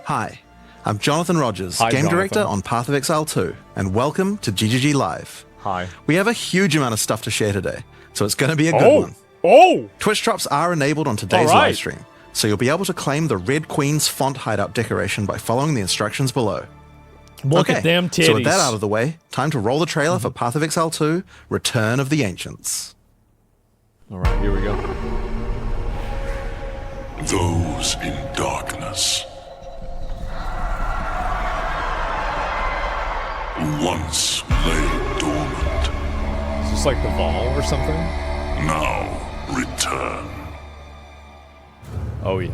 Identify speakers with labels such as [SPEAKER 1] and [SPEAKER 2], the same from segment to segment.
[SPEAKER 1] Hi, I'm Jonathan Rogers,
[SPEAKER 2] Hi,
[SPEAKER 1] Game
[SPEAKER 2] Jonathan.
[SPEAKER 1] Director on Path of Exile 2, and welcome to GGG Live.
[SPEAKER 2] Hi.
[SPEAKER 1] We have a huge amount of stuff to share today, so it's going to be a good one.
[SPEAKER 2] Oh!
[SPEAKER 1] Twitch drops are enabled on today's live stream, so you'll be able to claim the Red Queen's font hideout decoration by following the instructions below.
[SPEAKER 2] Look at them titties.
[SPEAKER 1] So with that out of the way, time to roll the trailer for Path of Exile 2, Return of the Ancients.
[SPEAKER 2] All right, here we go.
[SPEAKER 3] Those in darkness once lay dormant,
[SPEAKER 2] Is this like the Vol or something?
[SPEAKER 3] now return.
[SPEAKER 2] Oh, yeah.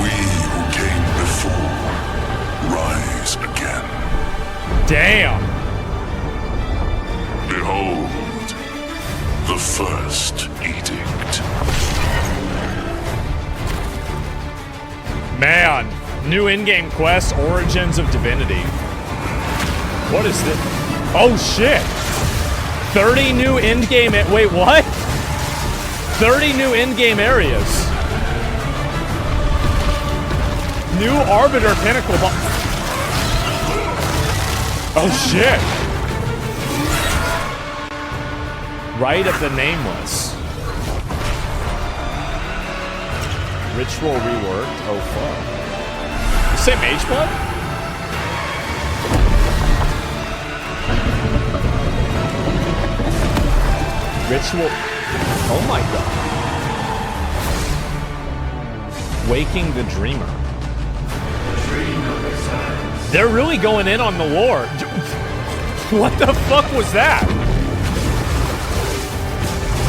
[SPEAKER 3] We who came before rise again.
[SPEAKER 2] Damn!
[SPEAKER 3] Behold, the first edict.
[SPEAKER 2] Man, new in-game quest, Origins of Divinity. What is this? Oh, shit! 30 new in-game... Wait, what? 30 new in-game areas. New Arbiter Pinnacle... Oh, shit! Right of the Nameless. Ritual reworked. Oh, fuck. You say Mage Blood? Ritual. Oh my god. Waking the Dreamer. They're really going in on the lore. What the fuck was that?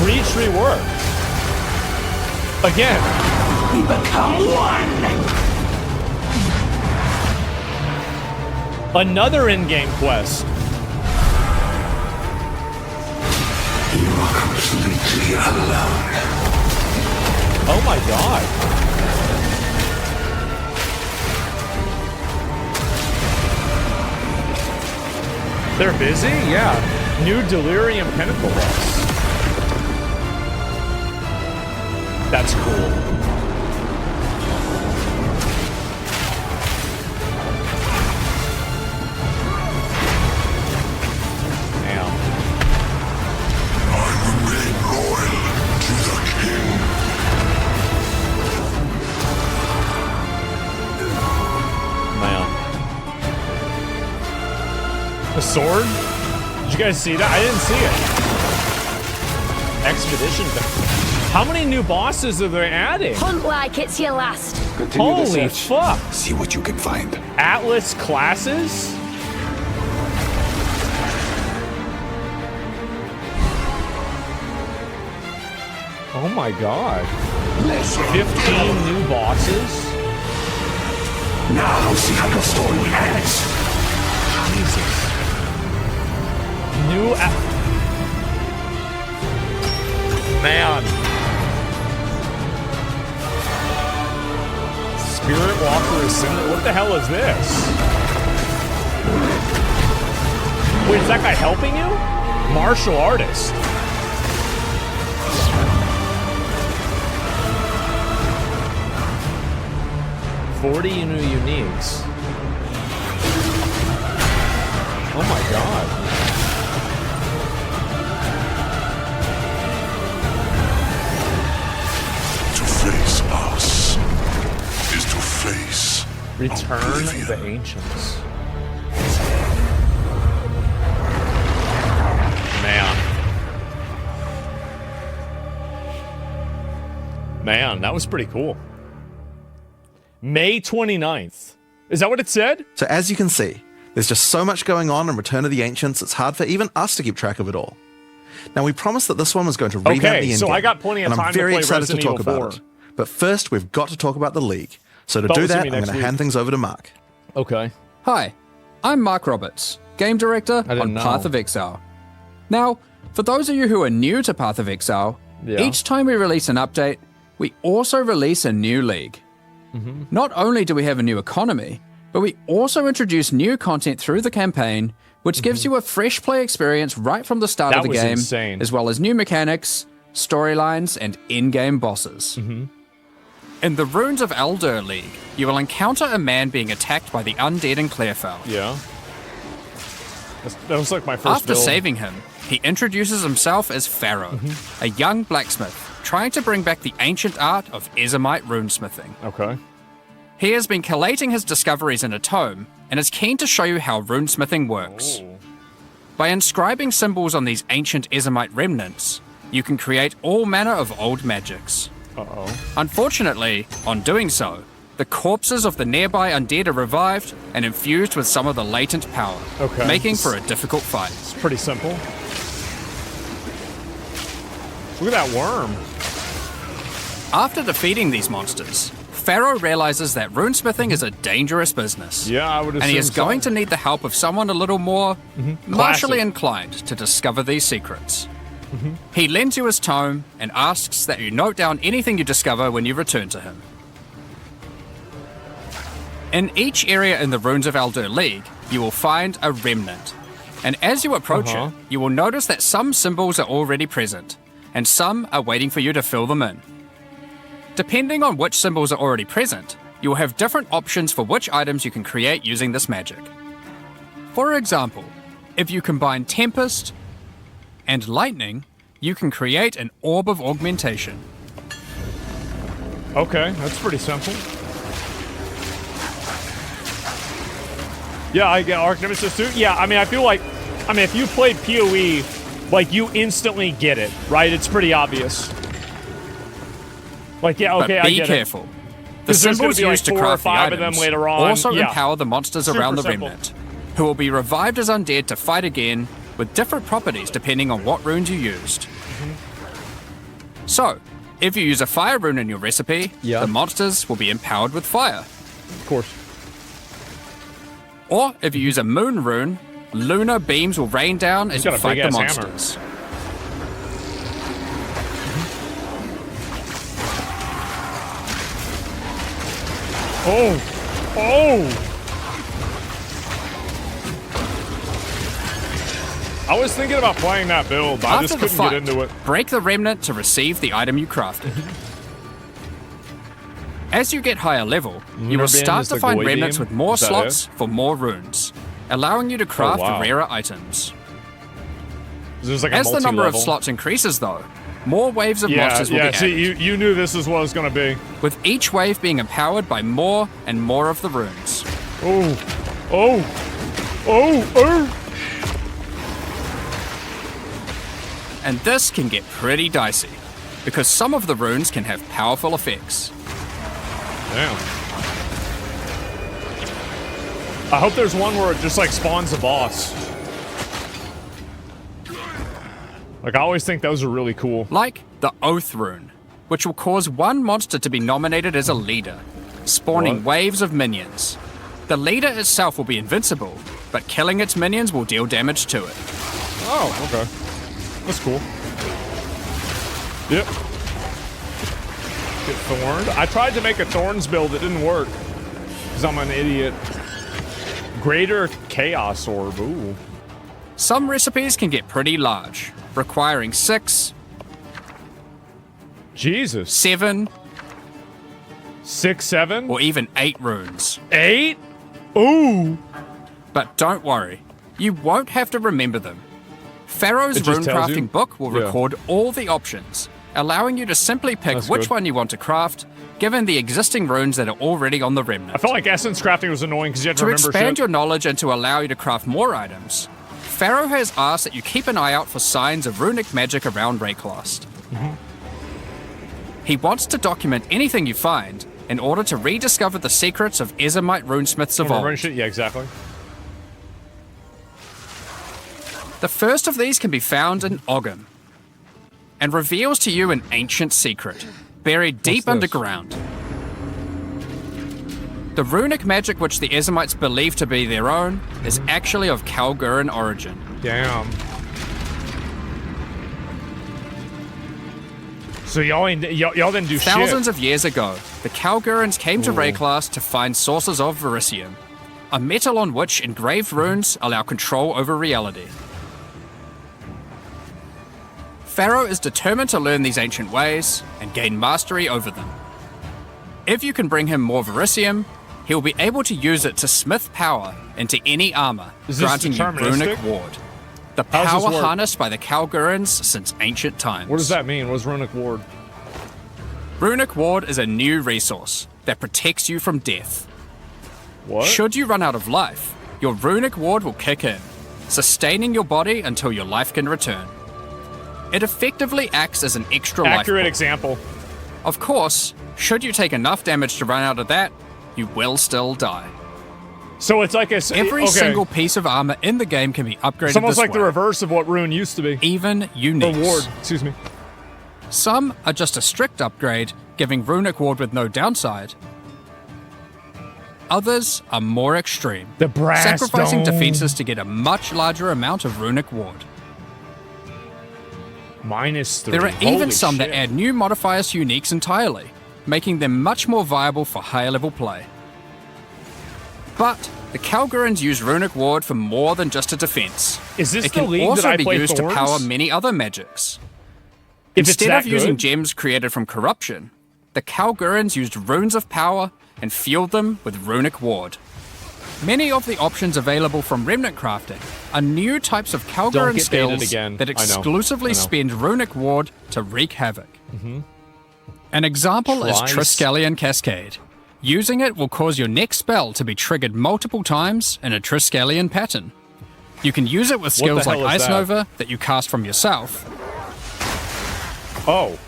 [SPEAKER 2] Breach reworked. Again.
[SPEAKER 4] We become one.
[SPEAKER 2] Another in-game quest.
[SPEAKER 4] You are completely alone.
[SPEAKER 2] Oh my god. They're busy? Yeah. New Delirium Pinnacle boss. That's cool. Damn.
[SPEAKER 3] I remain loyal to the king.
[SPEAKER 2] Man. The sword? Did you guys see that? I didn't see it. Expedition. How many new bosses are they adding?
[SPEAKER 5] Hunt like it's your last.
[SPEAKER 4] Continue the
[SPEAKER 2] Holy
[SPEAKER 4] search.
[SPEAKER 2] fuck.
[SPEAKER 4] See what you can find.
[SPEAKER 2] Atlas classes? Oh my god. 15 new bosses?
[SPEAKER 4] Now see how your story ends.
[SPEAKER 2] Jesus. New Man. Spirit Walker is similar. What the hell is this? Wait, is that guy helping you? Martial artist. $40 new uniques. Oh my god.
[SPEAKER 3] To face us is to face
[SPEAKER 2] Return
[SPEAKER 3] oblivion.
[SPEAKER 2] the Ancients. Man, that was pretty cool. May 29th. Is that what it said?
[SPEAKER 1] So as you can see, there's just so much going on in Return of the Ancients, it's hard for even us to keep track of it all. Now, we promised that this one was going to revamp the
[SPEAKER 2] Okay,
[SPEAKER 1] endgame,
[SPEAKER 2] so I got plenty of
[SPEAKER 1] and
[SPEAKER 2] time
[SPEAKER 1] I'm
[SPEAKER 2] to
[SPEAKER 1] very
[SPEAKER 2] play
[SPEAKER 1] excited
[SPEAKER 2] Resident
[SPEAKER 1] to talk
[SPEAKER 2] Evil 4.
[SPEAKER 1] about it. But first, we've got to talk about the League. So to
[SPEAKER 2] Thought
[SPEAKER 1] do
[SPEAKER 2] we'll see
[SPEAKER 1] that,
[SPEAKER 2] me
[SPEAKER 1] I'm going
[SPEAKER 2] next
[SPEAKER 1] to
[SPEAKER 2] week.
[SPEAKER 1] hand things over to Mark.
[SPEAKER 2] Okay.
[SPEAKER 6] Hi, I'm Mark Roberts, Game Director
[SPEAKER 2] didn't
[SPEAKER 6] on
[SPEAKER 2] know.
[SPEAKER 6] Path of Exile. Now, for those of you who are new to Path of Exile,
[SPEAKER 2] Yeah.
[SPEAKER 6] each time we release an update, we also release a new league. Not only do we have a new economy, but we also introduce new content through the campaign, which gives you a fresh play experience right from the start of the
[SPEAKER 2] was
[SPEAKER 6] game,
[SPEAKER 2] insane.
[SPEAKER 6] as well as new mechanics, storylines, and in-game bosses. In the Runes of Elder League, you will encounter a man being attacked by the undead in Clearfell.
[SPEAKER 2] Yeah. That was like my first
[SPEAKER 6] After
[SPEAKER 2] build.
[SPEAKER 6] saving him, he introduces himself as Pharaoh, a young blacksmith trying to bring back the ancient art of Ezomite runesmithing.
[SPEAKER 2] Okay.
[SPEAKER 6] He has been collating his discoveries in a tome and is keen to show you how runesmithing works. By inscribing symbols on these ancient Ezomite remnants, you can create all manner of old magics. Unfortunately, on doing so, the corpses of the nearby undead are revived and infused with some of the latent power, making for a difficult fight.
[SPEAKER 2] It's pretty simple. Look at that worm.
[SPEAKER 6] After defeating these monsters, Pharaoh realizes that runesmithing is a dangerous business.
[SPEAKER 2] Yeah, I would assume
[SPEAKER 6] And he is
[SPEAKER 2] so.
[SPEAKER 6] going to need the help of someone a little more martially
[SPEAKER 2] Classic.
[SPEAKER 6] inclined to discover these secrets. He lends you his tome and asks that you note down anything you discover when you return to him. In each area in the Runes of Elder League, you will find a remnant. And as you approach it, you will notice that some symbols are already present, and some are waiting for you to fill them in. Depending on which symbols are already present, you will have different options for which items you can create using this magic. For example, if you combine Tempest and Lightning, you can create an Orb of Augmentation.
[SPEAKER 2] Okay, that's pretty simple. Yeah, I get Arc Nemesis too. Yeah, I mean, I feel like, if you played PoE, like, you instantly get it, right? It's pretty obvious. Like, yeah, okay,
[SPEAKER 6] But
[SPEAKER 2] I
[SPEAKER 6] be
[SPEAKER 2] get
[SPEAKER 6] careful.
[SPEAKER 2] it.
[SPEAKER 6] The
[SPEAKER 2] 'Cause there's gonna
[SPEAKER 6] symbols
[SPEAKER 2] be, like,
[SPEAKER 6] used to
[SPEAKER 2] 4 or
[SPEAKER 6] craft the
[SPEAKER 2] 5 of them
[SPEAKER 6] items
[SPEAKER 2] later on.
[SPEAKER 6] also
[SPEAKER 2] Yeah.
[SPEAKER 6] empower the monsters
[SPEAKER 2] Super
[SPEAKER 6] around the
[SPEAKER 2] simple.
[SPEAKER 6] remnant, who will be revived as undead to fight again with different properties depending on what runes you used. So, if you use a fire rune in your recipe,
[SPEAKER 2] Yeah.
[SPEAKER 6] the monsters will be empowered with fire.
[SPEAKER 2] Of course.
[SPEAKER 6] Or if you use a moon rune, lunar beams will rain down as you
[SPEAKER 2] got a
[SPEAKER 6] fight the
[SPEAKER 2] big-ass hammer.
[SPEAKER 6] monsters.
[SPEAKER 2] Oh! Oh! I was thinking about playing that build, but I
[SPEAKER 6] After
[SPEAKER 2] just
[SPEAKER 6] the
[SPEAKER 2] couldn't
[SPEAKER 6] fight,
[SPEAKER 2] get into it.
[SPEAKER 6] break the remnant to receive the item you crafted. As you get higher level, you
[SPEAKER 2] Lunar
[SPEAKER 6] will
[SPEAKER 2] beam
[SPEAKER 6] start
[SPEAKER 2] is
[SPEAKER 6] to
[SPEAKER 2] the
[SPEAKER 6] find
[SPEAKER 2] Goy
[SPEAKER 6] remnants
[SPEAKER 2] beam?
[SPEAKER 6] with more
[SPEAKER 2] Is that
[SPEAKER 6] slots for more runes, allowing you to craft
[SPEAKER 2] wow.
[SPEAKER 6] rarer items.
[SPEAKER 2] There's like a
[SPEAKER 6] As the number of
[SPEAKER 2] multi-level.
[SPEAKER 6] slots increases though, more waves of monsters will be
[SPEAKER 2] see,
[SPEAKER 6] added,
[SPEAKER 2] you knew this is what it was gonna be.
[SPEAKER 6] with each wave being empowered by more and more of the runes.
[SPEAKER 2] Oh, oh, oh, oh!
[SPEAKER 6] And this can get pretty dicey, because some of the runes can have powerful effects.
[SPEAKER 2] Damn. I hope there's one where it just like spawns a boss. Like, I always think those are really cool.
[SPEAKER 6] Like the Oath rune, which will cause one monster to be nominated as a leader, spawning
[SPEAKER 2] What?
[SPEAKER 6] waves of minions. The leader itself will be invincible, but killing its minions will deal damage to it.
[SPEAKER 2] Oh, okay. That's cool. Yep. Get thorned. I tried to make a thorns build, it didn't work. Because I'm an idiot. Greater Chaos Orb, ooh.
[SPEAKER 6] Some recipes can get pretty large, requiring 6,
[SPEAKER 2] Jesus.
[SPEAKER 6] 7,
[SPEAKER 2] 6, 7?
[SPEAKER 6] or even 8 runes.
[SPEAKER 2] 8? Ooh!
[SPEAKER 6] But don't worry, you won't have to remember them. Pharaoh's
[SPEAKER 2] It just
[SPEAKER 6] rune
[SPEAKER 2] tells you?
[SPEAKER 6] crafting book will
[SPEAKER 2] Yeah.
[SPEAKER 6] record all the options, allowing you to simply pick
[SPEAKER 2] That's
[SPEAKER 6] which
[SPEAKER 2] good.
[SPEAKER 6] one you want to craft, given the existing runes that are already on the remnant.
[SPEAKER 2] I felt like essence crafting was annoying because you had to
[SPEAKER 6] To
[SPEAKER 2] remember
[SPEAKER 6] expand
[SPEAKER 2] shit.
[SPEAKER 6] your knowledge and to allow you to craft more items, Pharaoh has asked that you keep an eye out for signs of runic magic around Rayclast. He wants to document anything you find in order to rediscover the secrets of Ezomite runesmiths of
[SPEAKER 2] Remember
[SPEAKER 6] old.
[SPEAKER 2] shit? Yeah, exactly.
[SPEAKER 6] The first of these can be found in Ogham, and reveals to you an ancient secret, buried deep
[SPEAKER 2] this?
[SPEAKER 6] underground. The runic magic which the Ezomites believe to be their own is actually of Kalguran origin.
[SPEAKER 2] Damn. So y'all didn't do
[SPEAKER 6] Thousands
[SPEAKER 2] shit.
[SPEAKER 6] of years ago, the Kalgurans came to Rayclast to find sources of Verisium, a metal on which engraved runes allow control over reality. Pharaoh is determined to learn these ancient ways and gain mastery over them. If you can bring him more Verisium, he'll be able to use it to smith power into any armor,
[SPEAKER 2] Is this
[SPEAKER 6] granting you Runic
[SPEAKER 2] deterministic?
[SPEAKER 6] Ward. The
[SPEAKER 2] How does this
[SPEAKER 6] power
[SPEAKER 2] work?
[SPEAKER 6] harnessed by the Kalgurans since ancient times.
[SPEAKER 2] What does that mean? What's Runic Ward?
[SPEAKER 6] Runic Ward is a new resource that protects you from death.
[SPEAKER 2] What?
[SPEAKER 6] Should you run out of life, your Runic Ward will kick in, sustaining your body until your life can return. It effectively acts as an extra life
[SPEAKER 2] Accurate
[SPEAKER 6] pool.
[SPEAKER 2] example.
[SPEAKER 6] Of course, should you take enough damage to run out of that, you will still die.
[SPEAKER 2] So it's like a...
[SPEAKER 6] Every
[SPEAKER 2] okay.
[SPEAKER 6] single piece of armor in the game can be upgraded
[SPEAKER 2] It's almost
[SPEAKER 6] this
[SPEAKER 2] like the
[SPEAKER 6] way,
[SPEAKER 2] reverse of what Rune used to be.
[SPEAKER 6] even uniques.
[SPEAKER 2] Or Ward, excuse me.
[SPEAKER 6] Some are just a strict upgrade, giving Runic Ward with no downside. Others are more extreme,
[SPEAKER 2] The brass
[SPEAKER 6] sacrificing
[SPEAKER 2] dome.
[SPEAKER 6] defenses to get a much larger amount of Runic Ward.
[SPEAKER 2] -3.
[SPEAKER 6] There are
[SPEAKER 2] Holy
[SPEAKER 6] even some
[SPEAKER 2] shit.
[SPEAKER 6] that add new modifiers to uniques entirely, making them much more viable for higher level play. But the Kalgurans use Runic Ward for more than just a defense.
[SPEAKER 2] Is this
[SPEAKER 6] it
[SPEAKER 2] the
[SPEAKER 6] can
[SPEAKER 2] league
[SPEAKER 6] also
[SPEAKER 2] that I
[SPEAKER 6] be
[SPEAKER 2] play
[SPEAKER 6] used
[SPEAKER 2] Thorns?
[SPEAKER 6] to power many other magics.
[SPEAKER 2] If it's
[SPEAKER 6] Instead
[SPEAKER 2] that
[SPEAKER 6] of using
[SPEAKER 2] good?
[SPEAKER 6] gems created from corruption, the Kalgurans used runes of power and fueled them with Runic Ward. Many of the options available from Remnant crafting are new types of
[SPEAKER 2] Don't
[SPEAKER 6] Kalguran
[SPEAKER 2] get baited
[SPEAKER 6] skills
[SPEAKER 2] again.
[SPEAKER 6] that
[SPEAKER 2] I know.
[SPEAKER 6] exclusively
[SPEAKER 2] I know.
[SPEAKER 6] spend Runic Ward to wreak havoc. An example is
[SPEAKER 2] Twice.
[SPEAKER 6] Triskelion Cascade. Using it will cause your next spell to be triggered multiple times in a Triskelion pattern. You can use it with
[SPEAKER 2] What the
[SPEAKER 6] skills like
[SPEAKER 2] hell is
[SPEAKER 6] Ice
[SPEAKER 2] that?
[SPEAKER 6] Nova that you cast from yourself,
[SPEAKER 2] Oh.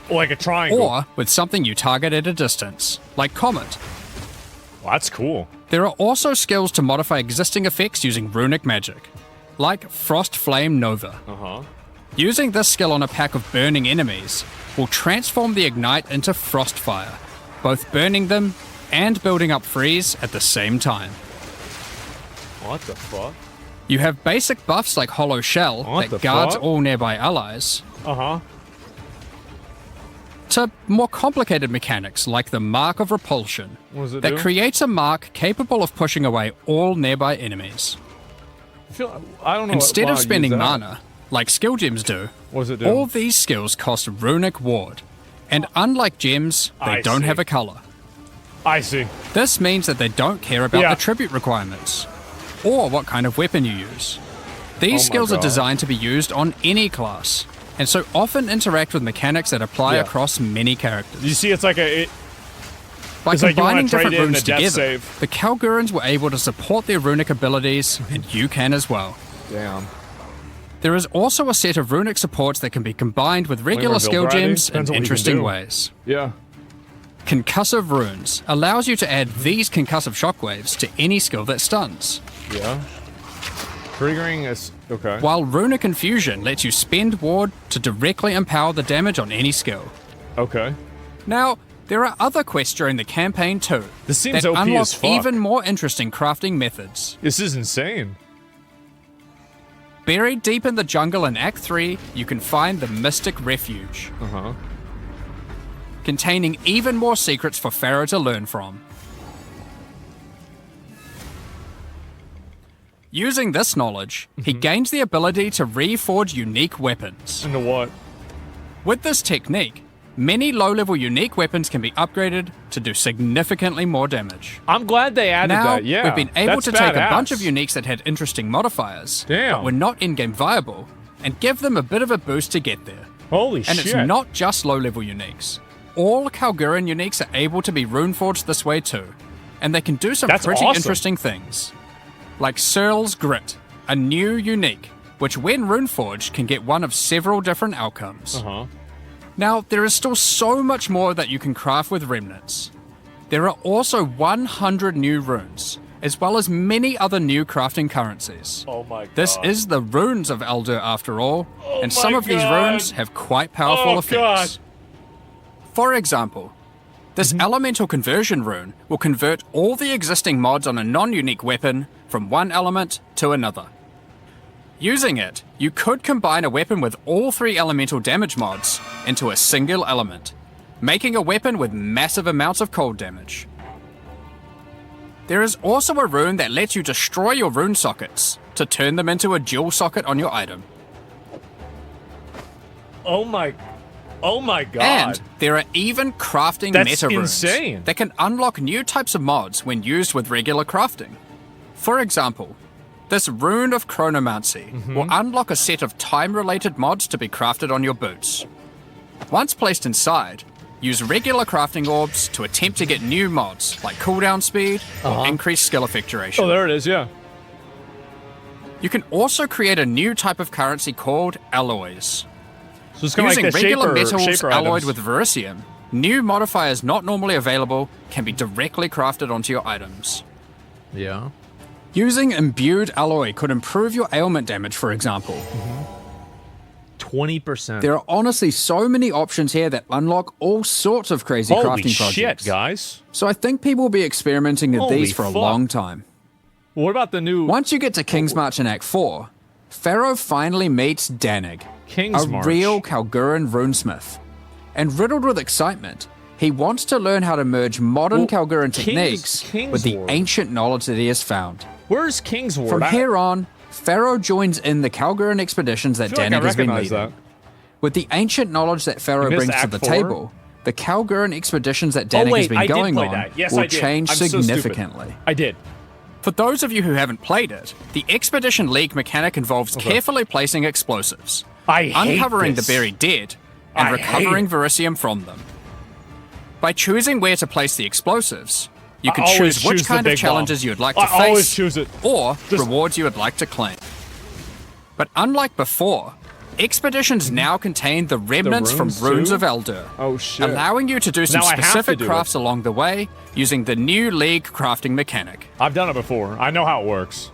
[SPEAKER 2] Like a triangle.
[SPEAKER 6] or with something you target at a distance, like Comet.
[SPEAKER 2] Well, that's cool.
[SPEAKER 6] There are also skills to modify existing effects using runic magic, like Frost Flame Nova.
[SPEAKER 2] Uh-huh.
[SPEAKER 6] Using this skill on a pack of burning enemies will transform the Ignite into Frostfire, both burning them and building up freeze at the same time.
[SPEAKER 2] What the fuck?
[SPEAKER 6] You have basic buffs like Hollow Shell
[SPEAKER 2] What the
[SPEAKER 6] that guards
[SPEAKER 2] fuck?
[SPEAKER 6] all nearby allies,
[SPEAKER 2] Uh-huh.
[SPEAKER 6] to more complicated mechanics like the Mark of Repulsion
[SPEAKER 2] What does it
[SPEAKER 6] that
[SPEAKER 2] do?
[SPEAKER 6] creates a mark capable of pushing away all nearby enemies.
[SPEAKER 2] I don't know.
[SPEAKER 6] Instead
[SPEAKER 2] why
[SPEAKER 6] of
[SPEAKER 2] I'd
[SPEAKER 6] spending
[SPEAKER 2] use that.
[SPEAKER 6] mana, like skill gems do,
[SPEAKER 2] What does it do?
[SPEAKER 6] all these skills cost Runic Ward, and unlike gems, they
[SPEAKER 2] I
[SPEAKER 6] don't
[SPEAKER 2] see.
[SPEAKER 6] have a color.
[SPEAKER 2] I see.
[SPEAKER 6] This means that they don't care about
[SPEAKER 2] Yeah.
[SPEAKER 6] the tribute requirements, or what kind of weapon you use. These
[SPEAKER 2] Oh my
[SPEAKER 6] skills are
[SPEAKER 2] God.
[SPEAKER 6] designed to be used on any class, and so often interact with mechanics that apply
[SPEAKER 2] Yeah.
[SPEAKER 6] across many characters.
[SPEAKER 2] You see, it's like a...
[SPEAKER 6] By
[SPEAKER 2] It's like you wanna
[SPEAKER 6] combining
[SPEAKER 2] trade
[SPEAKER 6] different
[SPEAKER 2] in
[SPEAKER 6] runes
[SPEAKER 2] a death
[SPEAKER 6] together,
[SPEAKER 2] save.
[SPEAKER 6] the Kalgurans were able to support their runic abilities, and you can as well.
[SPEAKER 2] Damn.
[SPEAKER 6] There is also a set of runic supports that can be combined with regular
[SPEAKER 2] build
[SPEAKER 6] skill
[SPEAKER 2] variety?
[SPEAKER 6] gems in
[SPEAKER 2] Depends on what you can
[SPEAKER 6] interesting
[SPEAKER 2] do.
[SPEAKER 6] ways.
[SPEAKER 2] Yeah.
[SPEAKER 6] Concussive Runes allows you to add these concussive shockwaves to any skill that stuns,
[SPEAKER 2] Yeah. Triggering is... Okay.
[SPEAKER 6] while Runic Infusion lets you spend ward to directly empower the damage on any skill.
[SPEAKER 2] Okay.
[SPEAKER 6] Now, there are other quests during the campaign too
[SPEAKER 2] This seems
[SPEAKER 6] that
[SPEAKER 2] OP
[SPEAKER 6] unlock
[SPEAKER 2] as fuck.
[SPEAKER 6] even more interesting crafting methods.
[SPEAKER 2] This is insane.
[SPEAKER 6] Buried deep in the jungle in Act 3, you can find the Mystic Refuge,
[SPEAKER 2] Uh-huh.
[SPEAKER 6] containing even more secrets for Pharaoh to learn from. Using this knowledge, he gains the ability to reforge unique weapons.
[SPEAKER 2] Into what?
[SPEAKER 6] With this technique, many low-level unique weapons can be upgraded to do significantly more damage.
[SPEAKER 2] I'm glad they added
[SPEAKER 6] Now,
[SPEAKER 2] that, yeah.
[SPEAKER 6] we've been able
[SPEAKER 2] That's
[SPEAKER 6] to take a
[SPEAKER 2] badass.
[SPEAKER 6] bunch of uniques that had interesting modifiers,
[SPEAKER 2] Damn.
[SPEAKER 6] but were not in-game viable, and give them a bit of a boost to get there.
[SPEAKER 2] Holy
[SPEAKER 6] And
[SPEAKER 2] shit.
[SPEAKER 6] it's not just low-level uniques. All Kalguran uniques are able to be runeforged this way too, and they can do some
[SPEAKER 2] That's
[SPEAKER 6] pretty
[SPEAKER 2] awesome.
[SPEAKER 6] interesting things. Like Searle's Grit, a new unique, which when runeforged can get one of several different outcomes.
[SPEAKER 2] Uh-huh.
[SPEAKER 6] Now, there is still so much more that you can craft with remnants. There are also 100 new runes, as well as many other new crafting currencies.
[SPEAKER 2] Oh my god.
[SPEAKER 6] This is the runes of Eldur after all, and some
[SPEAKER 2] my
[SPEAKER 6] of these
[SPEAKER 2] God.
[SPEAKER 6] runes have quite powerful
[SPEAKER 2] Oh,
[SPEAKER 6] effects.
[SPEAKER 2] God.
[SPEAKER 6] For example, this elemental conversion rune will convert all the existing mods on a non-unique weapon from one element to another. Using it, you could combine a weapon with all 3 elemental damage mods into a single element, making a weapon with massive amounts of cold damage. There is also a rune that lets you destroy your rune sockets to turn them into a dual socket on your item.
[SPEAKER 2] Oh my god.
[SPEAKER 6] And there are even crafting
[SPEAKER 2] That's
[SPEAKER 6] meta runes
[SPEAKER 2] insane.
[SPEAKER 6] that can unlock new types of mods when used with regular crafting. For example, this rune of chronomancy will unlock a set of time-related mods to be crafted on your boots. Once placed inside, use regular crafting orbs to attempt to get new mods like cooldown speed or increased skill effectuation.
[SPEAKER 2] Oh, there it is, yeah.
[SPEAKER 6] You can also create a new type of currency called alloys.
[SPEAKER 2] So it's kind of
[SPEAKER 6] Using
[SPEAKER 2] like the
[SPEAKER 6] regular
[SPEAKER 2] shaper,
[SPEAKER 6] metals
[SPEAKER 2] shaper
[SPEAKER 6] alloyed
[SPEAKER 2] items.
[SPEAKER 6] with verisium, new modifiers not normally available can be directly crafted onto your items.
[SPEAKER 1] Yeah.
[SPEAKER 6] Using imbued alloy could improve your ailment damage, for example.
[SPEAKER 2] 20%.
[SPEAKER 6] There are honestly so many options here that unlock all sorts of crazy
[SPEAKER 2] Holy
[SPEAKER 6] crafting
[SPEAKER 2] shit,
[SPEAKER 6] projects.
[SPEAKER 2] guys.
[SPEAKER 6] So I think people will be experimenting with
[SPEAKER 2] Holy
[SPEAKER 6] these for a
[SPEAKER 2] fuck.
[SPEAKER 6] long time.
[SPEAKER 2] What about the new
[SPEAKER 6] Once you get to King's March in Act 4, Pharaoh finally meets Danig,
[SPEAKER 2] King's
[SPEAKER 6] a
[SPEAKER 2] March?
[SPEAKER 6] real Kalguran runesmith. And riddled with excitement, he wants to learn how to merge modern
[SPEAKER 2] Well,
[SPEAKER 6] Kalguran techniques with the
[SPEAKER 2] Kingsward.
[SPEAKER 6] ancient knowledge that he has found.
[SPEAKER 2] Where's Kingsward?
[SPEAKER 6] From here on, Pharaoh joins in the Kalguran expeditions that
[SPEAKER 2] I feel like I
[SPEAKER 6] Danig has been
[SPEAKER 2] recognize
[SPEAKER 6] leading.
[SPEAKER 2] that.
[SPEAKER 6] With the ancient knowledge that Pharaoh
[SPEAKER 2] You missed
[SPEAKER 6] brings to
[SPEAKER 2] Act
[SPEAKER 6] the
[SPEAKER 2] 4?
[SPEAKER 6] table, the Kalguran expeditions that Danig has been
[SPEAKER 2] I did
[SPEAKER 6] going
[SPEAKER 2] play
[SPEAKER 6] on
[SPEAKER 2] that. Yes,
[SPEAKER 6] will
[SPEAKER 2] I did.
[SPEAKER 6] change
[SPEAKER 2] I'm so stupid.
[SPEAKER 6] significantly.
[SPEAKER 2] I did.
[SPEAKER 6] For those of you who haven't played it, the Expedition League mechanic involves carefully placing explosives,
[SPEAKER 2] I hate
[SPEAKER 6] uncovering
[SPEAKER 2] this.
[SPEAKER 6] the buried dead, and
[SPEAKER 2] I
[SPEAKER 6] recovering
[SPEAKER 2] hate
[SPEAKER 6] verisium from them. By choosing where to place the explosives, you can
[SPEAKER 2] I always
[SPEAKER 6] choose which
[SPEAKER 2] choose the
[SPEAKER 6] kind of
[SPEAKER 2] big
[SPEAKER 6] challenges
[SPEAKER 2] bomb.
[SPEAKER 6] you would like to
[SPEAKER 2] I
[SPEAKER 6] face,
[SPEAKER 2] always choose it.
[SPEAKER 6] or
[SPEAKER 2] Just-
[SPEAKER 6] rewards you would like to claim. But unlike before, expeditions now contain the remnants from
[SPEAKER 2] runes
[SPEAKER 6] Runes
[SPEAKER 2] too?
[SPEAKER 6] of Eldur,
[SPEAKER 2] Oh, shit.
[SPEAKER 6] allowing you to do some
[SPEAKER 2] Now I have to
[SPEAKER 6] specific
[SPEAKER 2] do it.
[SPEAKER 6] crafts along the way using the new League crafting mechanic.
[SPEAKER 2] I've done it before. I know how it works.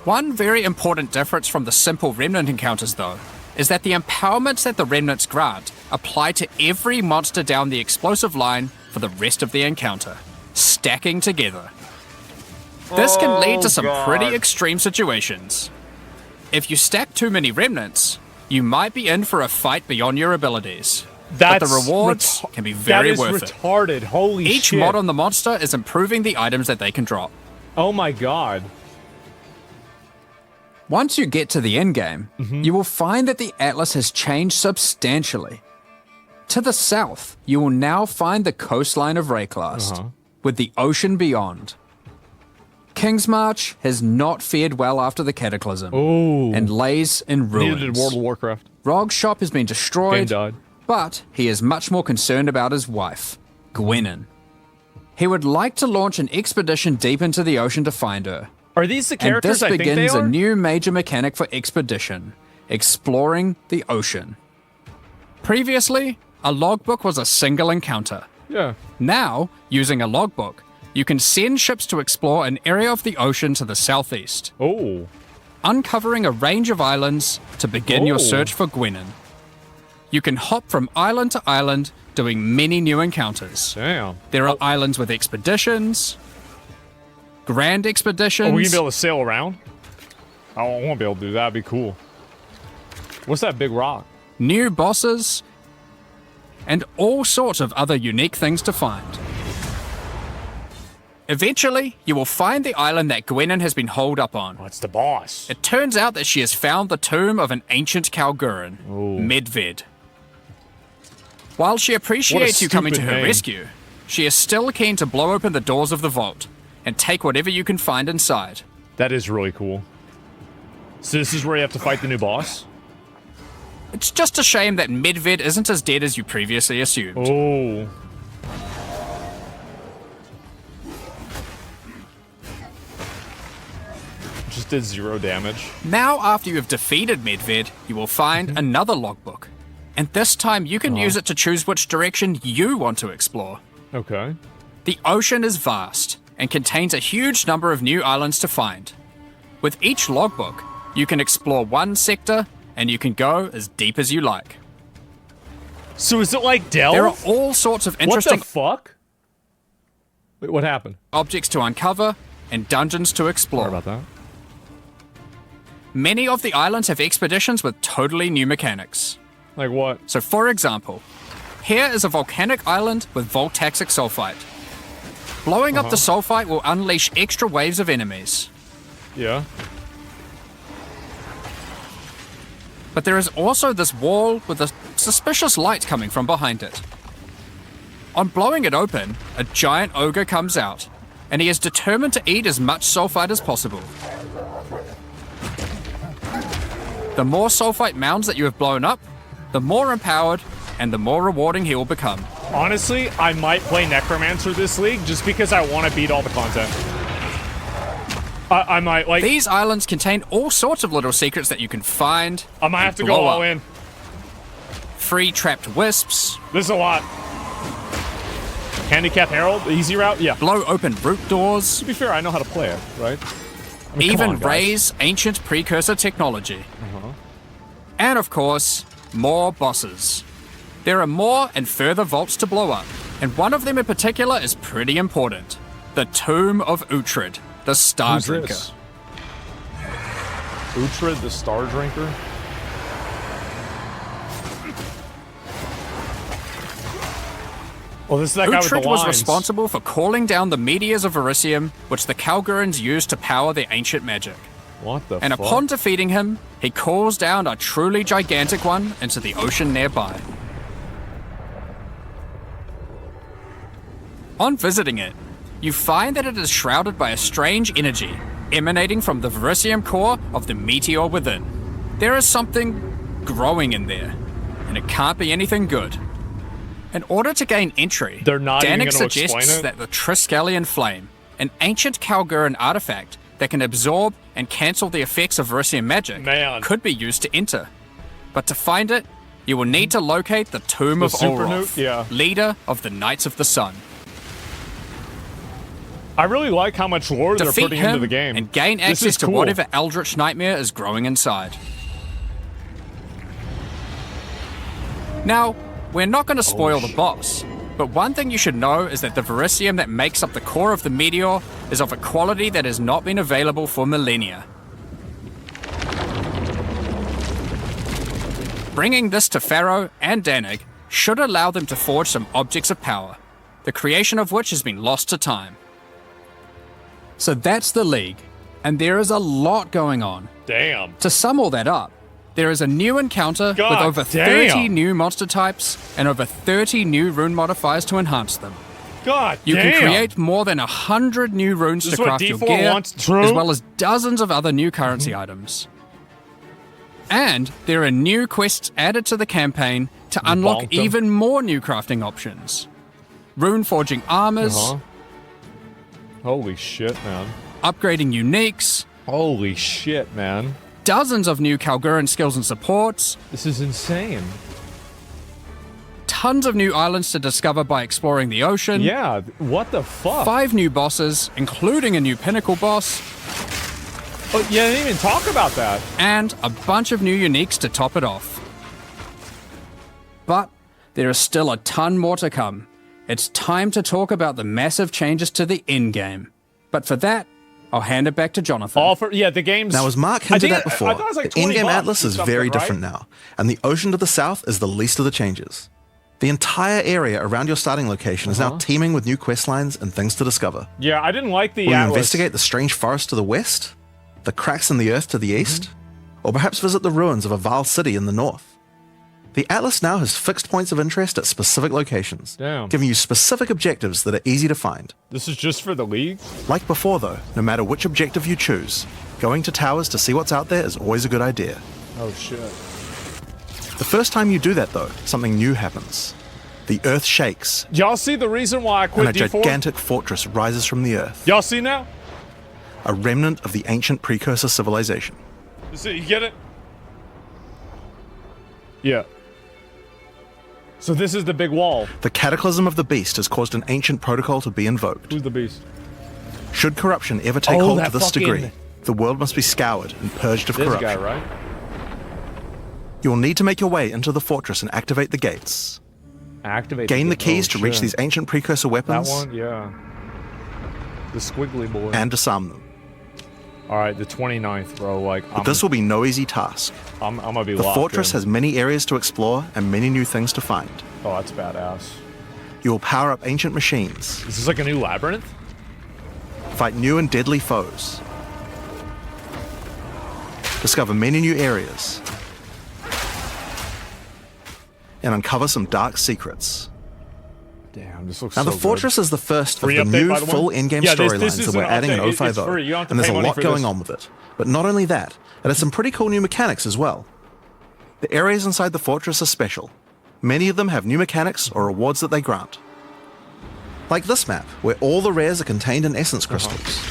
[SPEAKER 6] One very important difference from the simple remnant encounters, though, is that the empowerments that the remnants grant apply to every monster down the explosive line for the rest of the encounter, stacking together. This can lead to some pretty extreme situations. If you stack too many remnants, you might be in for a fight beyond your abilities. But the rewards can be very worth it.
[SPEAKER 2] retarded. Holy
[SPEAKER 6] Each
[SPEAKER 2] shit.
[SPEAKER 6] mod on the monster is improving the items that they can drop.
[SPEAKER 2] Oh my god.
[SPEAKER 6] Once you get to the endgame, you will find that the atlas has changed substantially. To the south, you will now find the coastline of Rayclast, with the ocean beyond. King's March has not fared well after the Cataclysm,
[SPEAKER 2] Ooh.
[SPEAKER 6] and lays in ruins.
[SPEAKER 2] Neither did World of Warcraft.
[SPEAKER 6] Rog's shop has been
[SPEAKER 2] Game
[SPEAKER 6] destroyed,
[SPEAKER 2] died.
[SPEAKER 6] but he is much more concerned about his wife, Gwenyn. He would like to launch an expedition deep into the ocean to find her.
[SPEAKER 2] Are these the
[SPEAKER 6] And
[SPEAKER 2] characters
[SPEAKER 6] this
[SPEAKER 2] I think they
[SPEAKER 6] begins
[SPEAKER 2] are?
[SPEAKER 6] a new major mechanic for Expedition, exploring the ocean. Previously, a logbook was a single encounter.
[SPEAKER 2] Yeah.
[SPEAKER 6] Now, using a logbook, you can send ships to explore an area of the ocean to the southeast,
[SPEAKER 2] Oh.
[SPEAKER 6] uncovering a range of islands to begin your
[SPEAKER 2] Oh.
[SPEAKER 6] search for Gwenyn. You can hop from island to island, doing many new encounters.
[SPEAKER 2] Damn.
[SPEAKER 6] There are islands with expeditions, grand expeditions,
[SPEAKER 2] Are we gonna be able to sail around? I won't be able to do that. That'd be cool. What's that big rock?
[SPEAKER 6] new bosses, and all sorts of other unique things to find. Eventually, you will find the island that Gwenyn has been holed up on.
[SPEAKER 2] What's the boss?
[SPEAKER 6] It turns out that she has found the tomb of an ancient Kalguran, Medved. While she appreciates you coming to
[SPEAKER 2] stupid
[SPEAKER 6] her
[SPEAKER 2] name.
[SPEAKER 6] rescue, she is still keen to blow open the doors of the vault and take whatever you can find inside.
[SPEAKER 2] That is really cool. So this is where you have to fight the new boss?
[SPEAKER 6] It's just a shame that Medved isn't as dead as you previously assumed.
[SPEAKER 2] Oh. Just did 0 damage.
[SPEAKER 6] Now, after you have defeated Medved, you will find another logbook. And this time, you can use it to choose which direction you want to explore.
[SPEAKER 2] Okay.
[SPEAKER 6] The ocean is vast and contains a huge number of new islands to find. With each logbook, you can explore one sector and you can go as deep as you like.
[SPEAKER 2] So is it like Delve?
[SPEAKER 6] There are all sorts of
[SPEAKER 2] What
[SPEAKER 6] interesting
[SPEAKER 2] the fuck? Wait, what happened?
[SPEAKER 6] objects to uncover and dungeons to explore.
[SPEAKER 2] Sorry about that.
[SPEAKER 6] Many of the islands have expeditions with totally new mechanics.
[SPEAKER 2] Like what?
[SPEAKER 6] So for example, here is a volcanic island with voltaxic sulfite. Blowing up the sulfite will unleash extra waves of enemies.
[SPEAKER 2] Yeah.
[SPEAKER 6] But there is also this wall with a suspicious light coming from behind it. On blowing it open, a giant ogre comes out, and he is determined to eat as much sulfite as possible. The more sulfite mounds that you have blown up, the more empowered and the more rewarding he will become.
[SPEAKER 2] Honestly, I might play Necromancer this league just because I want to beat all the content. I might, like...
[SPEAKER 6] These islands contain all sorts of little secrets that you can find.
[SPEAKER 2] I might have to go all in.
[SPEAKER 6] Free trapped wisps.
[SPEAKER 2] This is a lot. Handicap Herald, the easy route? Yeah.
[SPEAKER 6] Blow open root doors.
[SPEAKER 2] To be fair, I know how to play it, right? I mean, come
[SPEAKER 6] Even
[SPEAKER 2] on, guys.
[SPEAKER 6] raise ancient precursor technology. And of course, more bosses. There are more and further vaults to blow up, and one of them in particular is pretty important. The Tomb of Uhtred, the Star
[SPEAKER 2] Who's
[SPEAKER 6] Drinker.
[SPEAKER 2] this? Uhtred, the Star Drinker? Well, this is that guy with the
[SPEAKER 6] Uhtred was
[SPEAKER 2] lines.
[SPEAKER 6] responsible for calling down the meteors of Verisium, which the Kalgurans used to power their ancient magic.
[SPEAKER 2] What the
[SPEAKER 6] And
[SPEAKER 2] fuck?
[SPEAKER 6] upon defeating him, he calls down a truly gigantic one into the ocean nearby. On visiting it, you find that it is shrouded by a strange energy emanating from the Verisium core of the meteor within. There is something growing in there, and it can't be anything good. In order to gain entry,
[SPEAKER 2] They're not even
[SPEAKER 6] Danik
[SPEAKER 2] gonna explain
[SPEAKER 6] suggests
[SPEAKER 2] it?
[SPEAKER 6] that the Triskelion Flame, an ancient Kalguran artifact that can absorb and cancel the effects of Verisium magic,
[SPEAKER 2] Man.
[SPEAKER 6] could be used to enter. But to find it, you will need to locate the Tomb
[SPEAKER 2] The
[SPEAKER 6] of
[SPEAKER 2] super
[SPEAKER 6] Olroth,
[SPEAKER 2] nuke? Yeah.
[SPEAKER 6] leader of the Knights of the Sun.
[SPEAKER 2] I really like how much lore they're
[SPEAKER 6] Defeat
[SPEAKER 2] putting into
[SPEAKER 6] him
[SPEAKER 2] the game.
[SPEAKER 6] and gain
[SPEAKER 2] This
[SPEAKER 6] access
[SPEAKER 2] is
[SPEAKER 6] to
[SPEAKER 2] cool.
[SPEAKER 6] whatever eldritch nightmare is growing inside. Now, we're not going to spoil the boss, but one thing you should know is that the Verisium that makes up the core of the meteor is of a quality that has not been available for millennia. Bringing this to Pharaoh and Danik should allow them to forge some objects of power, the creation of which has been lost to time. So that's the League, and there is a lot going on.
[SPEAKER 2] Damn.
[SPEAKER 6] To sum all that up, there is a new encounter
[SPEAKER 2] God
[SPEAKER 6] with over
[SPEAKER 2] damn.
[SPEAKER 6] 30 new monster types and over 30 new rune modifiers to enhance them.
[SPEAKER 2] God
[SPEAKER 6] You
[SPEAKER 2] damn.
[SPEAKER 6] can create more than 100 new runes
[SPEAKER 2] This
[SPEAKER 6] to
[SPEAKER 2] is what
[SPEAKER 6] craft your
[SPEAKER 2] D4
[SPEAKER 6] gear,
[SPEAKER 2] wants, true?
[SPEAKER 6] as well as dozens of other new currency items. And there are new quests added to the campaign to unlock
[SPEAKER 2] bonked 'em.
[SPEAKER 6] even more new crafting options. Rune forging armors,
[SPEAKER 2] Holy shit, man.
[SPEAKER 6] upgrading uniques,
[SPEAKER 2] Holy shit, man.
[SPEAKER 6] dozens of new Kalguran skills and supports,
[SPEAKER 2] This is insane.
[SPEAKER 6] tons of new islands to discover by exploring the ocean,
[SPEAKER 2] Yeah, what the fuck?
[SPEAKER 6] 5 new bosses, including a new pinnacle boss,
[SPEAKER 2] Oh, yeah, I didn't even talk about that.
[SPEAKER 6] and a bunch of new uniques to top it off. But there is still a ton more to come. It's time to talk about the massive changes to the endgame. But for that, I'll hand it back to Jonathan.
[SPEAKER 2] All for, yeah, the game's...
[SPEAKER 1] Now, as Mark
[SPEAKER 2] I
[SPEAKER 1] hinted
[SPEAKER 2] think
[SPEAKER 1] at before,
[SPEAKER 2] I thought it was like
[SPEAKER 1] the in-game
[SPEAKER 2] $20
[SPEAKER 1] atlas
[SPEAKER 2] or
[SPEAKER 1] is
[SPEAKER 2] something,
[SPEAKER 1] very
[SPEAKER 2] right?
[SPEAKER 1] different now, and the ocean to the south is the least of the changes. The entire area around your starting location is now teeming with new quest lines and things to discover.
[SPEAKER 2] Yeah, I didn't like the
[SPEAKER 1] Will you
[SPEAKER 2] atlas.
[SPEAKER 1] investigate the strange forest to the west, the cracks in the earth to the east, or perhaps visit the ruins of a vile city in the north? The atlas now has fixed points of interest at specific locations,
[SPEAKER 2] Damn.
[SPEAKER 1] giving you specific objectives that are easy to find.
[SPEAKER 2] This is just for the League?
[SPEAKER 1] Like before though, no matter which objective you choose, going to towers to see what's out there is always a good idea.
[SPEAKER 2] Oh, shit.
[SPEAKER 1] The first time you do that though, something new happens. The earth shakes,
[SPEAKER 2] Y'all see the reason why I
[SPEAKER 1] and
[SPEAKER 2] quit
[SPEAKER 1] a
[SPEAKER 2] D4?
[SPEAKER 1] gigantic fortress rises from the earth,
[SPEAKER 2] Y'all see now?
[SPEAKER 1] a remnant of the ancient precursor civilization.
[SPEAKER 2] You get it? Yeah. So this is the big wall.
[SPEAKER 1] The cataclysm of the beast has caused an ancient protocol to be invoked.
[SPEAKER 2] Who's the beast?
[SPEAKER 1] Should corruption ever take
[SPEAKER 2] Oh,
[SPEAKER 1] hold to
[SPEAKER 2] that
[SPEAKER 1] this
[SPEAKER 2] fucking-
[SPEAKER 1] degree, the world must be scoured and purged of
[SPEAKER 2] This
[SPEAKER 1] corruption.
[SPEAKER 2] guy, right?
[SPEAKER 1] You will need to make your way into the fortress and activate the gates.
[SPEAKER 2] Activate.
[SPEAKER 1] Gain the keys
[SPEAKER 2] oh,
[SPEAKER 1] to reach
[SPEAKER 2] shit.
[SPEAKER 1] these ancient precursor
[SPEAKER 2] That
[SPEAKER 1] weapons
[SPEAKER 2] one, yeah. The squiggly boy.
[SPEAKER 1] and disarm them.
[SPEAKER 2] All right, the 29th, bro. Like,
[SPEAKER 1] But this will be no easy task.
[SPEAKER 2] I'm gonna be
[SPEAKER 1] The
[SPEAKER 2] locked
[SPEAKER 1] fortress
[SPEAKER 2] in.
[SPEAKER 1] has many areas to explore and many new things to find.
[SPEAKER 2] Oh, that's badass.
[SPEAKER 1] You will power up ancient machines,
[SPEAKER 2] Is this like a new labyrinth?
[SPEAKER 1] fight new and deadly foes, discover many new areas, and uncover some dark secrets.
[SPEAKER 2] Damn, this looks
[SPEAKER 1] Now,
[SPEAKER 2] so
[SPEAKER 1] the Fortress is the first
[SPEAKER 2] Free
[SPEAKER 1] of the
[SPEAKER 2] update,
[SPEAKER 1] new
[SPEAKER 2] by the way?
[SPEAKER 1] full in-game
[SPEAKER 2] Yeah, this
[SPEAKER 1] storylines
[SPEAKER 2] is
[SPEAKER 1] that we're
[SPEAKER 2] an
[SPEAKER 1] adding in
[SPEAKER 2] update. It's
[SPEAKER 1] 050,
[SPEAKER 2] free. You don't have to
[SPEAKER 1] and there's
[SPEAKER 2] pay
[SPEAKER 1] a
[SPEAKER 2] money
[SPEAKER 1] lot
[SPEAKER 2] for
[SPEAKER 1] going
[SPEAKER 2] this.
[SPEAKER 1] on with it. But not only that, it has some pretty cool new mechanics as well. The areas inside the Fortress are special. Many of them have new mechanics or rewards that they grant. Like this map, where all the rares are contained in essence crystals.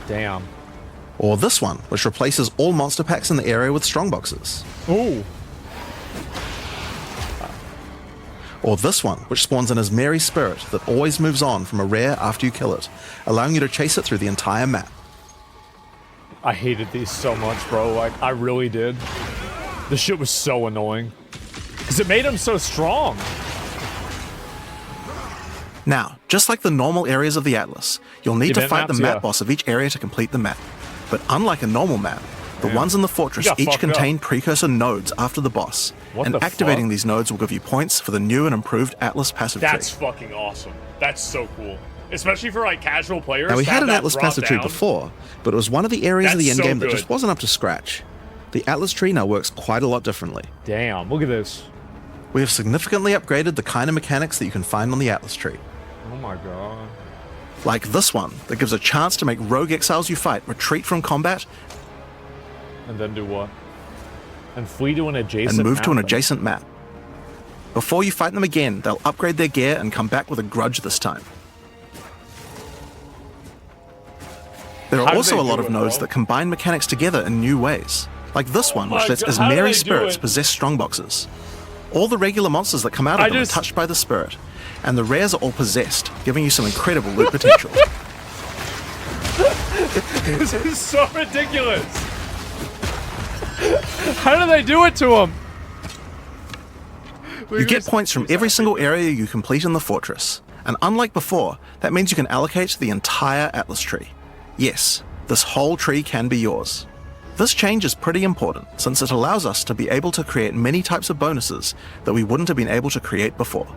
[SPEAKER 2] Damn.
[SPEAKER 1] Or this one, which replaces all monster packs in the area with strongboxes.
[SPEAKER 2] Ooh.
[SPEAKER 1] Or this one, which spawns an Asmeri spirit that always moves on from a rare after you kill it, allowing you to chase it through the entire map.
[SPEAKER 2] I hated these so much, bro. Like, I really did. This shit was so annoying. Because it made him so strong.
[SPEAKER 1] Now, just like the normal areas of the Atlas, you'll need to
[SPEAKER 2] Event
[SPEAKER 1] fight
[SPEAKER 2] maps,
[SPEAKER 1] the map
[SPEAKER 2] yeah.
[SPEAKER 1] boss of each area to complete the map. But unlike a normal map, the ones in the Fortress
[SPEAKER 2] You got
[SPEAKER 1] each
[SPEAKER 2] fucked
[SPEAKER 1] contain precursor nodes after the boss,
[SPEAKER 2] What
[SPEAKER 1] and
[SPEAKER 2] the
[SPEAKER 1] activating
[SPEAKER 2] fuck?
[SPEAKER 1] these nodes will give you points for the new and improved Atlas passive
[SPEAKER 2] That's
[SPEAKER 1] tree.
[SPEAKER 2] fucking awesome. That's so cool. Especially for, like, casual players.
[SPEAKER 1] Now, we
[SPEAKER 2] to
[SPEAKER 1] had
[SPEAKER 2] have
[SPEAKER 1] an
[SPEAKER 2] that
[SPEAKER 1] Atlas
[SPEAKER 2] drop
[SPEAKER 1] passive tree
[SPEAKER 2] down.
[SPEAKER 1] before, but it was one of the areas of the
[SPEAKER 2] That's so
[SPEAKER 1] endgame that
[SPEAKER 2] good.
[SPEAKER 1] just wasn't up to scratch. The Atlas tree now works quite a lot differently.
[SPEAKER 2] Damn, look at this.
[SPEAKER 1] We have significantly upgraded the kind of mechanics that you can find on the Atlas tree.
[SPEAKER 2] Oh my god.
[SPEAKER 1] Like this one, that gives a chance to make rogue exiles you fight retreat from combat
[SPEAKER 2] And then do what? And flee to an adjacent
[SPEAKER 1] and move to an
[SPEAKER 2] map?
[SPEAKER 1] adjacent map. Before you fight them again, they'll upgrade their gear and come back with a grudge this time. There
[SPEAKER 2] How
[SPEAKER 1] are
[SPEAKER 2] do
[SPEAKER 1] also
[SPEAKER 2] they
[SPEAKER 1] a lot
[SPEAKER 2] do
[SPEAKER 1] of
[SPEAKER 2] it,
[SPEAKER 1] nodes
[SPEAKER 2] bro?
[SPEAKER 1] that combine mechanics together in new ways. Like this one, which
[SPEAKER 2] my
[SPEAKER 1] lets
[SPEAKER 2] God, how do they
[SPEAKER 1] Asmeri
[SPEAKER 2] do
[SPEAKER 1] spirits
[SPEAKER 2] it?
[SPEAKER 1] possess strongboxes. All the regular monsters that come out of them are touched by the spirit, and the rares are all possessed, giving you some incredible loot potential.
[SPEAKER 2] This is so ridiculous. How do they do it to him?
[SPEAKER 1] You get points from every single area you complete in the Fortress, and unlike before, that means you can allocate the entire Atlas tree. Yes, this whole tree can be yours. This change is pretty important, since it allows us to be able to create many types of bonuses that we wouldn't have been able to create before.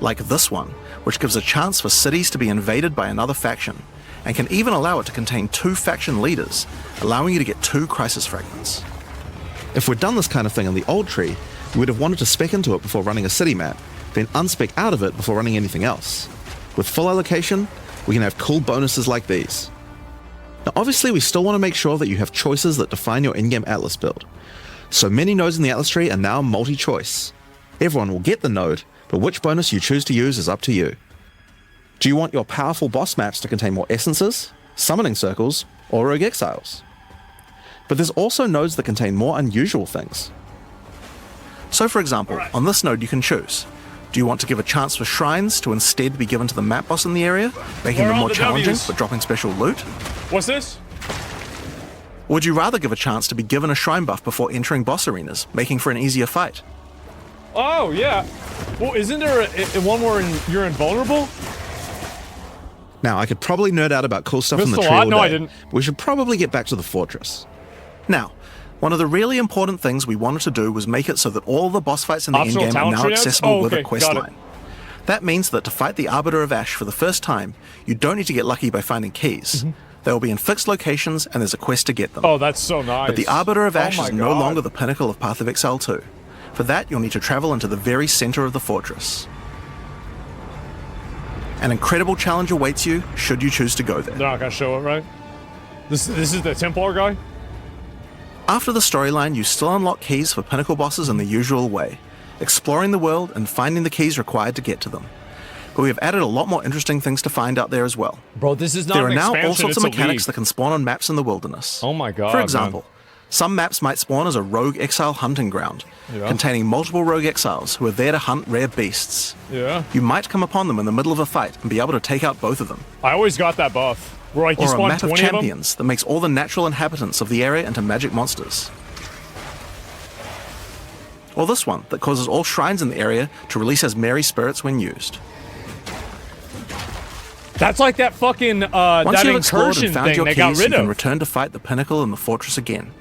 [SPEAKER 1] Like this one, which gives a chance for cities to be invaded by another faction, and can even allow it to contain 2 faction leaders, allowing you to get 2 crisis fragments. If we'd done this kind of thing in the old tree, we would have wanted to spec into it before running a city map, then unspec out of it before running anything else. With full allocation, we can have cool bonuses like these. Now obviously we still want to make sure that you have choices that define your in-game Atlas build. So many nodes in the Atlas tree are now multi-choice. Everyone will get the node, but which bonus you choose to use is up to you. Do you want your powerful boss maps to contain more essences, summoning circles, or rogue exiles? But there's also nodes that contain more unusual things. So for example, on this node you can choose. Do you want to give a chance for shrines to instead be given to the map boss in the area, making
[SPEAKER 2] Where
[SPEAKER 1] them
[SPEAKER 2] are
[SPEAKER 1] more
[SPEAKER 2] the
[SPEAKER 1] challenging
[SPEAKER 2] Ws?
[SPEAKER 1] but dropping special loot?
[SPEAKER 2] What's this?
[SPEAKER 1] Or would you rather give a chance to be given a shrine buff before entering boss arenas, making for an easier fight?
[SPEAKER 2] Oh, yeah. Well, isn't there a one where you're invulnerable?
[SPEAKER 1] Now, I could probably nerd out about cool stuff in the
[SPEAKER 2] Missed a
[SPEAKER 1] tree
[SPEAKER 2] lot?
[SPEAKER 1] all
[SPEAKER 2] No,
[SPEAKER 1] day.
[SPEAKER 2] I didn't.
[SPEAKER 1] We should probably get back to the Fortress. Now, one of the really important things we wanted to do was make it so that all the boss fights in the
[SPEAKER 2] Optional
[SPEAKER 1] endgame are
[SPEAKER 2] talent
[SPEAKER 1] now
[SPEAKER 2] tree nodes?
[SPEAKER 1] accessible
[SPEAKER 2] Oh,
[SPEAKER 1] with a
[SPEAKER 2] okay,
[SPEAKER 1] quest
[SPEAKER 2] got it.
[SPEAKER 1] line. That means that to fight the Arbiter of Ash for the first time, you don't need to get lucky by finding keys. They will be in fixed locations and there's a quest to get them.
[SPEAKER 2] Oh, that's so nice.
[SPEAKER 1] But the Arbiter of
[SPEAKER 2] Oh
[SPEAKER 1] Ash
[SPEAKER 2] my
[SPEAKER 1] is no
[SPEAKER 2] God.
[SPEAKER 1] longer the pinnacle of Path of Exile 2. For that, you'll need to travel into the very center of the fortress. An incredible challenge awaits you, should you choose to go there.
[SPEAKER 2] They're not gonna show it, right? This is the Templar guy?
[SPEAKER 1] After the storyline, you still unlock keys for pinnacle bosses in the usual way, exploring the world and finding the keys required to get to them. But we have added a lot more interesting things to find out there as well.
[SPEAKER 2] Bro, this is not
[SPEAKER 1] There are
[SPEAKER 2] an
[SPEAKER 1] now all
[SPEAKER 2] expansion,
[SPEAKER 1] sorts of
[SPEAKER 2] it's a
[SPEAKER 1] mechanics
[SPEAKER 2] league.
[SPEAKER 1] that can spawn on maps in the wilderness.
[SPEAKER 2] Oh my god,
[SPEAKER 1] For
[SPEAKER 2] man.
[SPEAKER 1] example, some maps might spawn as a rogue exile hunting ground,
[SPEAKER 2] Yeah.
[SPEAKER 1] containing multiple rogue exiles who are there to hunt rare beasts.
[SPEAKER 2] Yeah.
[SPEAKER 1] You might come upon them in the middle of a fight and be able to take out both of them.
[SPEAKER 2] I always got that buff. Where like you
[SPEAKER 1] Or a
[SPEAKER 2] spawn
[SPEAKER 1] map
[SPEAKER 2] 20
[SPEAKER 1] of
[SPEAKER 2] of them.
[SPEAKER 1] champions that makes all the natural inhabitants of the area into magic monsters. Or this one that causes all shrines in the area to release as merry spirits when used.
[SPEAKER 2] That's like that fucking
[SPEAKER 1] Once
[SPEAKER 2] that
[SPEAKER 1] you've explored
[SPEAKER 2] incursion
[SPEAKER 1] and found
[SPEAKER 2] thing
[SPEAKER 1] your
[SPEAKER 2] they got
[SPEAKER 1] keys, you
[SPEAKER 2] rid
[SPEAKER 1] can
[SPEAKER 2] of.
[SPEAKER 1] return to fight the pinnacle in the fortress again.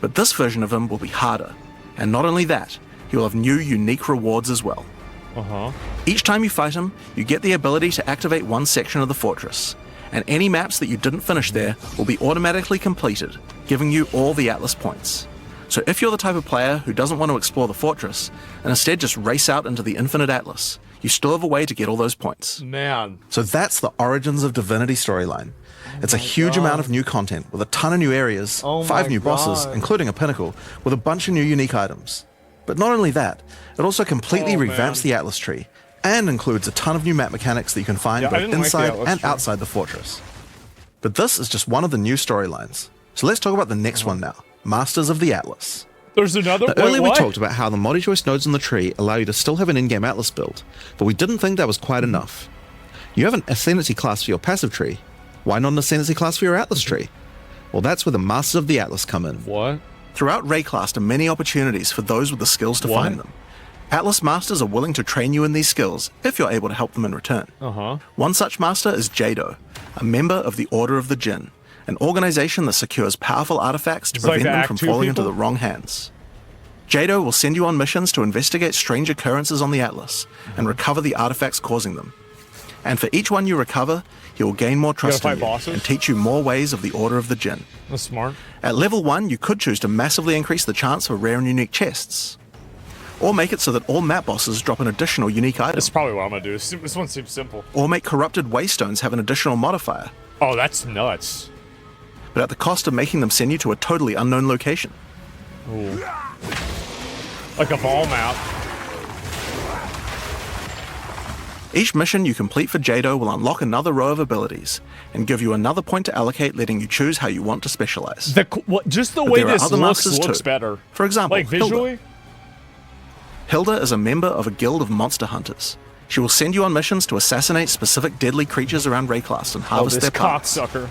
[SPEAKER 1] But this version of him will be harder. And not only that, he will have new unique rewards as well. Each time you fight him, you get the ability to activate one section of the fortress, and any maps that you didn't finish there will be automatically completed, giving you all the Atlas points. So if you're the type of player who doesn't want to explore the fortress, and instead just race out into the infinite Atlas, you still have a way to get all those points.
[SPEAKER 2] Man.
[SPEAKER 1] So that's the Origins of Divinity storyline. It's a huge amount of new content, with a ton of new areas, 5 new bosses, including a pinnacle, with a bunch of new unique items. But not only that, it also completely revamps the Atlas tree, and includes a ton of new map mechanics that you can find both inside and outside the fortress. But this is just one of the new storylines. So let's talk about the next one now, Masters of the Atlas.
[SPEAKER 2] There's another.
[SPEAKER 1] Earlier we talked about how the multi-choice nodes in the tree allow you to still have an in-game Atlas build, but we didn't think that was quite enough. You have an Ascendancy class for your passive tree. Why not an Ascendancy class for your Atlas tree? Well, that's where the Masters of the Atlas come in.
[SPEAKER 2] What?
[SPEAKER 1] Throughout Rayclast are many opportunities for those with the skills to find them. Atlas Masters are willing to train you in these skills if you're able to help them in return. One such master is Jado, a member of the Order of the Jinn, an organization that secures powerful artifacts to prevent them from falling into the wrong hands. Jado will send you on missions to investigate strange occurrences on the Atlas and recover the artifacts causing them. And for each one you recover, he will gain more trust in you and teach you more ways of the Order of the Jinn.
[SPEAKER 2] That's smart.
[SPEAKER 1] At level 1, you could choose to massively increase the chance for rare and unique chests, or make it so that all map bosses drop an additional unique item.
[SPEAKER 2] That's probably what I'm gonna do. This one seems simple.
[SPEAKER 1] Or make corrupted waystones have an additional modifier.
[SPEAKER 2] Oh, that's nuts.
[SPEAKER 1] But at the cost of making them send you to a totally unknown location.
[SPEAKER 2] Ooh. Like a ball map.
[SPEAKER 1] Each mission you complete for Jado will unlock another row of abilities, and give you another point to allocate, letting you choose how you want to specialize.
[SPEAKER 2] Just the
[SPEAKER 1] But
[SPEAKER 2] way
[SPEAKER 1] there are
[SPEAKER 2] this
[SPEAKER 1] other masters
[SPEAKER 2] looks
[SPEAKER 1] too.
[SPEAKER 2] better.
[SPEAKER 1] For example,
[SPEAKER 2] Like visually?
[SPEAKER 1] Hilda is a member of a guild of monster hunters. She will send you on missions to assassinate specific deadly creatures around Rayclast and harvest their parts.
[SPEAKER 2] Cocksucker.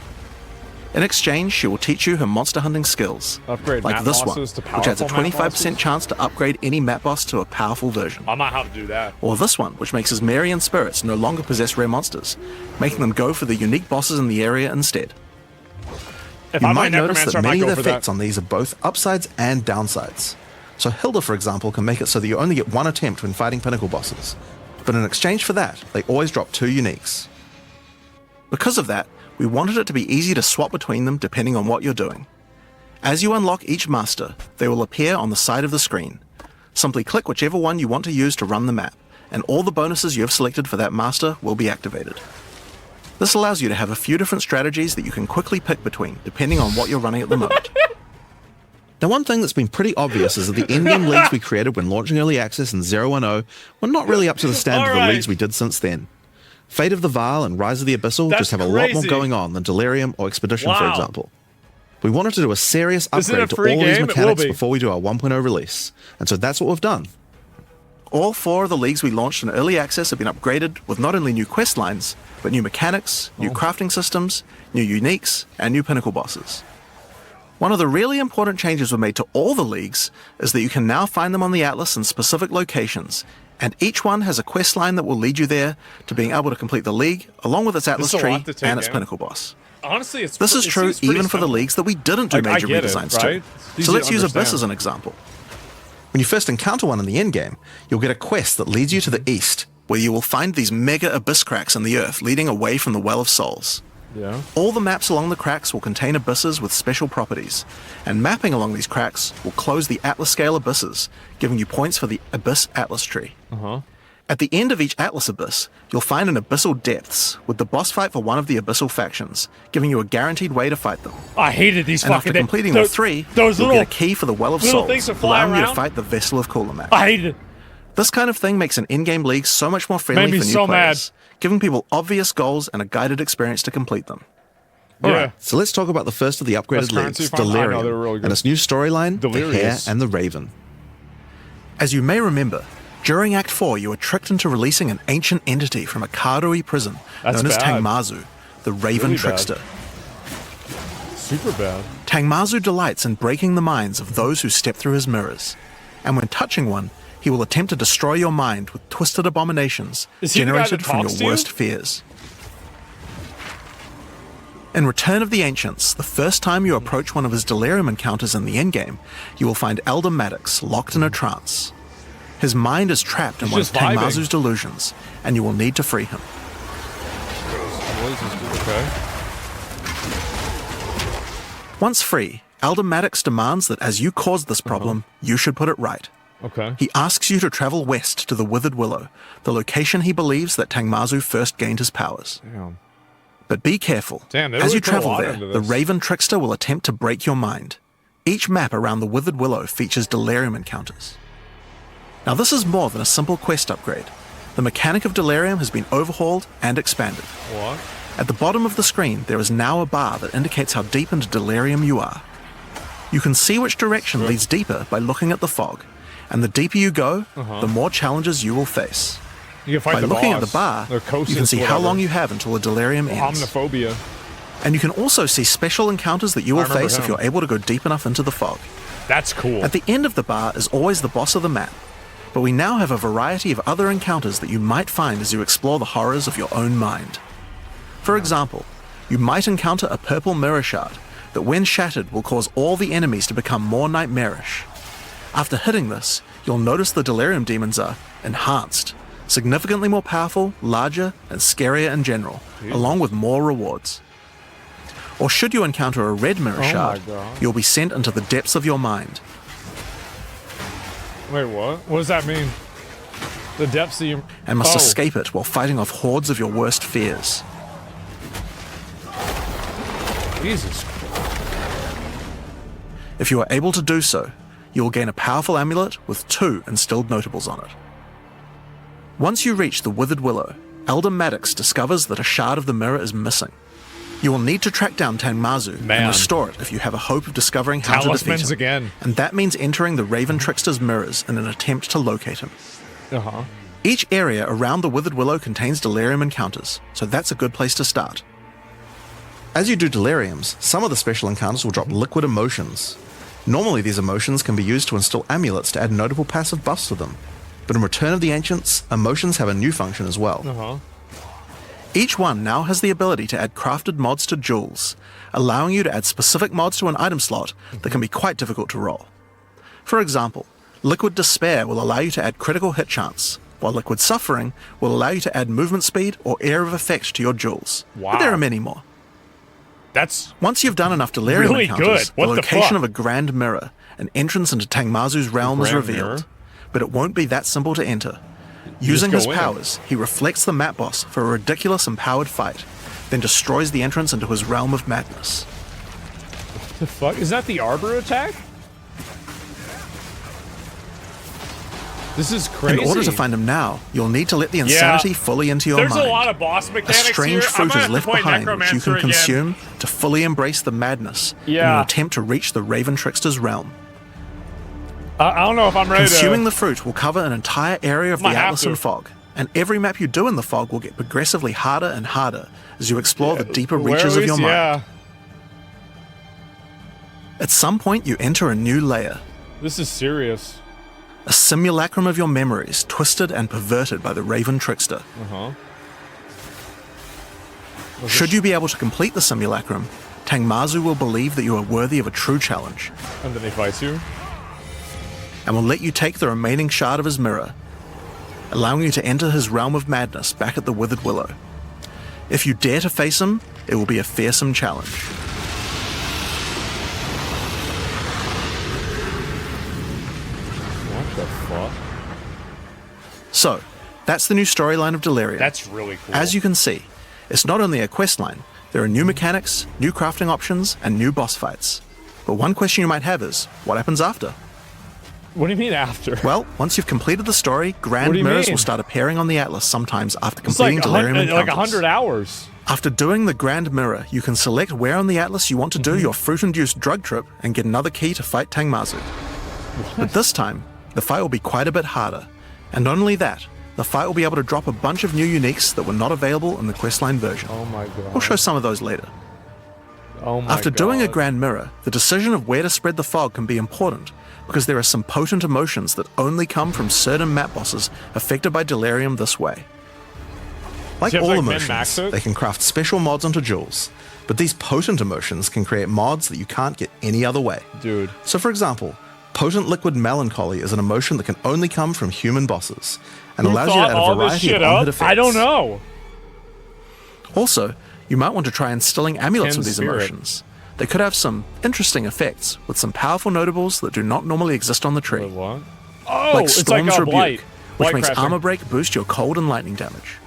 [SPEAKER 1] In exchange, she will teach you her monster hunting skills,
[SPEAKER 2] Upgrade
[SPEAKER 1] like
[SPEAKER 2] map
[SPEAKER 1] this one,
[SPEAKER 2] bosses to
[SPEAKER 1] which adds a
[SPEAKER 2] powerful map
[SPEAKER 1] 25%
[SPEAKER 2] bosses?
[SPEAKER 1] chance to upgrade any map boss to a powerful version.
[SPEAKER 2] I might have to do that.
[SPEAKER 1] Or this one, which makes Asmerian spirits no longer possess rare monsters, making them go for the unique bosses in the area instead.
[SPEAKER 2] If
[SPEAKER 1] You
[SPEAKER 2] I'm
[SPEAKER 1] might
[SPEAKER 2] a
[SPEAKER 1] notice
[SPEAKER 2] necromancer, I
[SPEAKER 1] that
[SPEAKER 2] might
[SPEAKER 1] many of
[SPEAKER 2] go
[SPEAKER 1] the
[SPEAKER 2] for
[SPEAKER 1] effects
[SPEAKER 2] that.
[SPEAKER 1] on these are both upsides and downsides. So Hilda, for example, can make it so that you only get one attempt when fighting pinnacle bosses, but in exchange for that, they always drop 2 uniques. Because of that, we wanted it to be easy to swap between them depending on what you're doing. As you unlock each master, they will appear on the side of the screen. Simply click whichever one you want to use to run the map, and all the bonuses you have selected for that master will be activated. This allows you to have a few different strategies that you can quickly pick between, depending on what you're running at the moment. Now, one thing that's been pretty obvious is that the in-game leagues we created when launching Early Access in 010 were not really up to the standard of the leagues we did since then. Fate of the Vaal and Rise of the Abyssal just have a lot more going on than Delirium or Expedition, for example. We wanted to do a serious upgrade to all these mechanics before we do our 1.0 release, and so that's what we've done. All 4 of the leagues we launched in Early Access have been upgraded with not only new quest lines, but new mechanics, new crafting systems, new uniques, and new pinnacle bosses. One of the really important changes we made to all the leagues is that you can now find them on the Atlas in specific locations, and each one has a quest line that will lead you there to being able to complete the league, along with its Atlas tree and its pinnacle boss.
[SPEAKER 2] Honestly,
[SPEAKER 1] This is true even for the leagues that we didn't do major redesigns to. So let's use Abyss as an example. When you first encounter one in the endgame, you'll get a quest that leads you to the east, where you will find these mega abyss cracks in the earth leading away from the Well of Souls.
[SPEAKER 2] Yeah.
[SPEAKER 1] All the maps along the cracks will contain abysses with special properties, and mapping along these cracks will close the Atlas scale abysses, giving you points for the Abyss Atlas tree. At the end of each Atlas abyss, you'll find an Abyssal Depths, with the boss fight for one of the Abyssal factions, giving you a guaranteed way to fight them.
[SPEAKER 2] I hated these
[SPEAKER 1] And
[SPEAKER 2] fucking
[SPEAKER 1] after completing all 3,
[SPEAKER 2] those
[SPEAKER 1] you'll
[SPEAKER 2] little
[SPEAKER 1] get a key for the Well of
[SPEAKER 2] little things
[SPEAKER 1] Souls,
[SPEAKER 2] that fly
[SPEAKER 1] allowing you to
[SPEAKER 2] around.
[SPEAKER 1] fight the Vessel of Kulamak.
[SPEAKER 2] I hated it.
[SPEAKER 1] This kind of thing makes an in-game league so much more friendly
[SPEAKER 2] Made me
[SPEAKER 1] for new
[SPEAKER 2] so
[SPEAKER 1] players, giving people obvious goals and a guided experience to complete them.
[SPEAKER 2] Yeah.
[SPEAKER 1] Alright, so let's talk about the first of the upgraded
[SPEAKER 2] Best currency
[SPEAKER 1] leagues,
[SPEAKER 2] farm? I know,
[SPEAKER 1] Delirium,
[SPEAKER 2] they're really good.
[SPEAKER 1] and its new storyline, the Hare
[SPEAKER 2] Delirious.
[SPEAKER 1] and the Raven. As you may remember, during Act 4 you were tricked into releasing an ancient entity from a Karui prison known as
[SPEAKER 2] bad.
[SPEAKER 1] Tangmazu, the Raven
[SPEAKER 2] Really bad.
[SPEAKER 1] Trickster.
[SPEAKER 2] Super bad.
[SPEAKER 1] Tangmazu delights in breaking the minds of those who step through his mirrors, and when touching one, he will attempt to destroy your mind with twisted abominations
[SPEAKER 2] Is he the guy
[SPEAKER 1] generated
[SPEAKER 2] that
[SPEAKER 1] from
[SPEAKER 2] talks
[SPEAKER 1] your
[SPEAKER 2] to you?
[SPEAKER 1] worst fears. In Return of the Ancients, the first time you approach one of his delirium encounters in the endgame, you will find Elder Maddox locked in a trance. His mind is trapped in
[SPEAKER 2] He's
[SPEAKER 1] one of
[SPEAKER 2] just vibing.
[SPEAKER 1] Tangmazu's delusions, and you will need to free him.
[SPEAKER 2] What is this? Okay.
[SPEAKER 1] Once free, Elder Maddox demands that as you caused this problem, you should put it right.
[SPEAKER 2] Okay.
[SPEAKER 1] He asks you to travel west to the Withered Willow, the location he believes that Tangmazu first gained his powers.
[SPEAKER 2] Damn.
[SPEAKER 1] But be careful.
[SPEAKER 2] Damn, they
[SPEAKER 1] as
[SPEAKER 2] really
[SPEAKER 1] you
[SPEAKER 2] put a
[SPEAKER 1] travel
[SPEAKER 2] lot
[SPEAKER 1] there,
[SPEAKER 2] into
[SPEAKER 1] the
[SPEAKER 2] this.
[SPEAKER 1] Raven Trickster will attempt to break your mind. Each map around the Withered Willow features delirium encounters. Now this is more than a simple quest upgrade. The mechanic of delirium has been overhauled and expanded.
[SPEAKER 2] What?
[SPEAKER 1] At the bottom of the screen, there is now a bar that indicates how deep into delirium you are. You can see which direction leads deeper by looking at the fog, and the deeper you go, the more challenges you will face.
[SPEAKER 2] You can fight
[SPEAKER 1] By
[SPEAKER 2] the
[SPEAKER 1] looking at
[SPEAKER 2] boss.
[SPEAKER 1] the bar,
[SPEAKER 2] Or
[SPEAKER 1] you
[SPEAKER 2] Cosis,
[SPEAKER 1] can see how
[SPEAKER 2] whatever.
[SPEAKER 1] long you have until the delirium ends.
[SPEAKER 2] Omniphobia.
[SPEAKER 1] And you can also see special encounters that you will
[SPEAKER 2] remember
[SPEAKER 1] face if
[SPEAKER 2] him.
[SPEAKER 1] you're able to go deep enough into the fog.
[SPEAKER 2] That's cool.
[SPEAKER 1] At the end of the bar is always the boss of the map, but we now have a variety of other encounters that you might find as you explore the horrors of your own mind. For example, you might encounter a purple mirror shard that when shattered will cause all the enemies to become more nightmarish. After hitting this, you'll notice the delirium demons are enhanced, significantly more powerful, larger, and scarier in general, along with more rewards. Or should you encounter a red mirror
[SPEAKER 2] my
[SPEAKER 1] shard,
[SPEAKER 2] God.
[SPEAKER 1] you'll be sent into the depths of your mind.
[SPEAKER 2] Wait, what? What does that mean? The depths of your...
[SPEAKER 1] And must
[SPEAKER 2] Oh.
[SPEAKER 1] escape it while fighting off hordes of your worst fears.
[SPEAKER 2] Jesus.
[SPEAKER 1] If you are able to do so, you will gain a powerful amulet with 2 instilled notables on it. Once you reach the Withered Willow, Elder Maddox discovers that a shard of the mirror is missing. You will need to track down Tangmazu
[SPEAKER 2] Man.
[SPEAKER 1] and restore it if you have a hope of discovering how to defeat
[SPEAKER 2] Talismans
[SPEAKER 1] him.
[SPEAKER 2] again.
[SPEAKER 1] And that means entering the Raven Trickster's mirrors in an attempt to locate him.
[SPEAKER 2] Uh-huh.
[SPEAKER 1] Each area around the Withered Willow contains delirium encounters, so that's a good place to start. As you do deliriums, some of the special encounters will drop liquid emotions. Normally these emotions can be used to install amulets to add notable passive buffs to them, but in Return of the Ancients, emotions have a new function as well.
[SPEAKER 2] Uh-huh.
[SPEAKER 1] Each one now has the ability to add crafted mods to jewels, allowing you to add specific mods to an item slot that can be quite difficult to roll. For example, Liquid Despair will allow you to add critical hit chance, while Liquid Suffering will allow you to add movement speed or Air of Effect to your jewels.
[SPEAKER 2] Wow.
[SPEAKER 1] But there are many more.
[SPEAKER 2] That's...
[SPEAKER 1] Once you've done enough delirium
[SPEAKER 2] Really
[SPEAKER 1] encounters,
[SPEAKER 2] good. What
[SPEAKER 1] the
[SPEAKER 2] the
[SPEAKER 1] location
[SPEAKER 2] fuck?
[SPEAKER 1] of a grand mirror, an entrance into Tangmazu's realm is
[SPEAKER 2] Grand
[SPEAKER 1] revealed.
[SPEAKER 2] mirror?
[SPEAKER 1] But it won't be that simple to enter. Using
[SPEAKER 2] go
[SPEAKER 1] his
[SPEAKER 2] in.
[SPEAKER 1] powers, he reflects the map boss for a ridiculous empowered fight, then destroys the entrance into his realm of madness.
[SPEAKER 2] The fuck? Is that the Arbor attack? This is crazy.
[SPEAKER 1] In order to find him now, you'll need to let the insanity fully into your
[SPEAKER 2] There's
[SPEAKER 1] mind.
[SPEAKER 2] a lot of boss
[SPEAKER 1] A
[SPEAKER 2] mechanics
[SPEAKER 1] strange
[SPEAKER 2] here. I'm
[SPEAKER 1] fruit
[SPEAKER 2] gonna
[SPEAKER 1] is
[SPEAKER 2] have to
[SPEAKER 1] left
[SPEAKER 2] play
[SPEAKER 1] behind which you
[SPEAKER 2] Necromancer
[SPEAKER 1] can
[SPEAKER 2] again.
[SPEAKER 1] consume to fully embrace the madness in an
[SPEAKER 2] Yeah.
[SPEAKER 1] attempt to reach the Raven Trickster's realm.
[SPEAKER 2] I don't know if I'm ready
[SPEAKER 1] Consuming
[SPEAKER 2] to...
[SPEAKER 1] the fruit will cover an entire area of the
[SPEAKER 2] Might have
[SPEAKER 1] Atlas
[SPEAKER 2] to.
[SPEAKER 1] and fog, and every map you do in the fog will get progressively harder and harder as you explore the deeper reaches of your mind.
[SPEAKER 2] Yeah.
[SPEAKER 1] At some point, you enter a new layer,
[SPEAKER 2] This is serious.
[SPEAKER 1] a simulacrum of your memories, twisted and perverted by the Raven Trickster.
[SPEAKER 2] Uh-huh.
[SPEAKER 1] Should you be able to complete the simulacrum, Tangmazu will believe that you are worthy of a true challenge,
[SPEAKER 2] And then he fights you.
[SPEAKER 1] and will let you take the remaining shard of his mirror, allowing you to enter his realm of madness back at the Withered Willow. If you dare to face him, it will be a fearsome challenge.
[SPEAKER 2] What the fuck?
[SPEAKER 1] So, that's the new storyline of Delirium.
[SPEAKER 2] That's really cool.
[SPEAKER 1] As you can see, it's not only a quest line, there are new mechanics, new crafting options, and new boss fights. But one question you might have is, what happens after?
[SPEAKER 2] What do you mean after?
[SPEAKER 1] Well, once you've completed the story, grand
[SPEAKER 2] What do you
[SPEAKER 1] mirrors
[SPEAKER 2] mean?
[SPEAKER 1] will start appearing on the Atlas sometimes after
[SPEAKER 2] It's
[SPEAKER 1] completing
[SPEAKER 2] like,
[SPEAKER 1] Delirium
[SPEAKER 2] like
[SPEAKER 1] encounters.
[SPEAKER 2] 100 hours.
[SPEAKER 1] After doing the Grand Mirror, you can select where on the Atlas you want to do your fruit-induced drug trip and get another key to fight Tangmazu. But this time, the fight will be quite a bit harder. And not only that, the fight will be able to drop a bunch of new uniques that were not available in the questline version.
[SPEAKER 2] Oh my god.
[SPEAKER 1] We'll show some of those later.
[SPEAKER 2] Oh my
[SPEAKER 1] After
[SPEAKER 2] god.
[SPEAKER 1] doing a Grand Mirror, the decision of where to spread the fog can be important, because there are some potent emotions that only come from certain map bosses affected by Delirium this way. Like
[SPEAKER 2] Do you have
[SPEAKER 1] all
[SPEAKER 2] to,
[SPEAKER 1] emotions,
[SPEAKER 2] min-max it?
[SPEAKER 1] they can craft special mods onto jewels, but these potent emotions can create mods that you can't get any other way.
[SPEAKER 2] Dude.
[SPEAKER 1] So for example, Potent liquid melancholy is an emotion that can only come from human bosses, and
[SPEAKER 2] Who
[SPEAKER 1] allows you to
[SPEAKER 2] thought
[SPEAKER 1] add
[SPEAKER 2] all
[SPEAKER 1] a
[SPEAKER 2] this
[SPEAKER 1] variety
[SPEAKER 2] shit
[SPEAKER 1] of on-hit
[SPEAKER 2] up?
[SPEAKER 1] effects.
[SPEAKER 2] I don't know.
[SPEAKER 1] Also, you might want to try instilling amulets
[SPEAKER 2] Ken
[SPEAKER 1] with these
[SPEAKER 2] Spirit.
[SPEAKER 1] emotions. They could have some interesting effects, with some powerful notables that do not normally exist on the tree.
[SPEAKER 2] Wait, what? Oh,
[SPEAKER 1] Like
[SPEAKER 2] it's
[SPEAKER 1] Storm's
[SPEAKER 2] like a
[SPEAKER 1] Rebuke,
[SPEAKER 2] blight.
[SPEAKER 1] which
[SPEAKER 2] Blight
[SPEAKER 1] makes
[SPEAKER 2] crafting.
[SPEAKER 1] armor break boost your cold and lightning damage.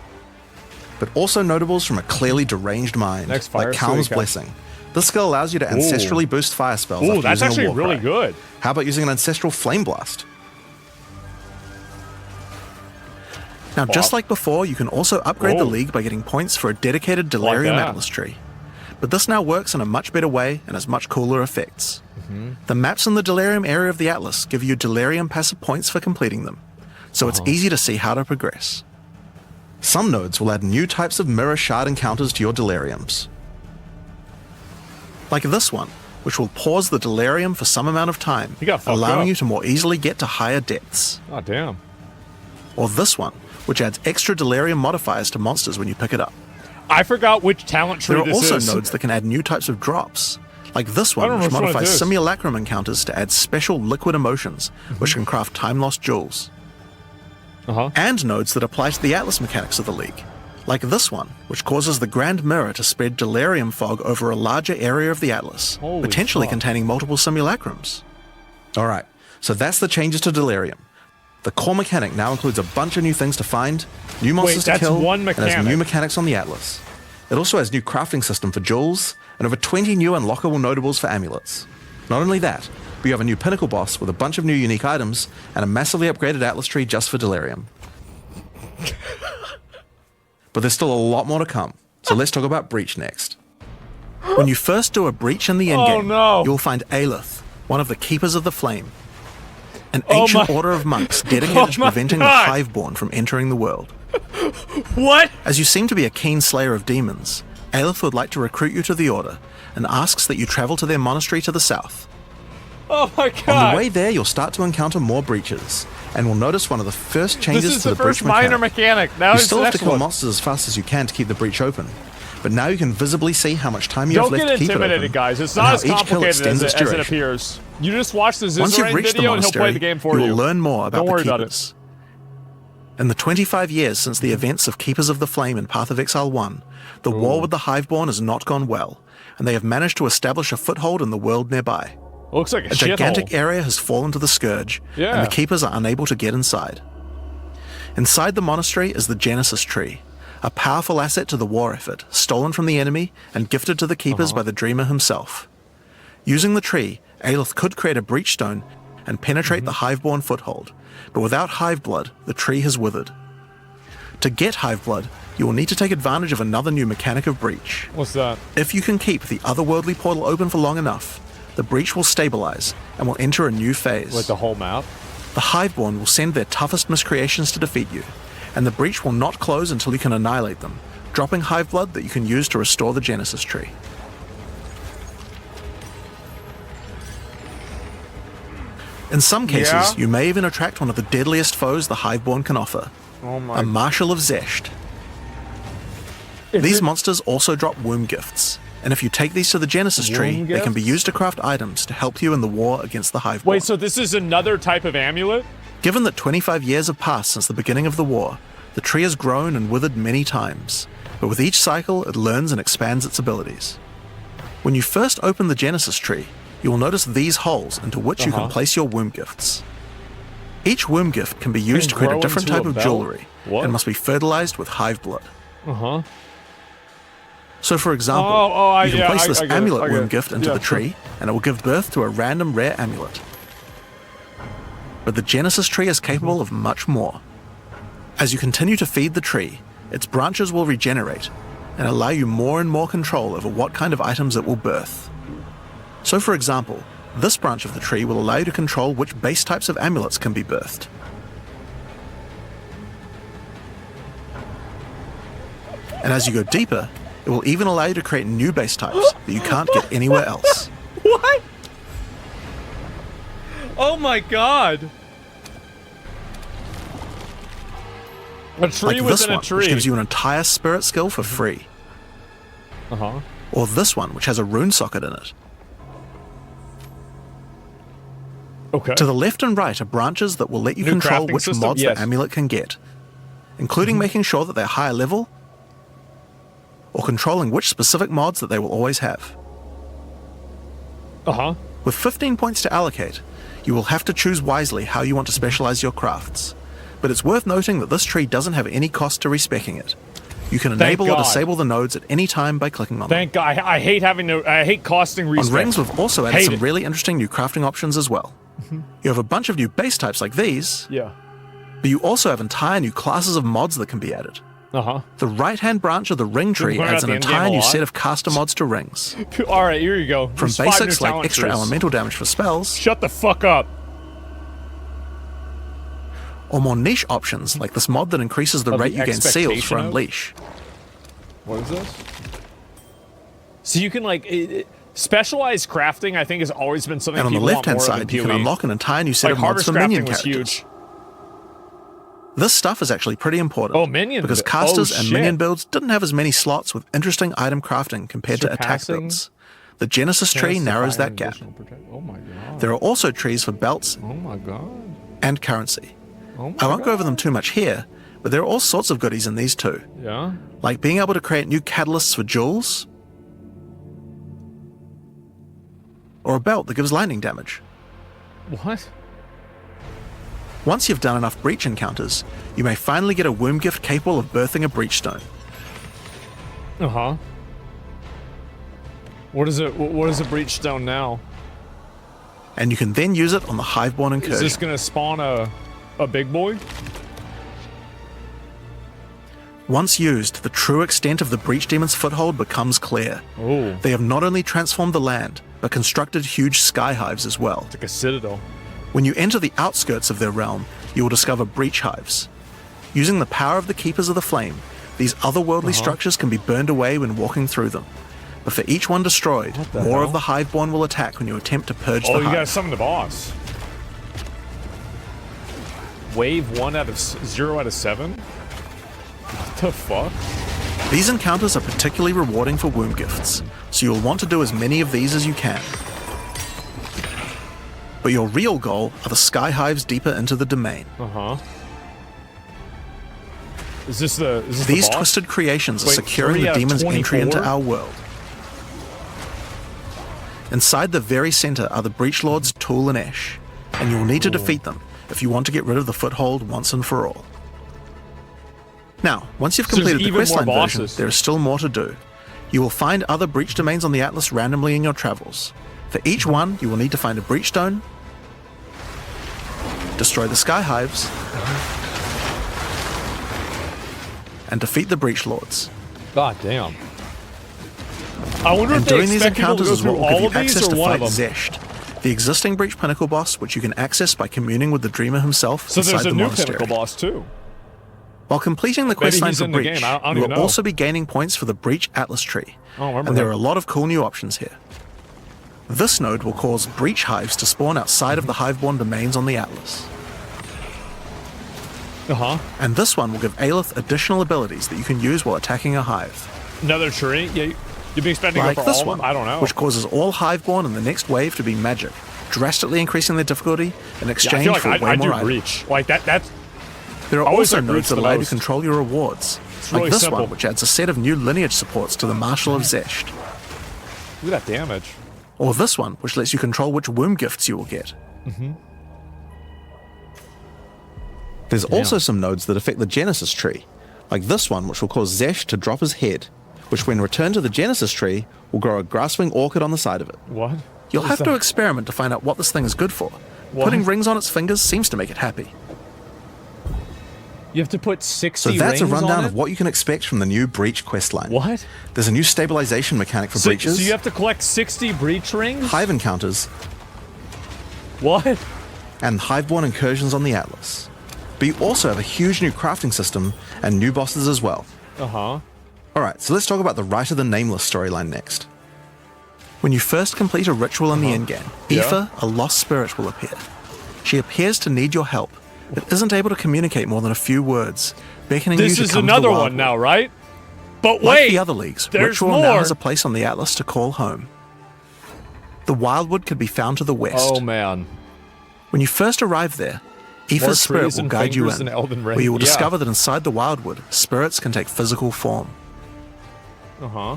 [SPEAKER 1] But also notables from a clearly deranged mind,
[SPEAKER 2] Next fire
[SPEAKER 1] like Calm's
[SPEAKER 2] suicide.
[SPEAKER 1] Blessing. This skill allows you to ancestrally boost fire spells.
[SPEAKER 2] Ooh,
[SPEAKER 1] after
[SPEAKER 2] that's
[SPEAKER 1] using a
[SPEAKER 2] actually
[SPEAKER 1] war
[SPEAKER 2] really
[SPEAKER 1] cry.
[SPEAKER 2] good.
[SPEAKER 1] How about using an ancestral flame blast? Now, just like before, you can also upgrade the
[SPEAKER 2] Whoa.
[SPEAKER 1] league by getting points for a dedicated Delirium
[SPEAKER 2] that.
[SPEAKER 1] Atlas tree. But this now works in a much better way and has much cooler effects.
[SPEAKER 2] Mm-hmm.
[SPEAKER 1] The maps in the Delirium area of the Atlas give you Delirium passive points for completing them, so it's easy to see how to progress. Some nodes will add new types of mirror shard encounters to your Deliriums. Like this one, which will pause the Delirium for some amount of time,
[SPEAKER 2] You got fucked
[SPEAKER 1] allowing
[SPEAKER 2] up.
[SPEAKER 1] you to more easily get to higher depths.
[SPEAKER 2] Oh, damn.
[SPEAKER 1] Or this one, which adds extra Delirium modifiers to monsters when you pick it up.
[SPEAKER 2] I forgot which talent tree
[SPEAKER 1] There are
[SPEAKER 2] this
[SPEAKER 1] also
[SPEAKER 2] is.
[SPEAKER 1] nodes that can add new types of drops, like this
[SPEAKER 2] I
[SPEAKER 1] one,
[SPEAKER 2] don't know
[SPEAKER 1] which
[SPEAKER 2] which one it
[SPEAKER 1] modifies
[SPEAKER 2] is.
[SPEAKER 1] simulacrum encounters to add special liquid emotions, which can craft time-lost jewels.
[SPEAKER 2] Uh-huh.
[SPEAKER 1] And nodes that apply to the Atlas mechanics of the League, like this one, which causes the Grand Mirror to spread Delirium fog over a larger area of the Atlas,
[SPEAKER 2] Holy
[SPEAKER 1] potentially
[SPEAKER 2] fuck.
[SPEAKER 1] containing multiple simulacrums. Alright, so that's the changes to Delirium. The core mechanic now includes a bunch of new things to find, new monsters to
[SPEAKER 2] that's
[SPEAKER 1] kill,
[SPEAKER 2] one
[SPEAKER 1] and has
[SPEAKER 2] mechanic.
[SPEAKER 1] new mechanics on the Atlas. It also has new crafting system for jewels, and over 20 new unlockable notables for amulets. Not only that, but you have a new pinnacle boss with a bunch of new unique items, and a massively upgraded Atlas tree just for Delirium. But there's still a lot more to come, so let's talk about Breach next. When you first do a Breach in the endgame,
[SPEAKER 2] no.
[SPEAKER 1] you'll find Aelith, one of the Keepers of the Flame, an
[SPEAKER 2] Oh
[SPEAKER 1] ancient
[SPEAKER 2] my-
[SPEAKER 1] order of monks dedicated to
[SPEAKER 2] my
[SPEAKER 1] preventing the
[SPEAKER 2] God.
[SPEAKER 1] Hiveborn from entering the world.
[SPEAKER 2] What?
[SPEAKER 1] As you seem to be a keen slayer of demons, Aelith would like to recruit you to the Order and asks that you travel to their monastery to the south.
[SPEAKER 2] Oh my god.
[SPEAKER 1] On the way there, you'll start to encounter more breaches, and will notice one of the first changes
[SPEAKER 2] this is
[SPEAKER 1] to
[SPEAKER 2] the
[SPEAKER 1] the breach
[SPEAKER 2] first minor
[SPEAKER 1] mechanic.
[SPEAKER 2] mechanic. Now
[SPEAKER 1] You
[SPEAKER 2] it's
[SPEAKER 1] still
[SPEAKER 2] the
[SPEAKER 1] have to
[SPEAKER 2] next
[SPEAKER 1] kill
[SPEAKER 2] one.
[SPEAKER 1] monsters as fast as you can to keep the breach open, but now you can visibly see how much time you
[SPEAKER 2] Don't
[SPEAKER 1] have left
[SPEAKER 2] get
[SPEAKER 1] to keep it
[SPEAKER 2] intimidated,
[SPEAKER 1] open,
[SPEAKER 2] guys. It's
[SPEAKER 1] and
[SPEAKER 2] not
[SPEAKER 1] how
[SPEAKER 2] as
[SPEAKER 1] each kill
[SPEAKER 2] complicated
[SPEAKER 1] extends
[SPEAKER 2] as
[SPEAKER 1] its
[SPEAKER 2] it
[SPEAKER 1] duration.
[SPEAKER 2] appears. You just watch the
[SPEAKER 1] Once you've
[SPEAKER 2] Zizrain
[SPEAKER 1] reached the
[SPEAKER 2] video and he'll play
[SPEAKER 1] monastery,
[SPEAKER 2] the game for
[SPEAKER 1] you
[SPEAKER 2] you.
[SPEAKER 1] will learn more about
[SPEAKER 2] Don't
[SPEAKER 1] the
[SPEAKER 2] worry about
[SPEAKER 1] Keepers. In the 25 years since the events of Keepers of the Flame in Path of Exile 1, the war with the Hiveborn has not gone well, and they have managed to establish a foothold in the world nearby.
[SPEAKER 2] Looks like a,
[SPEAKER 1] A gigantic
[SPEAKER 2] shithole.
[SPEAKER 1] area has fallen to the Scourge,
[SPEAKER 2] Yeah.
[SPEAKER 1] and the Keepers are unable to get inside. Inside the monastery is the Genesis Tree, a powerful asset to the war effort, stolen from the enemy and gifted to the Keepers by the Dreamer himself. Using the tree, Aelith could create a breach stone and penetrate the Hiveborn foothold, but without Hive Blood, the tree has withered. To get Hive Blood, you will need to take advantage of another new mechanic of breach.
[SPEAKER 2] What's that?
[SPEAKER 1] If you can keep the otherworldly portal open for long enough, the breach will stabilize and will enter a new phase.
[SPEAKER 2] Like the whole map?
[SPEAKER 1] The Hiveborn will send their toughest miscreations to defeat you, and the breach will not close until you can annihilate them, dropping Hive Blood that you can use to restore the Genesis Tree. In some cases,
[SPEAKER 2] Yeah?
[SPEAKER 1] you may even attract one of the deadliest foes the Hiveborn can offer,
[SPEAKER 2] Oh my.
[SPEAKER 1] a Marshal of Zesht. These monsters also drop womb gifts, and if you take these to the Genesis Tree,
[SPEAKER 2] Womb
[SPEAKER 1] they can be
[SPEAKER 2] gifts?
[SPEAKER 1] used to craft items to help you in the war against the Hiveborn.
[SPEAKER 2] Wait, so this is another type of amulet?
[SPEAKER 1] Given that 25 years have passed since the beginning of the war, the tree has grown and withered many times, but with each cycle it learns and expands its abilities. When you first open the Genesis Tree, you will notice these holes into which you can place your womb gifts. Each womb gift can be used to create a
[SPEAKER 2] grow
[SPEAKER 1] different
[SPEAKER 2] into
[SPEAKER 1] type
[SPEAKER 2] a
[SPEAKER 1] of
[SPEAKER 2] belt?
[SPEAKER 1] jewelry,
[SPEAKER 2] What?
[SPEAKER 1] and must be fertilized with Hive Blood.
[SPEAKER 2] Uh-huh.
[SPEAKER 1] So for example, you can place this
[SPEAKER 2] I get it,
[SPEAKER 1] amulet
[SPEAKER 2] I get
[SPEAKER 1] womb
[SPEAKER 2] it.
[SPEAKER 1] gift into
[SPEAKER 2] Yeah,
[SPEAKER 1] the tree, and it will give birth to a random rare amulet. But the Genesis Tree is capable of much more. As you continue to feed the tree, its branches will regenerate, and allow you more and more control over what kind of items it will birth. So for example, this branch of the tree will allow you to control which base types of amulets can be birthed. And as you go deeper, it will even allow you to create new base types that you can't get anywhere else.
[SPEAKER 2] What? Oh my god. A tree
[SPEAKER 1] Like this
[SPEAKER 2] within
[SPEAKER 1] one,
[SPEAKER 2] a tree.
[SPEAKER 1] which gives you an entire spirit skill for free.
[SPEAKER 2] Uh-huh.
[SPEAKER 1] Or this one, which has a rune socket in it.
[SPEAKER 2] Okay.
[SPEAKER 1] To the left and right are branches that will let you
[SPEAKER 2] New
[SPEAKER 1] control
[SPEAKER 2] crafting
[SPEAKER 1] which
[SPEAKER 2] system?
[SPEAKER 1] mods
[SPEAKER 2] Yes.
[SPEAKER 1] the amulet can get, including making sure that they're higher level or controlling which specific mods that they will always have.
[SPEAKER 2] Uh-huh.
[SPEAKER 1] With 15 points to allocate, you will have to choose wisely how you want to specialize your crafts, but it's worth noting that this tree doesn't have any cost to respecking it. You can enable or
[SPEAKER 2] God.
[SPEAKER 1] disable the nodes at any time by clicking on them.
[SPEAKER 2] Thank God. I hate having to. I hate costing
[SPEAKER 1] On
[SPEAKER 2] respec.
[SPEAKER 1] rings, we've also added
[SPEAKER 2] Hate
[SPEAKER 1] some
[SPEAKER 2] it.
[SPEAKER 1] really interesting new crafting options as well. You have a bunch of new base types like these,
[SPEAKER 2] Yeah.
[SPEAKER 1] but you also have entire new classes of mods that can be added.
[SPEAKER 2] Uh-huh.
[SPEAKER 1] The right-hand branch of the ring tree
[SPEAKER 2] learn
[SPEAKER 1] adds
[SPEAKER 2] about
[SPEAKER 1] an
[SPEAKER 2] the endgame
[SPEAKER 1] entire
[SPEAKER 2] a
[SPEAKER 1] new
[SPEAKER 2] lot.
[SPEAKER 1] set of caster mods to rings.
[SPEAKER 2] All right, here you go.
[SPEAKER 1] From
[SPEAKER 2] There's 5 new
[SPEAKER 1] basics like
[SPEAKER 2] talent
[SPEAKER 1] extra
[SPEAKER 2] trees.
[SPEAKER 1] elemental damage for spells,
[SPEAKER 2] Shut the fuck up.
[SPEAKER 1] or more niche options like this mod that increases the
[SPEAKER 2] Of
[SPEAKER 1] rate
[SPEAKER 2] the
[SPEAKER 1] you gain seals for
[SPEAKER 2] expectation of?
[SPEAKER 1] Unleash.
[SPEAKER 2] What is this? So you can like specialized crafting. I think has always been something
[SPEAKER 1] And on the
[SPEAKER 2] people want
[SPEAKER 1] left-hand
[SPEAKER 2] more of in
[SPEAKER 1] side, you can
[SPEAKER 2] PoE.
[SPEAKER 1] unlock an entire new set
[SPEAKER 2] Like
[SPEAKER 1] of mods
[SPEAKER 2] harvest
[SPEAKER 1] for minion
[SPEAKER 2] crafting was
[SPEAKER 1] characters.
[SPEAKER 2] huge.
[SPEAKER 1] This stuff is actually pretty important.
[SPEAKER 2] Oh, minion
[SPEAKER 1] because
[SPEAKER 2] bu-
[SPEAKER 1] casters
[SPEAKER 2] oh,
[SPEAKER 1] and
[SPEAKER 2] shit.
[SPEAKER 1] minion builds didn't have as many slots with interesting item crafting compared to attack
[SPEAKER 2] Surpassing
[SPEAKER 1] builds. The Genesis tree narrows that gap.
[SPEAKER 2] Oh my god.
[SPEAKER 1] There are also trees for belts
[SPEAKER 2] Oh my god.
[SPEAKER 1] and currency.
[SPEAKER 2] Oh my
[SPEAKER 1] I won't go over
[SPEAKER 2] God.
[SPEAKER 1] them too much here, but there are all sorts of goodies in these too,
[SPEAKER 2] Yeah.
[SPEAKER 1] like being able to create new catalysts for jewels, or a belt that gives lightning damage.
[SPEAKER 2] What?
[SPEAKER 1] Once you've done enough breach encounters, you may finally get a womb gift capable of birthing a breach stone.
[SPEAKER 2] Uh huh. What is it? What is a breach stone now?
[SPEAKER 1] And you can then use it on the Hiveborn
[SPEAKER 2] Is
[SPEAKER 1] incursion.
[SPEAKER 2] this gonna spawn a big boy?
[SPEAKER 1] Once used, the true extent of the Breach Demon's foothold becomes clear.
[SPEAKER 2] Oh,
[SPEAKER 1] They have not only transformed the land, but constructed huge sky hives as well.
[SPEAKER 2] it's like a citadel.
[SPEAKER 1] When you enter the outskirts of their realm, you will discover breach hives. Using the power of the Keepers of the Flame, these otherworldly structures can be burned away when walking through them. But for each one destroyed,
[SPEAKER 2] the
[SPEAKER 1] more
[SPEAKER 2] hell?
[SPEAKER 1] of the Hiveborn will attack when you attempt to purge
[SPEAKER 2] Oh,
[SPEAKER 1] the
[SPEAKER 2] you
[SPEAKER 1] hive.
[SPEAKER 2] gotta summon the boss. Wave 1 out of 0 out of 7? What the fuck?
[SPEAKER 1] These encounters are particularly rewarding for womb gifts, so you'll want to do as many of these as you can. But your real goal are the sky hives deeper into the domain.
[SPEAKER 2] Uh-huh. Is this the
[SPEAKER 1] These
[SPEAKER 2] boss?
[SPEAKER 1] twisted creations are
[SPEAKER 2] Wait,
[SPEAKER 1] securing
[SPEAKER 2] 3
[SPEAKER 1] the
[SPEAKER 2] out of
[SPEAKER 1] demon's entry into
[SPEAKER 2] 24?
[SPEAKER 1] our world. Inside the very center are the Breach Lords Tool and Ash, and you will need to defeat them if you want to get rid of the foothold once and for all. Now, once you've
[SPEAKER 2] So there's
[SPEAKER 1] completed the
[SPEAKER 2] even more
[SPEAKER 1] questline version,
[SPEAKER 2] bosses.
[SPEAKER 1] there is still more to do. You will find other breach domains on the Atlas randomly in your travels. For each one, you will need to find a breach stone, destroy the sky hives, and defeat the Breach Lords.
[SPEAKER 2] God damn. I wonder
[SPEAKER 1] And
[SPEAKER 2] if they
[SPEAKER 1] doing these
[SPEAKER 2] expect people to
[SPEAKER 1] encounters
[SPEAKER 2] go
[SPEAKER 1] is what
[SPEAKER 2] through
[SPEAKER 1] will give
[SPEAKER 2] all
[SPEAKER 1] you
[SPEAKER 2] of these
[SPEAKER 1] access
[SPEAKER 2] or
[SPEAKER 1] to
[SPEAKER 2] one
[SPEAKER 1] fight
[SPEAKER 2] of them.
[SPEAKER 1] Zesht, the existing Breach Pinnacle boss, which you can access by communing with the Dreamer himself
[SPEAKER 2] So
[SPEAKER 1] inside
[SPEAKER 2] there's a
[SPEAKER 1] the
[SPEAKER 2] new
[SPEAKER 1] monastery.
[SPEAKER 2] pinnacle boss too.
[SPEAKER 1] While completing the
[SPEAKER 2] Maybe
[SPEAKER 1] questline
[SPEAKER 2] he's
[SPEAKER 1] for
[SPEAKER 2] in the
[SPEAKER 1] Breach,
[SPEAKER 2] game. I don't
[SPEAKER 1] you
[SPEAKER 2] even
[SPEAKER 1] will
[SPEAKER 2] know.
[SPEAKER 1] also be gaining points for the Breach Atlas tree.
[SPEAKER 2] I don't remember
[SPEAKER 1] And there
[SPEAKER 2] him.
[SPEAKER 1] are a lot of cool new options here. This node will cause breach hives to spawn outside of the Hiveborn domains on the Atlas.
[SPEAKER 2] Uh-huh.
[SPEAKER 1] And this one will give Aelith additional abilities that you can use while attacking a hive.
[SPEAKER 2] Another tree? Yeah, you'd be expecting to
[SPEAKER 1] Like
[SPEAKER 2] go for
[SPEAKER 1] this
[SPEAKER 2] all
[SPEAKER 1] one,
[SPEAKER 2] of them? I don't know.
[SPEAKER 1] which causes all Hiveborn in the next wave to be magic, drastically increasing their difficulty in
[SPEAKER 2] yeah, I
[SPEAKER 1] exchange
[SPEAKER 2] feel like
[SPEAKER 1] for way
[SPEAKER 2] I
[SPEAKER 1] more
[SPEAKER 2] do
[SPEAKER 1] items.
[SPEAKER 2] breach. Like that's
[SPEAKER 1] There are
[SPEAKER 2] always
[SPEAKER 1] also
[SPEAKER 2] like Breach
[SPEAKER 1] nodes that
[SPEAKER 2] the
[SPEAKER 1] allow you to
[SPEAKER 2] most.
[SPEAKER 1] control your rewards, like
[SPEAKER 2] really
[SPEAKER 1] this
[SPEAKER 2] simple.
[SPEAKER 1] one, which adds a set of new lineage supports to the Marshal of Zesht.
[SPEAKER 2] look at that damage.
[SPEAKER 1] Or this one, which lets you control which womb gifts you will get. There's also some nodes that affect the Genesis tree, like this one, which will cause Zesh to drop his head, which when returned to the Genesis tree, will grow a grasping orchid on the side of it.
[SPEAKER 2] What?
[SPEAKER 1] You'll
[SPEAKER 2] What
[SPEAKER 1] have
[SPEAKER 2] is
[SPEAKER 1] to
[SPEAKER 2] that?
[SPEAKER 1] experiment to find out what this thing is good for.
[SPEAKER 2] What?
[SPEAKER 1] Putting rings on its fingers seems to make it happy.
[SPEAKER 2] You have to put 60
[SPEAKER 1] So that's a
[SPEAKER 2] rings
[SPEAKER 1] rundown
[SPEAKER 2] on
[SPEAKER 1] of
[SPEAKER 2] it?
[SPEAKER 1] what you can expect from the new Breach questline.
[SPEAKER 2] What?
[SPEAKER 1] There's a new stabilization mechanic for
[SPEAKER 2] So
[SPEAKER 1] breaches,
[SPEAKER 2] you have to collect 60 breach rings?
[SPEAKER 1] hive encounters,
[SPEAKER 2] What?
[SPEAKER 1] and Hiveborn incursions on the Atlas. But you also have a huge new crafting system and new bosses as well.
[SPEAKER 2] Uh-huh.
[SPEAKER 1] Alright, so let's talk about the Rite of the Nameless storyline next. When you first complete a ritual in the endgame,
[SPEAKER 2] Yeah.
[SPEAKER 1] Aoife, a lost spirit, will appear. She appears to need your help, but isn't able to communicate more than a few words, beckoning
[SPEAKER 2] This
[SPEAKER 1] you
[SPEAKER 2] is
[SPEAKER 1] to come
[SPEAKER 2] another
[SPEAKER 1] to the
[SPEAKER 2] one
[SPEAKER 1] Wildwood.
[SPEAKER 2] now, right? But
[SPEAKER 1] Like
[SPEAKER 2] wait!
[SPEAKER 1] the other leagues,
[SPEAKER 2] there's
[SPEAKER 1] Ritual
[SPEAKER 2] more.
[SPEAKER 1] now has a place on the Atlas to call home. The Wildwood could be found to the west.
[SPEAKER 2] Oh, man.
[SPEAKER 1] When you first arrive there, Aoife's spirit
[SPEAKER 2] trees
[SPEAKER 1] will
[SPEAKER 2] and
[SPEAKER 1] guide you
[SPEAKER 2] fingers
[SPEAKER 1] in,
[SPEAKER 2] than Elden Ring.
[SPEAKER 1] where you will
[SPEAKER 2] Yeah.
[SPEAKER 1] discover that inside the Wildwood, spirits can take physical form.
[SPEAKER 2] Uh-huh.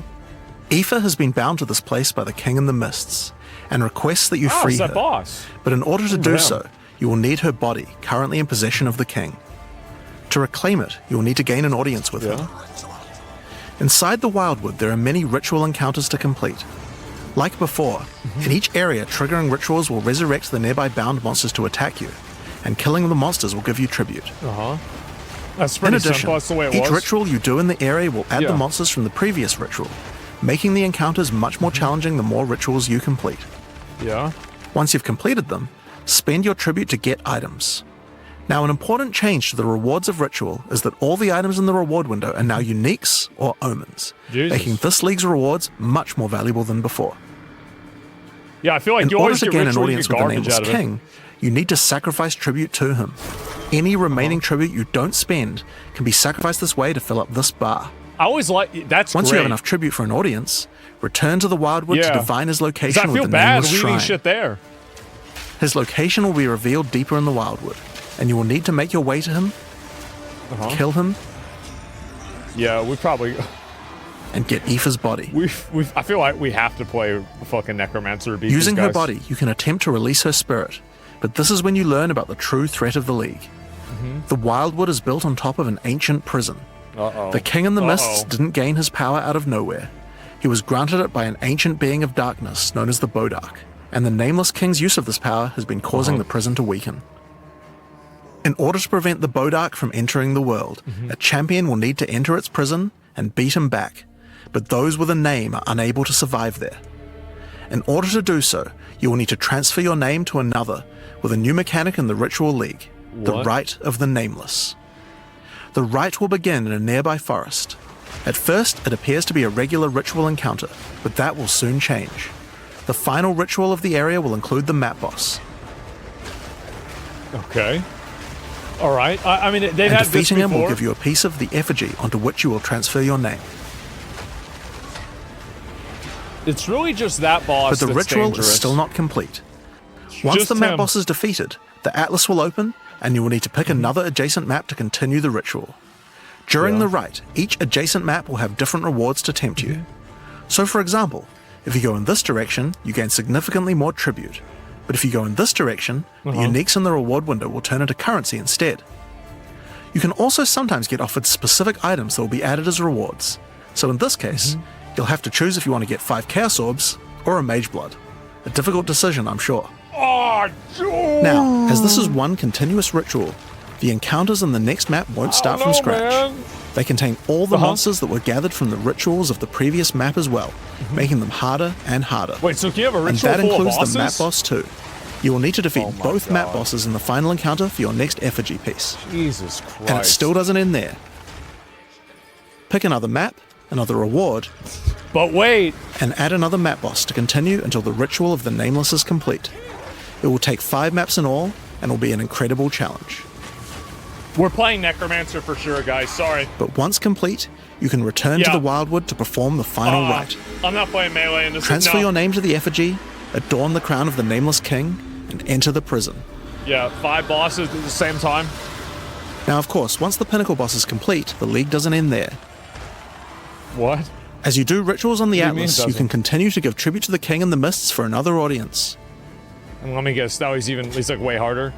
[SPEAKER 1] Aoife has been bound to this place by the King in the Mists, and requests that you
[SPEAKER 2] Oh,
[SPEAKER 1] free
[SPEAKER 2] it's
[SPEAKER 1] her.
[SPEAKER 2] that boss.
[SPEAKER 1] But in order to do
[SPEAKER 2] damn.
[SPEAKER 1] so, you will need her body, currently in possession of the King. To reclaim it, you will need to gain an audience with her. Inside the Wildwood, there are many ritual encounters to complete. Like before, in each area, triggering rituals will resurrect the nearby bound monsters to attack you, and killing the monsters will give you tribute.
[SPEAKER 2] Uh-huh. That's
[SPEAKER 1] In
[SPEAKER 2] pretty
[SPEAKER 1] addition,
[SPEAKER 2] simple. That's the way it
[SPEAKER 1] each
[SPEAKER 2] was.
[SPEAKER 1] ritual you do in the area will add
[SPEAKER 2] Yeah.
[SPEAKER 1] the monsters from the previous ritual, making the encounters much more challenging the more rituals you complete.
[SPEAKER 2] Yeah.
[SPEAKER 1] Once you've completed them, spend your tribute to get items. Now, an important change to the rewards of Ritual is that all the items in the reward window are now uniques or omens,
[SPEAKER 2] Jesus.
[SPEAKER 1] making this league's rewards much more valuable than before.
[SPEAKER 2] Yeah, I feel like
[SPEAKER 1] In
[SPEAKER 2] you
[SPEAKER 1] order
[SPEAKER 2] always
[SPEAKER 1] to
[SPEAKER 2] get
[SPEAKER 1] gain an
[SPEAKER 2] ritual, you
[SPEAKER 1] audience
[SPEAKER 2] get
[SPEAKER 1] with the
[SPEAKER 2] garbage
[SPEAKER 1] Nameless
[SPEAKER 2] out of it.
[SPEAKER 1] King, you need to sacrifice tribute to him. Any remaining tribute you don't spend can be sacrificed this way to fill up this bar.
[SPEAKER 2] I always like that's
[SPEAKER 1] Once
[SPEAKER 2] great.
[SPEAKER 1] you have enough tribute for an audience, return to the Wildwood to
[SPEAKER 2] Yeah.
[SPEAKER 1] divine his
[SPEAKER 2] 'Cause
[SPEAKER 1] location
[SPEAKER 2] I
[SPEAKER 1] with
[SPEAKER 2] feel
[SPEAKER 1] the
[SPEAKER 2] bad
[SPEAKER 1] Nameless
[SPEAKER 2] leaving
[SPEAKER 1] Shrine.
[SPEAKER 2] shit there.
[SPEAKER 1] His location will be revealed deeper in the Wildwood, and you will need to make your way to him, kill him,
[SPEAKER 2] Yeah, we probably
[SPEAKER 1] and get Aoife's body.
[SPEAKER 2] we've I feel like we have to play fucking Necromancer to beat
[SPEAKER 1] Using
[SPEAKER 2] these
[SPEAKER 1] her
[SPEAKER 2] guys.
[SPEAKER 1] body, you can attempt to release her spirit, but this is when you learn about the true threat of the League. The Wildwood is built on top of an ancient prison.
[SPEAKER 2] Uh-oh.
[SPEAKER 1] The King in the Mists
[SPEAKER 2] Uh-oh.
[SPEAKER 1] didn't gain his power out of nowhere. He was granted it by an ancient being of darkness known as the Bodark, and the Nameless King's use of this power has been causing the prison to weaken. In order to prevent the Bodark from entering the world, a champion will need to enter its prison and beat him back, but those with a name are unable to survive there. In order to do so, you will need to transfer your name to another with a new mechanic in the Ritual League, the
[SPEAKER 2] What?
[SPEAKER 1] Rite of the Nameless. The rite will begin in a nearby forest. At first, it appears to be a regular ritual encounter, but that will soon change. The final ritual of the area will include the map boss,
[SPEAKER 2] Okay. All right. I mean, they've
[SPEAKER 1] and
[SPEAKER 2] had this
[SPEAKER 1] defeating him will
[SPEAKER 2] before.
[SPEAKER 1] give you a piece of the effigy onto which you will transfer your name.
[SPEAKER 2] It's really just that boss.
[SPEAKER 1] But the
[SPEAKER 2] that's
[SPEAKER 1] ritual
[SPEAKER 2] dangerous.
[SPEAKER 1] is still not complete. Once
[SPEAKER 2] Just
[SPEAKER 1] the map
[SPEAKER 2] him.
[SPEAKER 1] boss is defeated, the atlas will open, and you will need to pick another adjacent map to continue the ritual. During the rite, each adjacent map will have different rewards to tempt you. So for example, if you go in this direction, you gain significantly more tribute. But if you go in this direction, the uniques in the reward window will turn into currency instead. You can also sometimes get offered specific items that will be added as rewards. So in this case, you'll have to choose if you want to get 5 Chaos Orbs or a Mage Blood. A difficult decision, I'm sure.
[SPEAKER 2] Oh,
[SPEAKER 1] Now, as this is one continuous ritual, the encounters in the next map won't start from scratch.
[SPEAKER 2] Man.
[SPEAKER 1] They contain all the
[SPEAKER 2] Uh-huh.
[SPEAKER 1] monsters that were gathered from the rituals of the previous map as well, making them harder and harder.
[SPEAKER 2] Wait, so can you have a
[SPEAKER 1] And
[SPEAKER 2] ritual
[SPEAKER 1] that
[SPEAKER 2] full
[SPEAKER 1] includes
[SPEAKER 2] of bosses?
[SPEAKER 1] the map boss too. You will need to defeat
[SPEAKER 2] Oh my
[SPEAKER 1] both map
[SPEAKER 2] God.
[SPEAKER 1] bosses in the final encounter for your next effigy piece.
[SPEAKER 2] Jesus Christ.
[SPEAKER 1] And it still doesn't end there. Pick another map, another reward,
[SPEAKER 2] But wait.
[SPEAKER 1] and add another map boss to continue until the ritual of the Nameless is complete. It will take 5 maps in all, and will be an incredible challenge.
[SPEAKER 2] We're playing Necromancer for sure, guys. Sorry.
[SPEAKER 1] But once complete, you can return to
[SPEAKER 2] Yeah.
[SPEAKER 1] the Wildwood to perform the final rite.
[SPEAKER 2] I'm not playing melee in this.
[SPEAKER 1] Transfer
[SPEAKER 2] no.
[SPEAKER 1] your name to the effigy, adorn the crown of the Nameless King, and enter the prison.
[SPEAKER 2] Yeah, 5 bosses at the same time.
[SPEAKER 1] Now, of course, once the Pinnacle boss is complete, the League doesn't end there.
[SPEAKER 2] What?
[SPEAKER 1] As you do rituals on the
[SPEAKER 2] What do you mean
[SPEAKER 1] Atlas,
[SPEAKER 2] it
[SPEAKER 1] you
[SPEAKER 2] doesn't?
[SPEAKER 1] can continue to give tribute to the King in the Mists for another audience.
[SPEAKER 2] And let me guess. Now he's like way harder.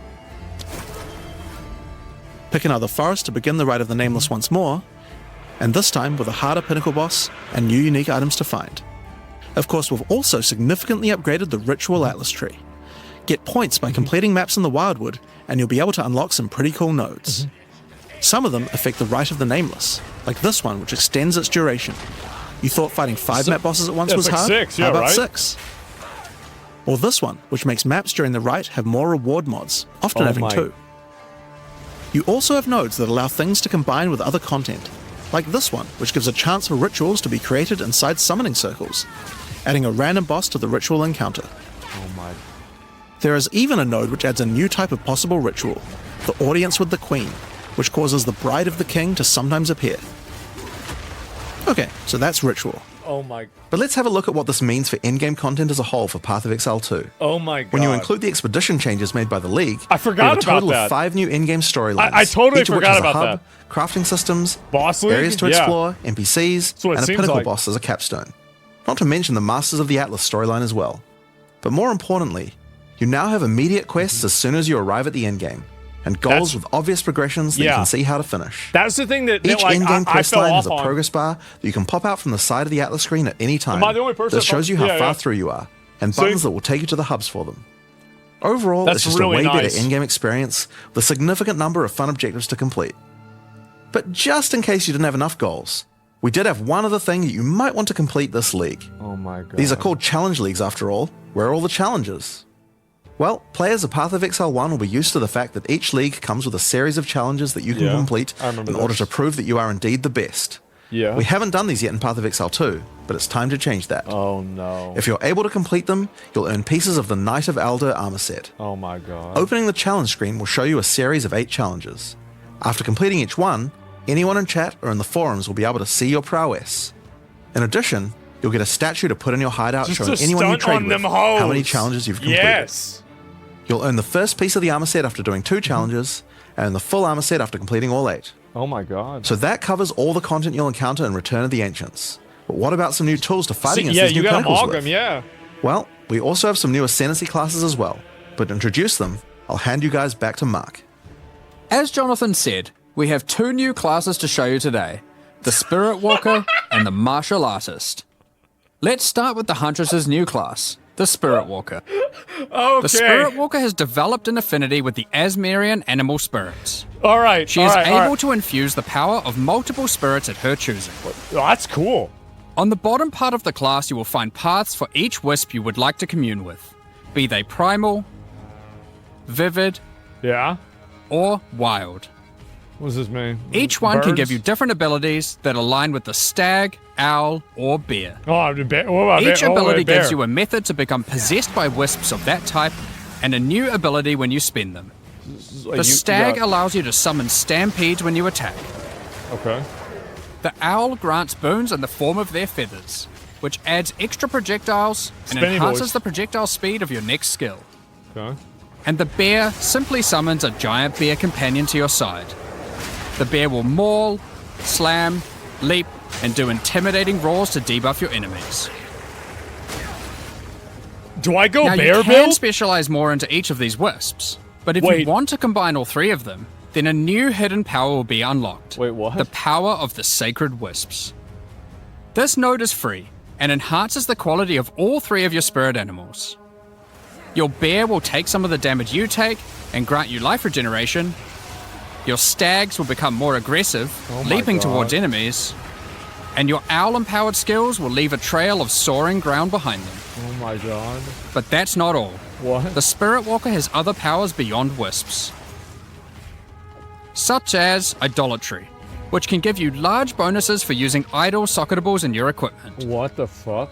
[SPEAKER 1] Pick another forest to begin the Rite of the Nameless once more, and this time with a harder Pinnacle boss and new unique items to find. Of course, we've also significantly upgraded the Ritual Atlas tree. Get points by completing maps in the Wildwood, and you'll be able to unlock some pretty cool nodes. Some of them affect the Rite of the Nameless, like this one, which extends its duration. You thought fighting 5 map bosses at once
[SPEAKER 2] yeah,
[SPEAKER 1] was
[SPEAKER 2] it's like
[SPEAKER 1] hard?
[SPEAKER 2] 6, yeah,
[SPEAKER 1] How about
[SPEAKER 2] right?
[SPEAKER 1] 6? Or this one, which makes maps during the Rite have more reward mods, often
[SPEAKER 2] Oh
[SPEAKER 1] having
[SPEAKER 2] my.
[SPEAKER 1] 2. You also have nodes that allow things to combine with other content, like this one, which gives a chance for rituals to be created inside summoning circles, adding a random boss to the ritual encounter.
[SPEAKER 2] Oh my.
[SPEAKER 1] There is even a node which adds a new type of possible ritual, the Audience with the Queen, which causes the Bride of the King to sometimes appear. Okay, so that's ritual.
[SPEAKER 2] Oh my.
[SPEAKER 1] But let's have a look at what this means for endgame content as a whole for Path of Exile 2.
[SPEAKER 2] Oh my god.
[SPEAKER 1] When you include the expedition changes made by the League,
[SPEAKER 2] I forgot
[SPEAKER 1] we have a total
[SPEAKER 2] about that.
[SPEAKER 1] of 5 new in-game storylines.
[SPEAKER 2] I totally
[SPEAKER 1] each of which
[SPEAKER 2] forgot
[SPEAKER 1] has a
[SPEAKER 2] about
[SPEAKER 1] hub, crafting systems,
[SPEAKER 2] Boss League?
[SPEAKER 1] areas to
[SPEAKER 2] Yeah.
[SPEAKER 1] explore, NPCs,
[SPEAKER 2] That's what it
[SPEAKER 1] and a
[SPEAKER 2] seems
[SPEAKER 1] pinnacle
[SPEAKER 2] like.
[SPEAKER 1] boss as a capstone. Not to mention the Masters of the Atlas storyline as well. But more importantly, you now have immediate quests as soon as you arrive at the endgame, and goals
[SPEAKER 2] That's-
[SPEAKER 1] with obvious progressions that you
[SPEAKER 2] Yeah.
[SPEAKER 1] can see how to finish.
[SPEAKER 2] That's the thing that,
[SPEAKER 1] Each
[SPEAKER 2] like,
[SPEAKER 1] in-game
[SPEAKER 2] I
[SPEAKER 1] quest
[SPEAKER 2] fell
[SPEAKER 1] line
[SPEAKER 2] off
[SPEAKER 1] has a
[SPEAKER 2] on.
[SPEAKER 1] progress bar that you can pop out from the side of the Atlas screen at any time.
[SPEAKER 2] Am I the only person
[SPEAKER 1] This
[SPEAKER 2] that
[SPEAKER 1] shows you how
[SPEAKER 2] yeah,
[SPEAKER 1] far
[SPEAKER 2] yeah.
[SPEAKER 1] through you are, and
[SPEAKER 2] So-
[SPEAKER 1] buttons that will take you to the hubs for them. Overall,
[SPEAKER 2] That's
[SPEAKER 1] it's just
[SPEAKER 2] really
[SPEAKER 1] a way
[SPEAKER 2] nice.
[SPEAKER 1] better in-game experience with a significant number of fun objectives to complete. But just in case you didn't have enough goals, we did have one other thing that you might want to complete this league.
[SPEAKER 2] Oh my god.
[SPEAKER 1] These are called challenge leagues after all. Where are all the challenges? Well, players of Path of Exile 1 will be used to the fact that each league comes with a series of challenges that you can
[SPEAKER 2] Yeah,
[SPEAKER 1] complete
[SPEAKER 2] I remember
[SPEAKER 1] in order
[SPEAKER 2] this.
[SPEAKER 1] to prove that you are indeed the best.
[SPEAKER 2] Yeah.
[SPEAKER 1] We haven't done these yet in Path of Exile 2, but it's time to change that.
[SPEAKER 2] Oh no.
[SPEAKER 1] If you're able to complete them, you'll earn pieces of the Knight of Alder armor set.
[SPEAKER 2] Oh my god.
[SPEAKER 1] Opening the challenge screen will show you a series of 8 challenges. After completing each one, anyone in chat or in the forums will be able to see your prowess. In addition, you'll get a statue to put in your hideout
[SPEAKER 2] Just
[SPEAKER 1] showing
[SPEAKER 2] to
[SPEAKER 1] anyone you
[SPEAKER 2] stunt
[SPEAKER 1] trade
[SPEAKER 2] on
[SPEAKER 1] with
[SPEAKER 2] them
[SPEAKER 1] how many
[SPEAKER 2] hoes.
[SPEAKER 1] challenges you've completed.
[SPEAKER 2] Yes.
[SPEAKER 1] You'll earn the first piece of the armor set after doing 2 challenges, and the full armor set after completing all 8.
[SPEAKER 2] Oh my god.
[SPEAKER 1] So that covers all the content you'll encounter in Return of the Ancients. But what about some new tools to fight against
[SPEAKER 2] yeah,
[SPEAKER 1] these
[SPEAKER 2] you
[SPEAKER 1] new
[SPEAKER 2] got
[SPEAKER 1] pinnacles
[SPEAKER 2] Amalgam,
[SPEAKER 1] with?
[SPEAKER 2] yeah.
[SPEAKER 1] Well, we also have some new Ascendancy classes as well. But to introduce them, I'll hand you guys back to Mark.
[SPEAKER 6] As Jonathan said, we have 2 new classes to show you today, the Spirit Walker and the Martial Artist. Let's start with the Huntress's new class, the Spirit Walker.
[SPEAKER 2] Okay.
[SPEAKER 6] The Spirit Walker has developed an affinity with the Asmerian animal spirits.
[SPEAKER 2] All right.
[SPEAKER 6] She is able to infuse the power of multiple spirits at her choosing.
[SPEAKER 2] Oh, that's cool.
[SPEAKER 6] On the bottom part of the class, you will find paths for each wisp you would like to commune with, be they primal, vivid,
[SPEAKER 2] Yeah.
[SPEAKER 6] or wild.
[SPEAKER 2] What does this mean?
[SPEAKER 6] Each one can
[SPEAKER 2] Birds?
[SPEAKER 6] give you different abilities that align with the stag, owl, or bear.
[SPEAKER 2] Oh, the bear. What about
[SPEAKER 6] Each
[SPEAKER 2] bear?
[SPEAKER 6] ability
[SPEAKER 2] bear.
[SPEAKER 6] gives you a method to become possessed by wisps of that type, and a new ability when you spend them. The stag allows you to summon stampedes when you attack.
[SPEAKER 2] Okay.
[SPEAKER 6] The owl grants boons in the form of their feathers, which adds extra projectiles and
[SPEAKER 2] Spinny
[SPEAKER 6] enhances
[SPEAKER 2] boys.
[SPEAKER 6] the projectile speed of your next skill.
[SPEAKER 2] Okay.
[SPEAKER 6] And the bear simply summons a giant bear companion to your side. The bear will maul, slam, leap, and do intimidating roars to debuff your enemies.
[SPEAKER 2] Do I go
[SPEAKER 6] Now
[SPEAKER 2] bear
[SPEAKER 6] you can
[SPEAKER 2] build?
[SPEAKER 6] specialize more into each of these wisps, but if
[SPEAKER 2] Wait.
[SPEAKER 6] you want to combine all 3 of them, then a new hidden power will be unlocked.
[SPEAKER 2] Wait, what?
[SPEAKER 6] The power of the Sacred Wisps. This node is free and enhances the quality of all 3 of your spirit animals. Your bear will take some of the damage you take and grant you life regeneration. Your stags will become more aggressive,
[SPEAKER 2] Oh my
[SPEAKER 6] leaping
[SPEAKER 2] God.
[SPEAKER 6] towards enemies. And your owl-empowered skills will leave a trail of soaring ground behind them.
[SPEAKER 2] Oh my god.
[SPEAKER 6] But that's not all.
[SPEAKER 2] What?
[SPEAKER 6] The Spirit Walker has other powers beyond wisps, such as Idolatry, which can give you large bonuses for using idle socketables in your equipment.
[SPEAKER 2] What the fuck?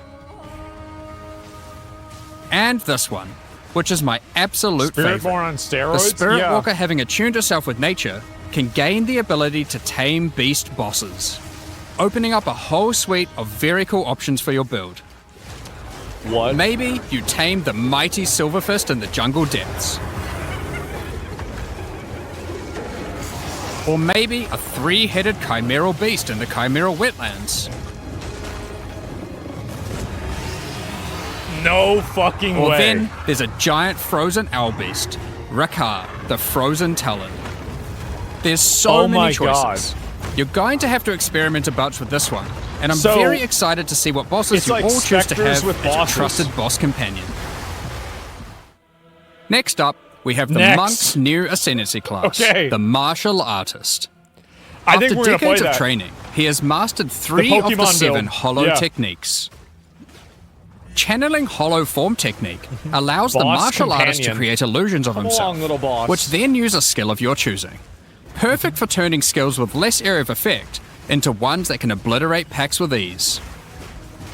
[SPEAKER 6] And this one, which is my absolute
[SPEAKER 2] Spirit
[SPEAKER 6] favorite.
[SPEAKER 2] born on steroids?
[SPEAKER 6] The Spirit
[SPEAKER 2] yeah.
[SPEAKER 6] Walker, having attuned herself with nature, can gain the ability to tame beast bosses, opening up a whole suite of very cool options for your build.
[SPEAKER 2] What?
[SPEAKER 6] Maybe you tame the mighty Silverfist in the jungle depths. Or maybe a 3-headed chimeral beast in the chimeral wetlands.
[SPEAKER 2] No fucking
[SPEAKER 6] Or
[SPEAKER 2] way.
[SPEAKER 6] then there's a giant frozen owl beast, Rakar, the Frozen Talon. There's so
[SPEAKER 2] Oh my
[SPEAKER 6] many choices. You're going to have to experiment a bunch with this one, and I'm
[SPEAKER 2] So,
[SPEAKER 6] very excited to see what bosses
[SPEAKER 2] it's
[SPEAKER 6] you
[SPEAKER 2] like
[SPEAKER 6] all choose to
[SPEAKER 2] specters
[SPEAKER 6] have
[SPEAKER 2] with
[SPEAKER 6] as your
[SPEAKER 2] bosses.
[SPEAKER 6] trusted boss companion. Next up, we have the
[SPEAKER 2] Next.
[SPEAKER 6] Monk's new Ascendancy class,
[SPEAKER 2] Okay.
[SPEAKER 6] the Martial Artist.
[SPEAKER 2] I
[SPEAKER 6] After
[SPEAKER 2] think we're gonna play
[SPEAKER 6] decades of
[SPEAKER 2] that.
[SPEAKER 6] training, he has mastered 3 of the
[SPEAKER 2] Pokemon
[SPEAKER 6] 7
[SPEAKER 2] build.
[SPEAKER 6] hollow
[SPEAKER 2] Yeah.
[SPEAKER 6] techniques. Channeling hollow form technique allows the
[SPEAKER 2] Boss
[SPEAKER 6] martial artist to
[SPEAKER 2] companion.
[SPEAKER 6] create illusions of
[SPEAKER 2] Come
[SPEAKER 6] himself,
[SPEAKER 2] along, little boss.
[SPEAKER 6] which then use a skill of your choosing. Perfect for turning skills with less area of effect into ones that can obliterate packs with ease.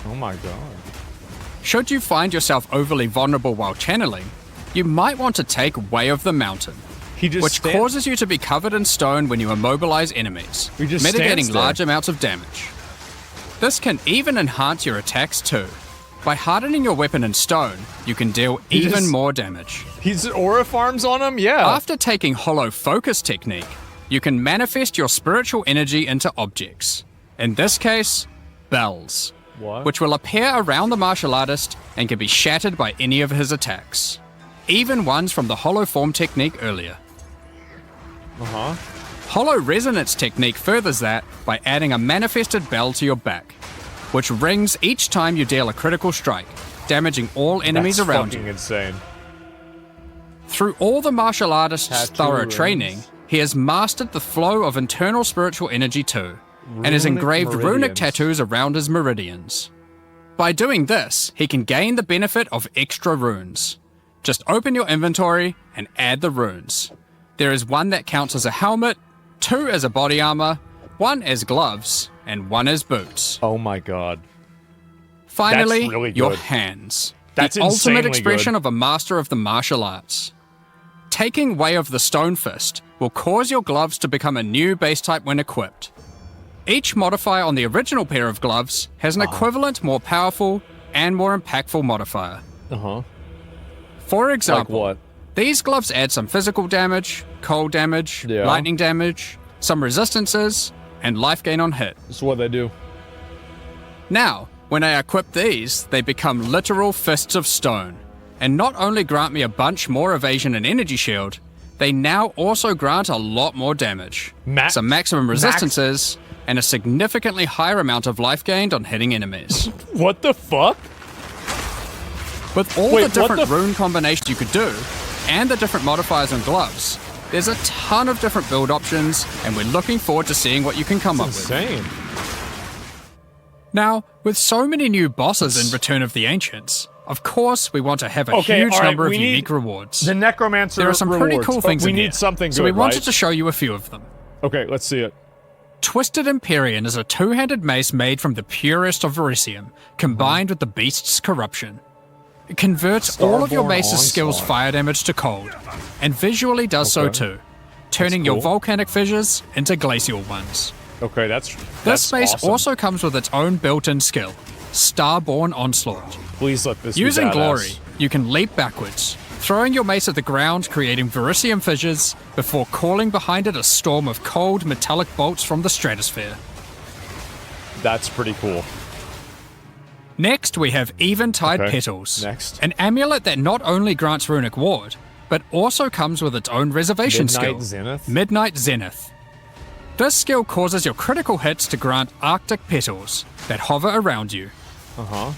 [SPEAKER 2] Oh my god.
[SPEAKER 6] Should you find yourself overly vulnerable while channeling, you might want to take Way of the Mountain,
[SPEAKER 2] He just
[SPEAKER 6] which causes you to be covered in stone when you immobilize enemies,
[SPEAKER 2] He just
[SPEAKER 6] mitigating
[SPEAKER 2] stands there.
[SPEAKER 6] large amounts of damage. This can even enhance your attacks too. By hardening your weapon in stone, you can deal even more damage.
[SPEAKER 2] He's aura farms on him? Yeah.
[SPEAKER 6] After taking Hollow Focus technique, you can manifest your spiritual energy into objects. In this case, bells.
[SPEAKER 2] What?
[SPEAKER 6] Which will appear around the martial artist and can be shattered by any of his attacks. Even ones from the Hollow Form technique earlier.
[SPEAKER 2] Uh-huh.
[SPEAKER 6] Hollow Resonance technique furthers that by adding a manifested bell to your back, which rings each time you deal a critical strike, damaging all enemies
[SPEAKER 2] That's
[SPEAKER 6] around
[SPEAKER 2] fucking
[SPEAKER 6] you.
[SPEAKER 2] insane.
[SPEAKER 6] Through all the martial artist's
[SPEAKER 2] Tattoo
[SPEAKER 6] thorough
[SPEAKER 2] rings.
[SPEAKER 6] training, he has mastered the flow of internal spiritual energy too, and has
[SPEAKER 2] Runic
[SPEAKER 6] engraved runic
[SPEAKER 2] meridians.
[SPEAKER 6] tattoos around his meridians. By doing this, he can gain the benefit of extra runes. Just open your inventory and add the runes. There is one that counts as a helmet, 2 as a body armor, 1 as gloves, and 1 as boots.
[SPEAKER 2] Oh my god.
[SPEAKER 6] Finally,
[SPEAKER 2] That's really
[SPEAKER 6] your
[SPEAKER 2] good.
[SPEAKER 6] hands.
[SPEAKER 2] That's
[SPEAKER 6] the ultimate
[SPEAKER 2] insanely
[SPEAKER 6] expression
[SPEAKER 2] good.
[SPEAKER 6] of a master of the martial arts. Taking Way of the Stone Fist will cause your gloves to become a new base type when equipped. Each modifier on the original pair of gloves has an equivalent, more powerful, and more impactful modifier.
[SPEAKER 2] Uh-huh.
[SPEAKER 6] For example,
[SPEAKER 2] Like what?
[SPEAKER 6] these gloves add some physical damage, cold damage,
[SPEAKER 2] Yeah.
[SPEAKER 6] lightning damage, some resistances, and life gain on hit.
[SPEAKER 2] This is what they do.
[SPEAKER 6] Now, when I equip these, they become literal fists of stone, and not only grant me a bunch more evasion and energy shield, they now also grant a lot more damage, some maximum resistances, and a significantly higher amount of life gained on hitting enemies.
[SPEAKER 2] What the fuck?
[SPEAKER 6] With all
[SPEAKER 2] Wait,
[SPEAKER 6] the different
[SPEAKER 2] what the
[SPEAKER 6] rune combinations you could do, and the different modifiers on gloves, there's a ton of different build options, and we're looking forward to seeing what you can come up with.
[SPEAKER 2] Insane.
[SPEAKER 6] Now, with so many new bosses in Return of the Ancients, of course we want to have a
[SPEAKER 2] Okay,
[SPEAKER 6] huge
[SPEAKER 2] all right,
[SPEAKER 6] number of
[SPEAKER 2] we need
[SPEAKER 6] unique rewards.
[SPEAKER 2] The Necromancer
[SPEAKER 6] There are some pretty
[SPEAKER 2] rewards,
[SPEAKER 6] cool
[SPEAKER 2] but
[SPEAKER 6] things
[SPEAKER 2] we
[SPEAKER 6] in
[SPEAKER 2] need
[SPEAKER 6] here,
[SPEAKER 2] something
[SPEAKER 6] so we
[SPEAKER 2] good,
[SPEAKER 6] wanted
[SPEAKER 2] right?
[SPEAKER 6] to show you a few of them.
[SPEAKER 2] Okay, let's see it.
[SPEAKER 6] Twisted Empyrean is a two-handed mace made from the purest of Verisium, combined with the beast's corruption. It converts all of your
[SPEAKER 2] Starborn
[SPEAKER 6] mace's skills
[SPEAKER 2] Onslaught.
[SPEAKER 6] fire damage to cold, and visually does so
[SPEAKER 2] Okay.
[SPEAKER 6] too, turning
[SPEAKER 2] That's
[SPEAKER 6] your
[SPEAKER 2] cool.
[SPEAKER 6] volcanic fissures into glacial ones.
[SPEAKER 2] Okay, that's
[SPEAKER 6] This mace
[SPEAKER 2] awesome.
[SPEAKER 6] also comes with its own built-in skill, Starborn Onslaught.
[SPEAKER 2] Please let this
[SPEAKER 6] Using
[SPEAKER 2] be badass.
[SPEAKER 6] Glory, you can leap backwards, throwing your mace at the ground, creating Verisium fissures, before calling behind it a storm of cold metallic bolts from the stratosphere.
[SPEAKER 2] That's pretty cool.
[SPEAKER 6] Next, we have Eventide
[SPEAKER 2] Okay,
[SPEAKER 6] Petals,
[SPEAKER 2] next.
[SPEAKER 6] an amulet that not only grants runic ward, but also comes with its own reservation
[SPEAKER 2] Midnight
[SPEAKER 6] skill,
[SPEAKER 2] Zenith?
[SPEAKER 6] Midnight Zenith. This skill causes your critical hits to grant Arctic petals that hover around you.
[SPEAKER 2] Uh-huh.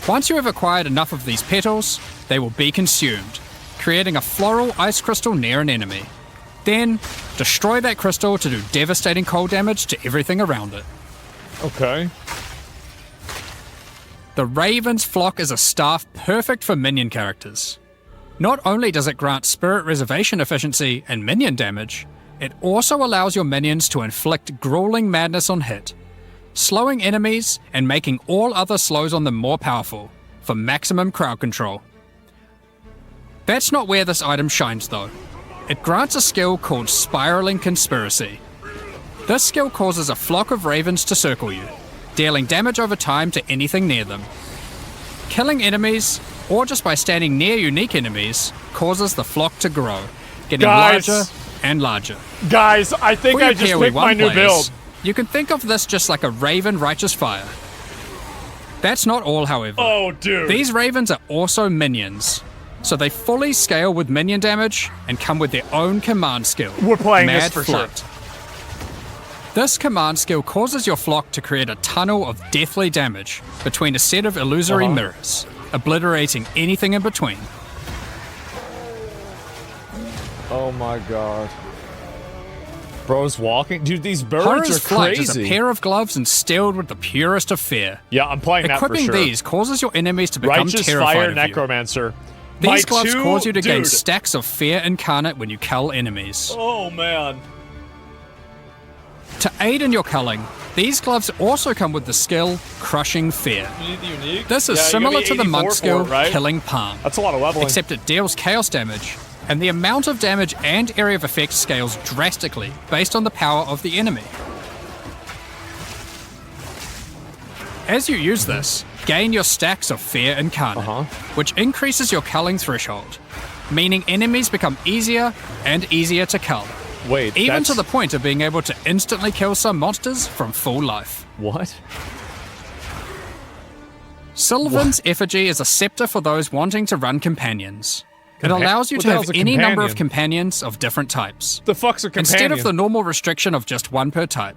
[SPEAKER 6] Once you have acquired enough of these petals, they will be consumed, creating a floral ice crystal near an enemy. Then, destroy that crystal to do devastating cold damage to everything around it.
[SPEAKER 2] Okay.
[SPEAKER 6] The Raven's Flock is a staff perfect for minion characters. Not only does it grant spirit reservation efficiency and minion damage, it also allows your minions to inflict grueling madness on hit, slowing enemies and making all other slows on them more powerful, for maximum crowd control. That's not where this item shines though. It grants a skill called Spiraling Conspiracy. This skill causes a flock of ravens to circle you, dealing damage over time to anything near them. Killing enemies, or just by standing near unique enemies, causes the flock to grow, getting
[SPEAKER 2] Guys.
[SPEAKER 6] larger and larger.
[SPEAKER 2] Guys, I think
[SPEAKER 6] For
[SPEAKER 2] I
[SPEAKER 6] you
[SPEAKER 2] just
[SPEAKER 6] PoE
[SPEAKER 2] picked my
[SPEAKER 6] 1
[SPEAKER 2] new
[SPEAKER 6] players,
[SPEAKER 2] build.
[SPEAKER 6] You can think of this just like a Raven Righteous Fire. That's not all, however.
[SPEAKER 2] Oh, dude.
[SPEAKER 6] These ravens are also minions, so they fully scale with minion damage and come with their own command skill.
[SPEAKER 2] We're playing this
[SPEAKER 6] Mad
[SPEAKER 2] for sure.
[SPEAKER 6] Flight. This command skill causes your flock to create a tunnel of deathly damage between a set of illusory
[SPEAKER 2] Uh-huh.
[SPEAKER 6] mirrors, obliterating anything in between.
[SPEAKER 2] Oh my god. Bro's walking. Dude, these birds
[SPEAKER 6] Horror's
[SPEAKER 2] are
[SPEAKER 6] Flight is a
[SPEAKER 2] crazy.
[SPEAKER 6] pair of gloves instilled with the purest of fear.
[SPEAKER 2] Yeah, I'm playing that for
[SPEAKER 6] Equipping
[SPEAKER 2] sure.
[SPEAKER 6] these causes your enemies to become
[SPEAKER 2] Righteous
[SPEAKER 6] terrified
[SPEAKER 2] Fire
[SPEAKER 6] of you.
[SPEAKER 2] Necromancer.
[SPEAKER 6] These
[SPEAKER 2] My
[SPEAKER 6] gloves
[SPEAKER 2] two-
[SPEAKER 6] cause you to gain
[SPEAKER 2] dude.
[SPEAKER 6] stacks of fear incarnate when you cull enemies.
[SPEAKER 2] Oh man.
[SPEAKER 6] To aid in your culling, these gloves also come with the skill Crushing Fear.
[SPEAKER 2] You need the unique?
[SPEAKER 6] This is
[SPEAKER 2] Yeah, you
[SPEAKER 6] similar
[SPEAKER 2] gotta
[SPEAKER 6] to
[SPEAKER 2] be
[SPEAKER 6] the
[SPEAKER 2] 84
[SPEAKER 6] monk
[SPEAKER 2] for
[SPEAKER 6] skill
[SPEAKER 2] it, right?
[SPEAKER 6] Killing Palm,
[SPEAKER 2] That's a lot of leveling.
[SPEAKER 6] except it deals chaos damage, and the amount of damage and area of effect scales drastically based on the power of the enemy. As you use this, gain your stacks of Fear Incarnate, which increases your culling threshold, meaning enemies become easier and easier to cull.
[SPEAKER 2] Wait,
[SPEAKER 6] Even to the point of being able to instantly kill some monsters from full life.
[SPEAKER 2] What?
[SPEAKER 6] Sylvan's Effigy is a scepter for those wanting to run companions. It allows you to have any number of companions of different types.
[SPEAKER 2] The fuck's a companion?
[SPEAKER 6] Instead of the normal restriction of just one per type.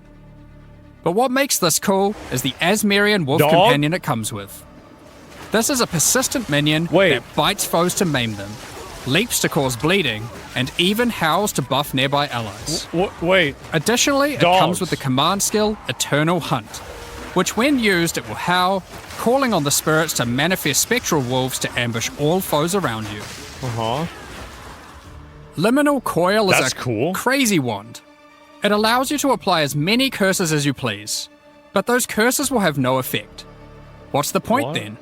[SPEAKER 6] But what makes this cool is the Asmerian wolf companion it comes with. This is a persistent minion that bites foes to maim them, leaps to cause bleeding, and even howls to buff nearby allies.
[SPEAKER 2] Wait.
[SPEAKER 6] Additionally, it comes with the command skill Eternal Hunt, which when used it will howl, calling on the spirits to manifest spectral wolves to ambush all foes around you. Liminal Coil is crazy wand. It allows you to apply as many curses as you please, but those curses will have no effect. What's the point then?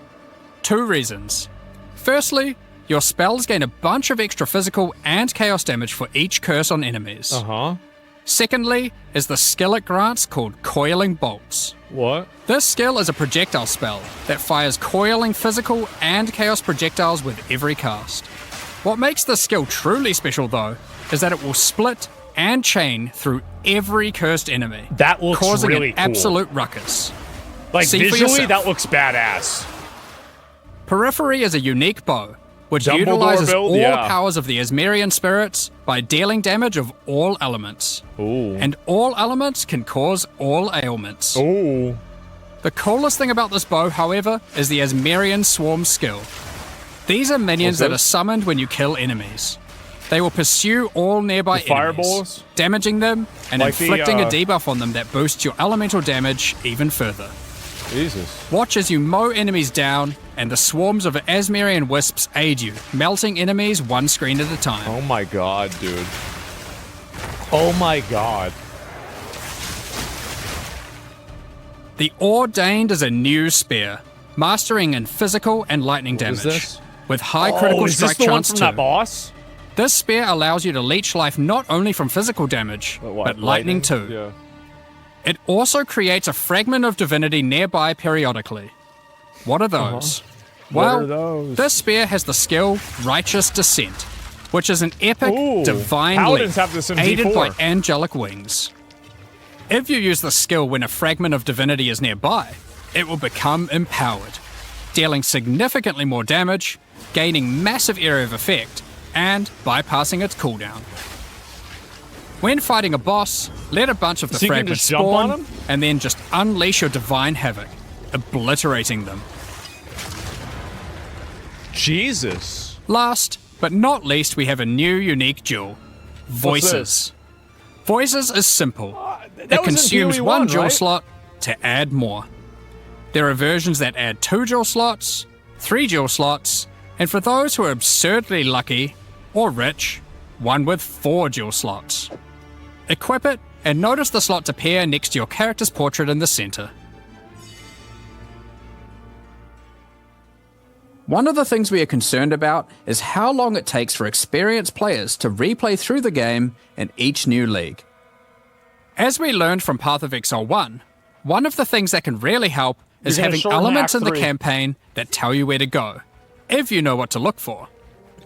[SPEAKER 6] 2 reasons. Firstly, your spells gain a bunch of extra physical and chaos damage for each curse on enemies. Secondly, is the skill it grants called Coiling Bolts.
[SPEAKER 2] What?
[SPEAKER 6] This skill is a projectile spell that fires coiling physical and chaos projectiles with every cast. What makes this skill truly special though, is that it will split and chain through every cursed enemy.
[SPEAKER 2] That looks
[SPEAKER 6] causing
[SPEAKER 2] really
[SPEAKER 6] an
[SPEAKER 2] cool.
[SPEAKER 6] absolute ruckus.
[SPEAKER 2] Like
[SPEAKER 6] See for
[SPEAKER 2] visually,
[SPEAKER 6] yourself.
[SPEAKER 2] that looks badass.
[SPEAKER 6] Periphery is a unique bow, which
[SPEAKER 2] Dumbledore
[SPEAKER 6] utilizes
[SPEAKER 2] build?
[SPEAKER 6] all
[SPEAKER 2] Yeah.
[SPEAKER 6] powers of the Asmerian spirits by dealing damage of all elements.
[SPEAKER 2] Ooh.
[SPEAKER 6] And all elements can cause all ailments.
[SPEAKER 2] Ooh.
[SPEAKER 6] The coolest thing about this bow, however, is the Asmerian Swarm skill. These are minions that are summoned when you kill enemies. They will pursue all nearby enemies,
[SPEAKER 2] fireballs?
[SPEAKER 6] damaging them and
[SPEAKER 2] Like the,
[SPEAKER 6] inflicting a debuff on them that boosts your elemental damage even further.
[SPEAKER 2] Jesus.
[SPEAKER 6] Watch as you mow enemies down, and the swarms of Asmerian wisps aid you, melting enemies one screen at a time.
[SPEAKER 2] Oh my god, dude. Oh my god.
[SPEAKER 6] The Ordained is a new spear, mastering in physical and lightning damage,
[SPEAKER 2] this?
[SPEAKER 6] with high critical
[SPEAKER 2] is
[SPEAKER 6] strike
[SPEAKER 2] this the one
[SPEAKER 6] chance
[SPEAKER 2] from
[SPEAKER 6] too.
[SPEAKER 2] that boss?
[SPEAKER 6] This spear allows you to leech life not only from physical damage, but lightning too.
[SPEAKER 2] Yeah.
[SPEAKER 6] It also creates a fragment of divinity nearby periodically. What are those? Well,
[SPEAKER 2] What are those?
[SPEAKER 6] this spear has the skill Righteous Descent, which is an epic,
[SPEAKER 2] Ooh,
[SPEAKER 6] divine
[SPEAKER 2] Paladins
[SPEAKER 6] leap
[SPEAKER 2] have this in
[SPEAKER 6] aided
[SPEAKER 2] D4.
[SPEAKER 6] by angelic wings. If you use the skill when a fragment of divinity is nearby, it will become empowered, dealing significantly more damage, gaining massive area of effect, and bypassing its cooldown. When fighting a boss, let a bunch of the
[SPEAKER 2] So you can
[SPEAKER 6] fragments
[SPEAKER 2] just jump on
[SPEAKER 6] spawn,
[SPEAKER 2] them?
[SPEAKER 6] and then just unleash your divine havoc, obliterating them.
[SPEAKER 2] Jesus.
[SPEAKER 6] Last, but not least, we have a new unique jewel. Voices. Voices is simple.
[SPEAKER 2] That
[SPEAKER 6] It
[SPEAKER 2] was in
[SPEAKER 6] consumes
[SPEAKER 2] PoE
[SPEAKER 6] one
[SPEAKER 2] 1,
[SPEAKER 6] jewel
[SPEAKER 2] right?
[SPEAKER 6] slot to add more. There are versions that add 2 jewel slots, 3 jewel slots, and for those who are absurdly lucky or rich, one with 4 jewel slots. Equip it and notice the slots appear next to your character's portrait in the center. One of the things we are concerned about is how long it takes for experienced players to replay through the game in each new league. As we learned from Path of Exile 1, one of the things that can really help is
[SPEAKER 2] You're gonna
[SPEAKER 6] having
[SPEAKER 2] shorten
[SPEAKER 6] elements
[SPEAKER 2] Act
[SPEAKER 6] in the
[SPEAKER 2] 3.
[SPEAKER 6] campaign that tell you where to go, if you know what to look for.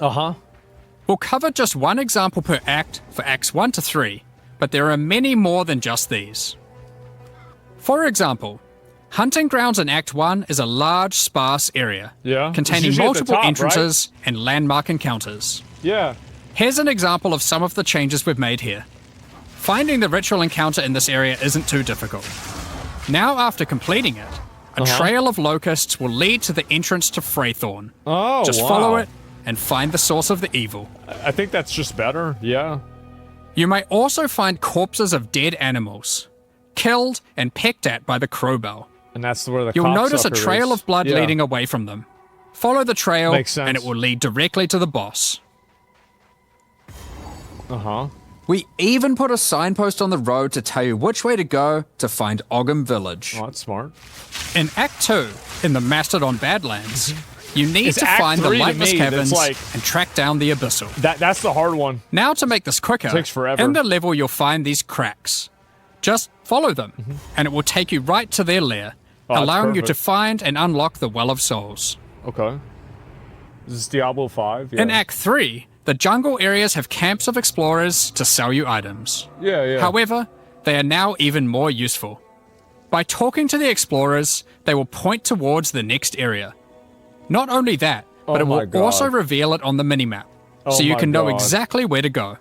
[SPEAKER 6] We'll cover just one example per act for Acts 1 to 3, but there are many more than just these. For example, Hunting Grounds in Act 1 is a large, sparse area,
[SPEAKER 2] Yeah. It's
[SPEAKER 6] containing
[SPEAKER 2] usually at the
[SPEAKER 6] multiple
[SPEAKER 2] top, right?
[SPEAKER 6] entrances and landmark encounters.
[SPEAKER 2] Yeah.
[SPEAKER 6] Here's an example of some of the changes we've made here. Finding the ritual encounter in this area isn't too difficult. Now after completing it, a trail of locusts will lead to the entrance to Freythorn.
[SPEAKER 2] Oh,
[SPEAKER 6] Just
[SPEAKER 2] wow.
[SPEAKER 6] follow it and find the source of the evil.
[SPEAKER 2] I think that's just better. Yeah.
[SPEAKER 6] You may also find corpses of dead animals, killed and pecked at by the crowbell.
[SPEAKER 2] And that's where the
[SPEAKER 6] You'll notice a
[SPEAKER 2] cocksucker
[SPEAKER 6] trail
[SPEAKER 2] is.
[SPEAKER 6] of blood
[SPEAKER 2] Yeah.
[SPEAKER 6] leading away from them. Follow the trail,
[SPEAKER 2] Makes sense.
[SPEAKER 6] and it will lead directly to the boss. We even put a signpost on the road to tell you which way to go to find Ogham Village.
[SPEAKER 2] Oh, that's smart.
[SPEAKER 6] In Act 2, in the Mastodon Badlands, you need
[SPEAKER 2] It's
[SPEAKER 6] to
[SPEAKER 2] Act
[SPEAKER 6] find the
[SPEAKER 2] 3 to
[SPEAKER 6] Lightless
[SPEAKER 2] me that's
[SPEAKER 6] Caverns
[SPEAKER 2] like-
[SPEAKER 6] and track down the Abyssal.
[SPEAKER 2] That's the hard one.
[SPEAKER 6] Now to make this quicker,
[SPEAKER 2] Takes forever.
[SPEAKER 6] in the level you'll find these cracks. Just follow them, and it will take you right to their lair,
[SPEAKER 2] that's
[SPEAKER 6] allowing you to
[SPEAKER 2] perfect.
[SPEAKER 6] find and unlock the Well of Souls.
[SPEAKER 2] Okay. Is this Diablo 5? Yeah.
[SPEAKER 6] In Act 3, the jungle areas have camps of explorers to sell you items.
[SPEAKER 2] Yeah.
[SPEAKER 6] However, they are now even more useful. By talking to the explorers, they will point towards the next area. Not only that, but
[SPEAKER 2] Oh
[SPEAKER 6] it will
[SPEAKER 2] my God.
[SPEAKER 6] also reveal it on the minimap, so you
[SPEAKER 2] my
[SPEAKER 6] can know
[SPEAKER 2] God.
[SPEAKER 6] exactly where to go.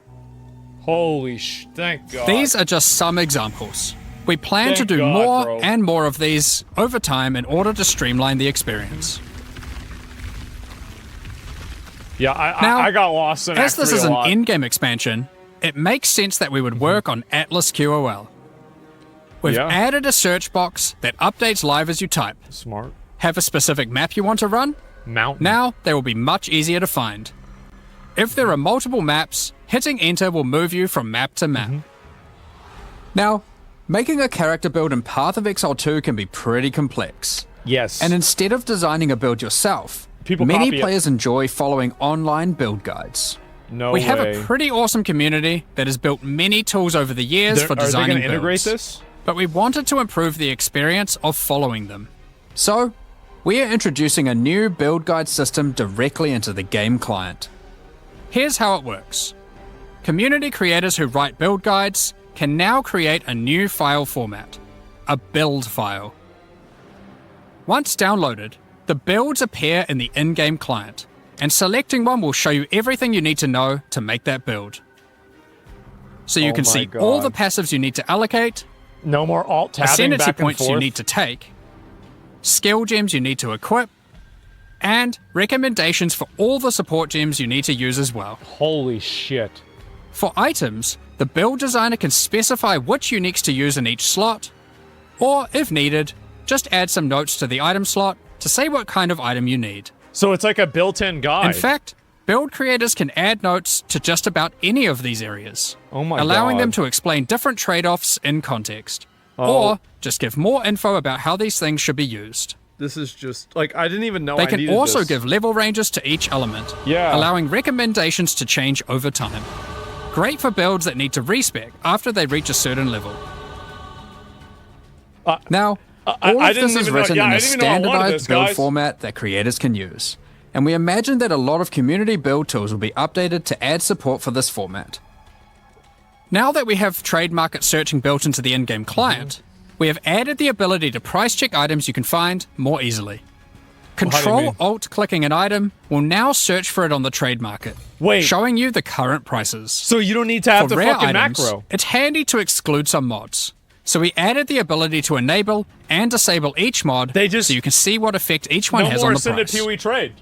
[SPEAKER 2] Holy thank God.
[SPEAKER 6] These are just some examples. We plan to
[SPEAKER 2] Thank
[SPEAKER 6] do
[SPEAKER 2] God,
[SPEAKER 6] more
[SPEAKER 2] bro.
[SPEAKER 6] and more of these over time in order to streamline the experience.
[SPEAKER 2] Yeah, I
[SPEAKER 6] Now,
[SPEAKER 2] got lost in
[SPEAKER 6] As
[SPEAKER 2] Act
[SPEAKER 6] this
[SPEAKER 2] 3
[SPEAKER 6] is
[SPEAKER 2] a
[SPEAKER 6] an
[SPEAKER 2] lot.
[SPEAKER 6] in-game expansion, it makes sense that we would work on Atlas QOL. We've
[SPEAKER 2] Yeah.
[SPEAKER 6] added a search box that updates live as you type.
[SPEAKER 2] Smart.
[SPEAKER 6] Have a specific map you want to run?
[SPEAKER 2] Mountain.
[SPEAKER 6] Now they will be much easier to find. If there are multiple maps, hitting enter will move you from map to map. Now, making a character build in Path of Exile 2 can be pretty complex.
[SPEAKER 2] Yes.
[SPEAKER 6] And instead of designing a build yourself,
[SPEAKER 2] People
[SPEAKER 6] many
[SPEAKER 2] copy it.
[SPEAKER 6] players enjoy following online build guides.
[SPEAKER 2] no
[SPEAKER 6] We have
[SPEAKER 2] way.
[SPEAKER 6] a pretty awesome community that has built many tools over the years for
[SPEAKER 2] Are they
[SPEAKER 6] designing
[SPEAKER 2] gonna integrate
[SPEAKER 6] builds,
[SPEAKER 2] this?
[SPEAKER 6] but we wanted to improve the experience of following them. So, we are introducing a new build guide system directly into the game client. Here's how it works. Community creators who write build guides can now create a new file format, a build file. Once downloaded, the builds appear in the in-game client, and selecting one will show you everything you need to know to make that build. So you
[SPEAKER 2] Oh
[SPEAKER 6] can
[SPEAKER 2] my
[SPEAKER 6] see all
[SPEAKER 2] God.
[SPEAKER 6] the passives you need to allocate,
[SPEAKER 2] No more alt tabbing
[SPEAKER 6] ascendancy
[SPEAKER 2] back and
[SPEAKER 6] points you
[SPEAKER 2] forth?
[SPEAKER 6] need to take, skill gems you need to equip, and recommendations for all the support gems you need to use as well.
[SPEAKER 2] Holy shit.
[SPEAKER 6] For items, the build designer can specify which uniques to use in each slot, or if needed, just add some notes to the item slot to say what kind of item you need.
[SPEAKER 2] So it's like a built-in guide.
[SPEAKER 6] In fact, build creators can add notes to just about any of these areas,
[SPEAKER 2] Oh my
[SPEAKER 6] allowing
[SPEAKER 2] God.
[SPEAKER 6] them to explain different trade-offs in context,
[SPEAKER 2] Oh.
[SPEAKER 6] or just give more info about how these things should be used.
[SPEAKER 2] This is just like I didn't even know
[SPEAKER 6] They
[SPEAKER 2] I
[SPEAKER 6] can
[SPEAKER 2] needed
[SPEAKER 6] also
[SPEAKER 2] this.
[SPEAKER 6] give level ranges to each element,
[SPEAKER 2] Yeah.
[SPEAKER 6] allowing recommendations to change over time. Great for builds that need to respec after they reach a certain level. Now, all
[SPEAKER 2] I
[SPEAKER 6] of this
[SPEAKER 2] didn't
[SPEAKER 6] is
[SPEAKER 2] even know-
[SPEAKER 6] written
[SPEAKER 2] yeah,
[SPEAKER 6] in
[SPEAKER 2] I
[SPEAKER 6] a
[SPEAKER 2] didn't even know I wanted
[SPEAKER 6] standardized
[SPEAKER 2] this,
[SPEAKER 6] build
[SPEAKER 2] guys.
[SPEAKER 6] format that creators can use. And we imagine that a lot of community build tools will be updated to add support for this format. Now that we have trade market searching built into the in-game client, we have added the ability to price check items you can find more easily.
[SPEAKER 2] do you mean?
[SPEAKER 6] Control-Alt-clicking an item will now search for it on the trade market,
[SPEAKER 2] Wait.
[SPEAKER 6] showing you the current prices.
[SPEAKER 2] So you don't need to have
[SPEAKER 6] For
[SPEAKER 2] the
[SPEAKER 6] rare
[SPEAKER 2] fucking
[SPEAKER 6] items,
[SPEAKER 2] macro.
[SPEAKER 6] it's handy to exclude some mods. So we added the ability to enable and disable each mod
[SPEAKER 2] They just-
[SPEAKER 6] so you can see what effect each one
[SPEAKER 2] No
[SPEAKER 6] has
[SPEAKER 2] more
[SPEAKER 6] on the
[SPEAKER 2] ascended
[SPEAKER 6] price.
[SPEAKER 2] PoE trade.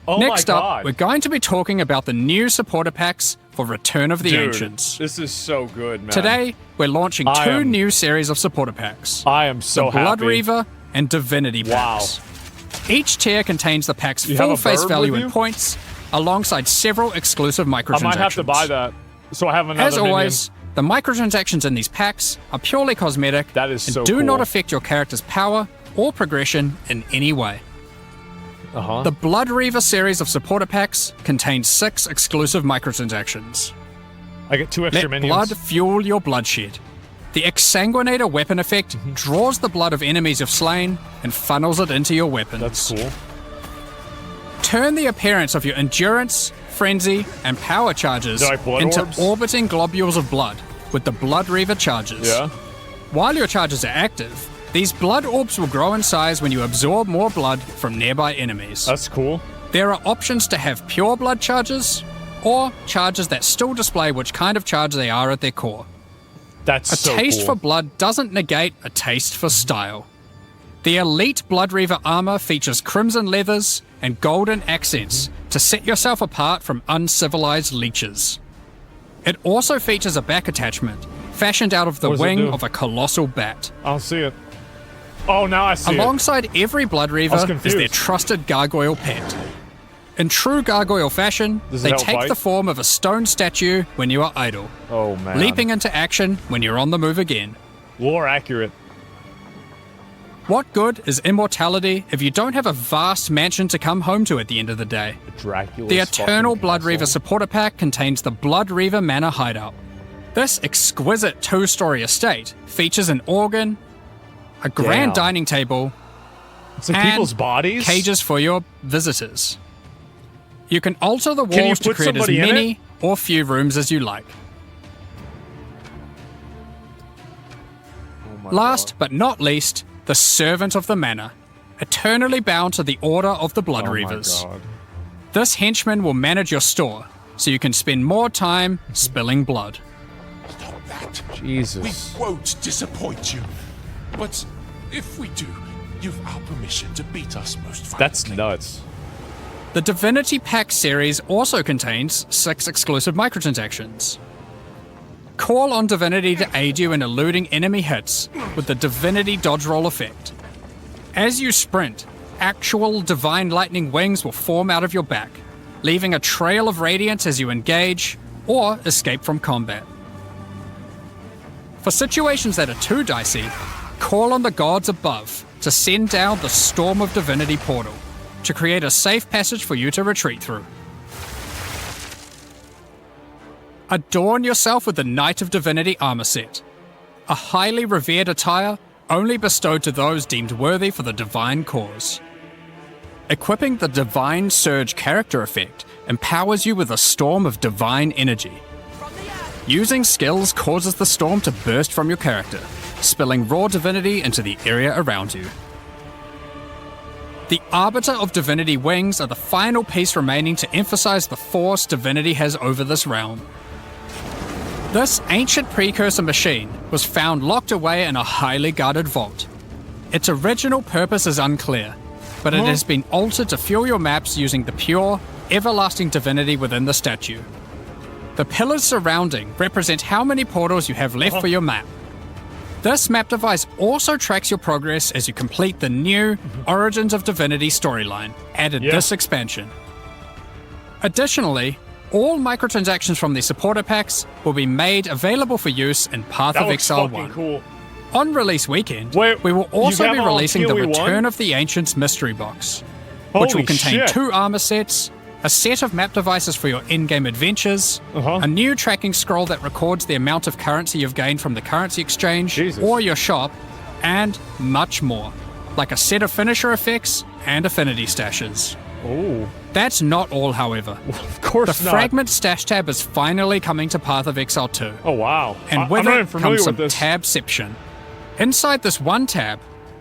[SPEAKER 2] Oh
[SPEAKER 6] Next
[SPEAKER 2] my
[SPEAKER 6] up,
[SPEAKER 2] God.
[SPEAKER 6] we're going to be talking about the new supporter packs for Return of the
[SPEAKER 2] Dude,
[SPEAKER 6] Ancients.
[SPEAKER 2] This is so good, man.
[SPEAKER 6] Today, we're launching
[SPEAKER 2] I
[SPEAKER 6] two
[SPEAKER 2] am-
[SPEAKER 6] new series of supporter packs.
[SPEAKER 2] I am so
[SPEAKER 6] the Blood
[SPEAKER 2] happy.
[SPEAKER 6] Reaver and Divinity
[SPEAKER 2] Wow.
[SPEAKER 6] packs. Each tier contains the pack's
[SPEAKER 2] You have
[SPEAKER 6] full
[SPEAKER 2] a
[SPEAKER 6] face
[SPEAKER 2] bird
[SPEAKER 6] value
[SPEAKER 2] with
[SPEAKER 6] in
[SPEAKER 2] you?
[SPEAKER 6] points, alongside several exclusive microtransactions.
[SPEAKER 2] I might have to buy that. So I have another
[SPEAKER 6] As
[SPEAKER 2] minion.
[SPEAKER 6] always, the microtransactions in these packs are purely cosmetic
[SPEAKER 2] That is
[SPEAKER 6] and
[SPEAKER 2] so
[SPEAKER 6] do
[SPEAKER 2] cool.
[SPEAKER 6] not affect your character's power or progression in any way.
[SPEAKER 2] Uh-huh.
[SPEAKER 6] The Blood Reaver series of supporter packs contains 6 exclusive microtransactions.
[SPEAKER 2] I get 2 extra
[SPEAKER 6] Let
[SPEAKER 2] minions.
[SPEAKER 6] blood fuel your bloodshed. The Exsanguinator weapon effect
[SPEAKER 2] Mm-hmm.
[SPEAKER 6] draws the blood of enemies you've slain and funnels it into your weapons.
[SPEAKER 2] That's cool.
[SPEAKER 6] Turn the appearance of your endurance, frenzy, and power charges
[SPEAKER 2] They're like blood
[SPEAKER 6] into
[SPEAKER 2] orbs?
[SPEAKER 6] orbiting globules of blood with the Blood Reaver charges.
[SPEAKER 2] Yeah.
[SPEAKER 6] While your charges are active, these blood orbs will grow in size when you absorb more blood from nearby enemies.
[SPEAKER 2] That's cool.
[SPEAKER 6] There are options to have pure blood charges, or charges that still display which kind of charge they are at their core.
[SPEAKER 2] That's
[SPEAKER 6] A
[SPEAKER 2] so
[SPEAKER 6] taste
[SPEAKER 2] cool.
[SPEAKER 6] for blood doesn't negate a taste for style. The Elite Blood Reaver armor features crimson leathers and golden accents to set yourself apart from uncivilized leeches. It also features a back attachment, fashioned out of the
[SPEAKER 2] What does it
[SPEAKER 6] wing
[SPEAKER 2] do?
[SPEAKER 6] of a colossal bat.
[SPEAKER 2] I don't see it. Oh, now I see it.
[SPEAKER 6] Alongside every Blood Reaver is
[SPEAKER 2] confused.
[SPEAKER 6] their trusted gargoyle pet. In true gargoyle fashion,
[SPEAKER 2] Does it
[SPEAKER 6] they
[SPEAKER 2] help
[SPEAKER 6] take
[SPEAKER 2] fight?
[SPEAKER 6] the form of a stone statue when you are idle,
[SPEAKER 2] Oh, man.
[SPEAKER 6] leaping into action when you're on the move again.
[SPEAKER 2] Lore accurate.
[SPEAKER 6] What good is immortality if you don't have a vast mansion to come home to at the end of the day?
[SPEAKER 2] Dracula's
[SPEAKER 6] The Eternal
[SPEAKER 2] fucking
[SPEAKER 6] Blood Reaver
[SPEAKER 2] castle.
[SPEAKER 6] supporter pack contains the Blood Reaver Manor Hideout. This exquisite 2-story estate features an organ, a grand
[SPEAKER 2] Damn.
[SPEAKER 6] dining table,
[SPEAKER 2] It's like
[SPEAKER 6] and
[SPEAKER 2] people's bodies?
[SPEAKER 6] cages for your visitors. You can alter the
[SPEAKER 2] Can you
[SPEAKER 6] walls to
[SPEAKER 2] put
[SPEAKER 6] create as
[SPEAKER 2] somebody in
[SPEAKER 6] many or few rooms as you like. Last but not least, the Servant of the Manor, eternally bound to the Order of the Blood
[SPEAKER 2] Oh my
[SPEAKER 6] Reavers.
[SPEAKER 2] God.
[SPEAKER 6] This henchman will manage your store, so you can spend more time spilling blood.
[SPEAKER 3] Stop that.
[SPEAKER 2] Jesus.
[SPEAKER 3] We won't disappoint you. But if we do, you've our permission to beat us most violently.
[SPEAKER 2] That's nuts.
[SPEAKER 6] The Divinity Pack series also contains 6 exclusive microtransactions. Call on Divinity to aid you in eluding enemy hits with the Divinity Dodge Roll effect. As you sprint, actual Divine Lightning wings will form out of your back, leaving a trail of radiance as you engage or escape from combat. For situations that are too dicey, call on the gods above to send down the Storm of Divinity portal to create a safe passage for you to retreat through. Adorn yourself with the Knight of Divinity armor set, a highly revered attire only bestowed to those deemed worthy for the divine cause. Equipping the Divine Surge character effect empowers you with a storm of divine energy. Using skills causes the storm to burst from your character, spilling raw divinity into the area around you. The Arbiter of Divinity wings are the final piece remaining to emphasize the force divinity has over this realm. This ancient precursor machine was found locked away in a highly guarded vault. Its original purpose is unclear, but it has been altered to fuel your maps using the pure, everlasting divinity within the statue. The pillars surrounding represent how many portals you have left for your map. This map device also tracks your progress as you complete the new Origins of Divinity storyline, added this expansion. Additionally, all microtransactions from the supporter packs will be made available for use in Path
[SPEAKER 2] That
[SPEAKER 6] of
[SPEAKER 2] looks
[SPEAKER 6] Exile
[SPEAKER 2] fucking
[SPEAKER 6] 1.
[SPEAKER 2] cool.
[SPEAKER 6] On release weekend,
[SPEAKER 2] Wait,
[SPEAKER 6] we will
[SPEAKER 2] you
[SPEAKER 6] also
[SPEAKER 2] have
[SPEAKER 6] be
[SPEAKER 2] it on
[SPEAKER 6] releasing the
[SPEAKER 2] PoE 1?
[SPEAKER 6] Return of the Ancients mystery box, which
[SPEAKER 2] Holy
[SPEAKER 6] will contain
[SPEAKER 2] shit.
[SPEAKER 6] 2 armor sets, a set of map devices for your in-game adventures, a new tracking scroll that records the amount of currency you've gained from the currency exchange
[SPEAKER 2] Jesus.
[SPEAKER 6] or your shop, and much more, like a set of finisher effects and affinity stashes.
[SPEAKER 2] Oh,
[SPEAKER 6] That's not all, however.
[SPEAKER 2] of course
[SPEAKER 6] The
[SPEAKER 2] not.
[SPEAKER 6] Fragment stash tab is finally coming to Path of Exile 2.
[SPEAKER 2] Oh, wow.
[SPEAKER 6] And with
[SPEAKER 2] I'm not even
[SPEAKER 6] it
[SPEAKER 2] familiar
[SPEAKER 6] comes some
[SPEAKER 2] with this.
[SPEAKER 6] tabception. Inside this one tab,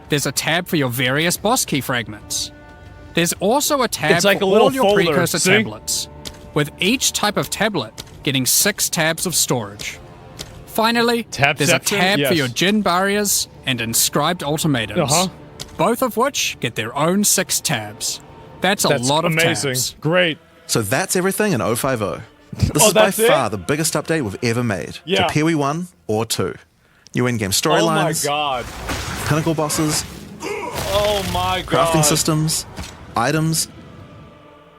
[SPEAKER 6] there's a tab for your various boss key fragments. There's also a tab
[SPEAKER 2] It's like
[SPEAKER 6] for
[SPEAKER 2] a little
[SPEAKER 6] all your
[SPEAKER 2] folder,
[SPEAKER 6] precursor
[SPEAKER 2] see?
[SPEAKER 6] tablets, with each type of tablet getting 6 tabs of storage. Finally, there's a
[SPEAKER 2] Tabception?
[SPEAKER 6] tab for
[SPEAKER 2] Yes.
[SPEAKER 6] your Djinn barriers and inscribed ultimatums, both of which get their own 6 tabs. That's a lot of
[SPEAKER 2] amazing.
[SPEAKER 6] tabs.
[SPEAKER 2] Great.
[SPEAKER 1] So that's everything in 050. This
[SPEAKER 2] Oh,
[SPEAKER 1] is by
[SPEAKER 2] that's it?
[SPEAKER 1] far the biggest update we've ever made
[SPEAKER 2] Yeah.
[SPEAKER 1] to PoE 1 or 2. New in-game
[SPEAKER 2] Oh my
[SPEAKER 1] storylines,
[SPEAKER 2] god.
[SPEAKER 1] pinnacle bosses,
[SPEAKER 2] Oh my god.
[SPEAKER 1] crafting systems, items,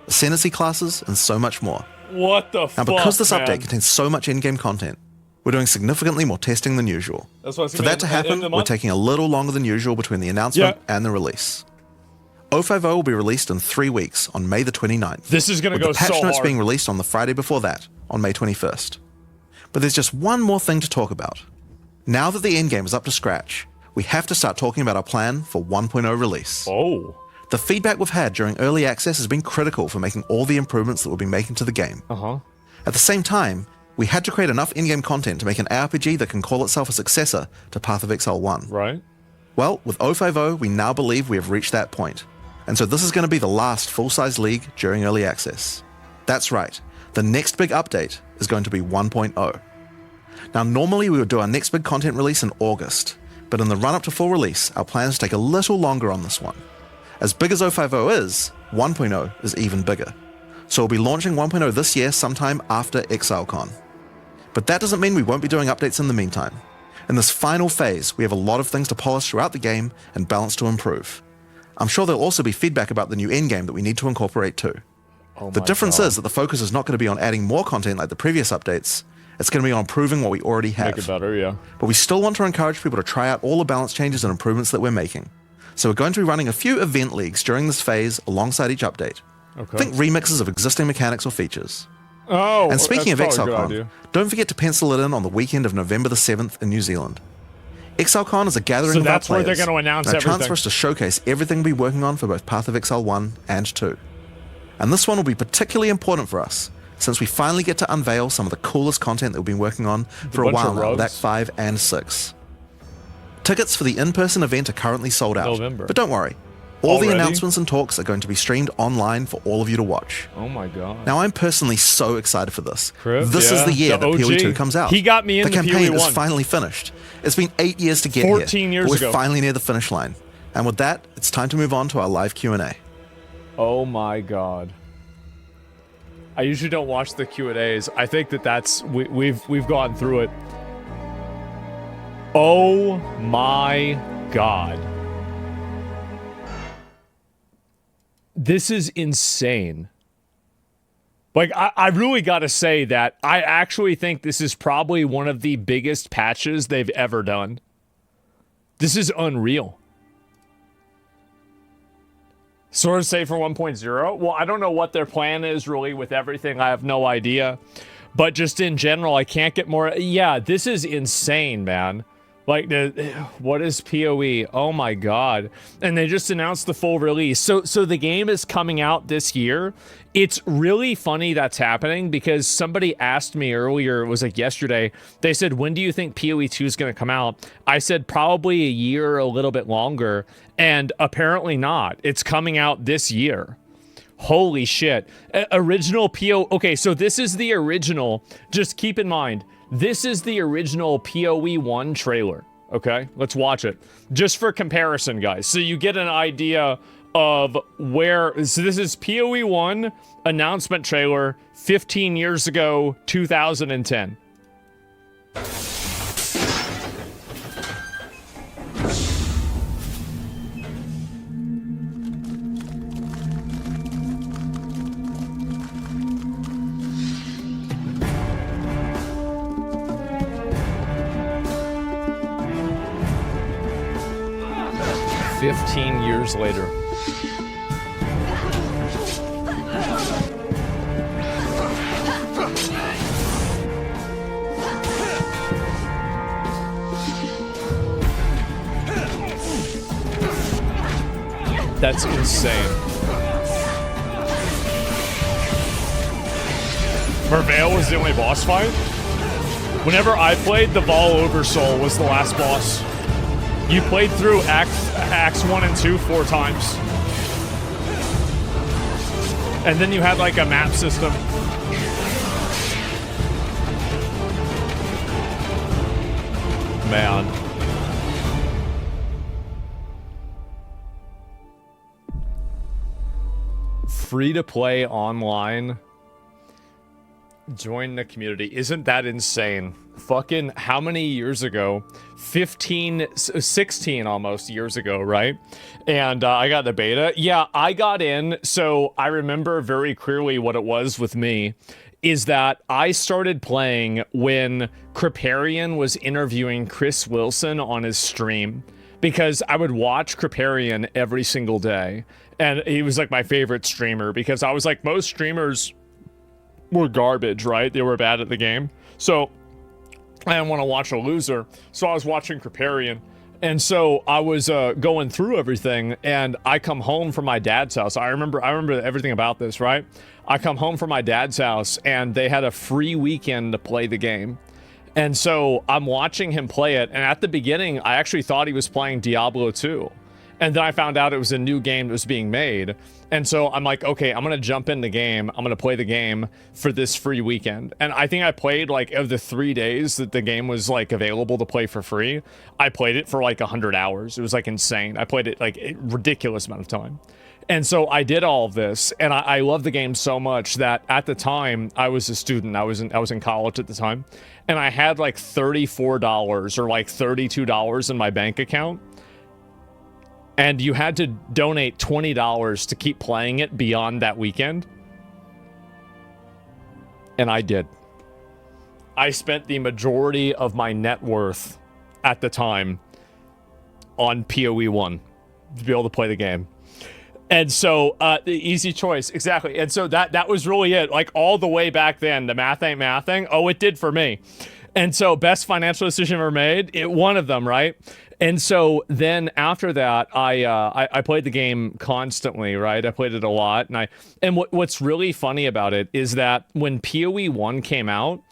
[SPEAKER 1] ascendancy classes, and so much more.
[SPEAKER 2] What the
[SPEAKER 1] Now,
[SPEAKER 2] fuck,
[SPEAKER 1] because this
[SPEAKER 2] man?
[SPEAKER 1] update contains so much in-game content, we're doing significantly more testing than usual.
[SPEAKER 2] That's what I was
[SPEAKER 1] For that to
[SPEAKER 2] thinking, at the end
[SPEAKER 1] happen,
[SPEAKER 2] of the
[SPEAKER 1] we're
[SPEAKER 2] month?
[SPEAKER 1] taking a little longer than usual between the announcement and the release. 050 will be released in 3 weeks on May the 29th.
[SPEAKER 2] This is gonna
[SPEAKER 1] with
[SPEAKER 2] go
[SPEAKER 1] the patch
[SPEAKER 2] so
[SPEAKER 1] notes
[SPEAKER 2] hard.
[SPEAKER 1] being released on the Friday before that, on May 21st. But there's just one more thing to talk about. Now that the endgame is up to scratch, we have to start talking about our plan for 1.0 release.
[SPEAKER 2] Oh.
[SPEAKER 1] The feedback we've had during early access has been critical for making all the improvements that we'll be making to the game. At the same time, we had to create enough in-game content to make an RPG that can call itself a successor to Path of Exile 1.
[SPEAKER 2] Right.
[SPEAKER 1] Well, with 050, we now believe we have reached that point. And so this is going to be the last full-size league during early access. That's right, the next big update is going to be 1.0. Now, normally we would do our next big content release in August, but in the run-up to full release, our plans take a little longer on this one. As big as 050 is, 1.0 is even bigger. So we'll be launching 1.0 this year sometime after ExileCon. But that doesn't mean we won't be doing updates in the meantime. In this final phase, we have a lot of things to polish throughout the game and balance to improve. I'm sure there'll also be feedback about the new endgame that we need to incorporate too. The difference is that the focus is not going to be on adding more content like the previous updates, it's going to be on improving what we already have.
[SPEAKER 2] Make it better, yeah.
[SPEAKER 1] But we still want to encourage people to try out all the balance changes and improvements that we're making. So we're going to be running a few event leagues during this phase alongside each update.
[SPEAKER 2] Okay.
[SPEAKER 1] Think remixes of existing mechanics or features.
[SPEAKER 2] Oh,
[SPEAKER 1] And speaking of
[SPEAKER 2] that's probably a good
[SPEAKER 1] ExileCon,
[SPEAKER 2] idea.
[SPEAKER 1] don't forget to pencil it in on the weekend of November the 7th in New Zealand. ExileCon is a gathering
[SPEAKER 2] So
[SPEAKER 1] of our
[SPEAKER 2] that's where
[SPEAKER 1] players,
[SPEAKER 2] they're gonna announce
[SPEAKER 1] and a chance
[SPEAKER 2] everything.
[SPEAKER 1] for us to showcase everything we'll be working on for both Path of Exile 1 and 2. And this one will be particularly important for us, since we finally get to unveil some of the coolest content that we've been working on for a
[SPEAKER 2] bunch
[SPEAKER 1] while
[SPEAKER 2] of
[SPEAKER 1] now with
[SPEAKER 2] rogues.
[SPEAKER 1] Act 5 and 6. Tickets for the in-person event are currently sold out,
[SPEAKER 2] November.
[SPEAKER 1] but don't worry, all the
[SPEAKER 2] Already?
[SPEAKER 1] announcements and talks are going to be streamed online for all of you to watch.
[SPEAKER 2] Oh my god.
[SPEAKER 1] Now, I'm personally so excited for this.
[SPEAKER 2] Crib,
[SPEAKER 1] This is
[SPEAKER 2] yeah.
[SPEAKER 1] the year
[SPEAKER 2] The
[SPEAKER 1] that PoE 2
[SPEAKER 2] OG.
[SPEAKER 1] comes out.
[SPEAKER 2] He got me
[SPEAKER 1] The
[SPEAKER 2] into
[SPEAKER 1] campaign
[SPEAKER 2] PoE
[SPEAKER 1] is
[SPEAKER 2] 1.
[SPEAKER 1] finally finished. It's been 8 years to get here.
[SPEAKER 2] 14 years
[SPEAKER 1] but
[SPEAKER 2] ago.
[SPEAKER 1] we're finally near the finish line. And with that, it's time to move on to our live Q&A.
[SPEAKER 2] Oh my god. I usually don't watch the Q&As. I think that's we've gone through it. Oh my god. This is insane. Like, I really gotta say that I actually think this is probably one of the biggest patches they've ever done. This is unreal. Sword of Safer 1.0? Well, I don't know what their plan is really with everything. I have no idea. But just in general, I can't get more... Yeah, this is insane, man. Like, what is PoE? Oh my god. And they just announced the full release. So the game is coming out this year. It's really funny that's happening because somebody asked me earlier, it was like yesterday, they said, when do you think PoE 2 is going to come out? I said, probably a year or a little bit longer. And apparently not. It's coming out this year. Holy shit. Original PoE... Okay, so this is the original. Just keep in mind, this is the original PoE 1 trailer, okay? Let's watch it. Just for comparison, guys. So you get an idea of where... So this is PoE 1 announcement trailer 15 years ago, 2010. Years later. That's insane. Merveil was the only boss fight? Whenever I played, the Vol Oversoul was the last boss. You played through Acts 1 and 2 4 times. And then you had like a map system. Man. Free to play online. Join the community. Isn't that insane? Fucking how many years ago? 16 almost years ago, right? And I got the beta. Yeah, I got in. So I remember very clearly what it was with me is that I started playing when Kripparrian was interviewing Chris Wilson on his stream, because I would watch Kripparrian every single day. And he was like my favorite streamer because I was like, most streamers were garbage, right? They were bad at the game. So I didn't want to watch a loser. So I was watching Kripparrian. And so I was going through everything, and I come home from my dad's house. I remember everything about this, right? I come home from my dad's house, and they had a free weekend to play the game. And so I'm watching him play it, and at the beginning, I actually thought he was playing Diablo 2. And then I found out it was a new game that was being made. And so I'm like, okay, I'm going to jump in the game. I'm going to play the game for this free weekend. And I think I played, like, of the 3 days that the game was, like, available to play for free, I played it for, like, 100 hours. It was, like, insane. I played it, like, a ridiculous amount of time. And so I did all of this, and I love the game so much that at the time, I was a student. I was in college at the time. And I had, like, $34 or, like, $32 in my bank account. And you had to donate $20 to keep playing it beyond that weekend. And I did. I spent the majority of my net worth at the time on PoE 1 to be able to play the game. And so, the easy choice, exactly. And so that was really it. Like, all the way back then, the math ain't mathing. Oh, it did for me. And so, best financial decision ever made, one of them, right? And so then after that, I played the game constantly, right? I played it a lot, and what's really funny about it is that when PoE 1 came out,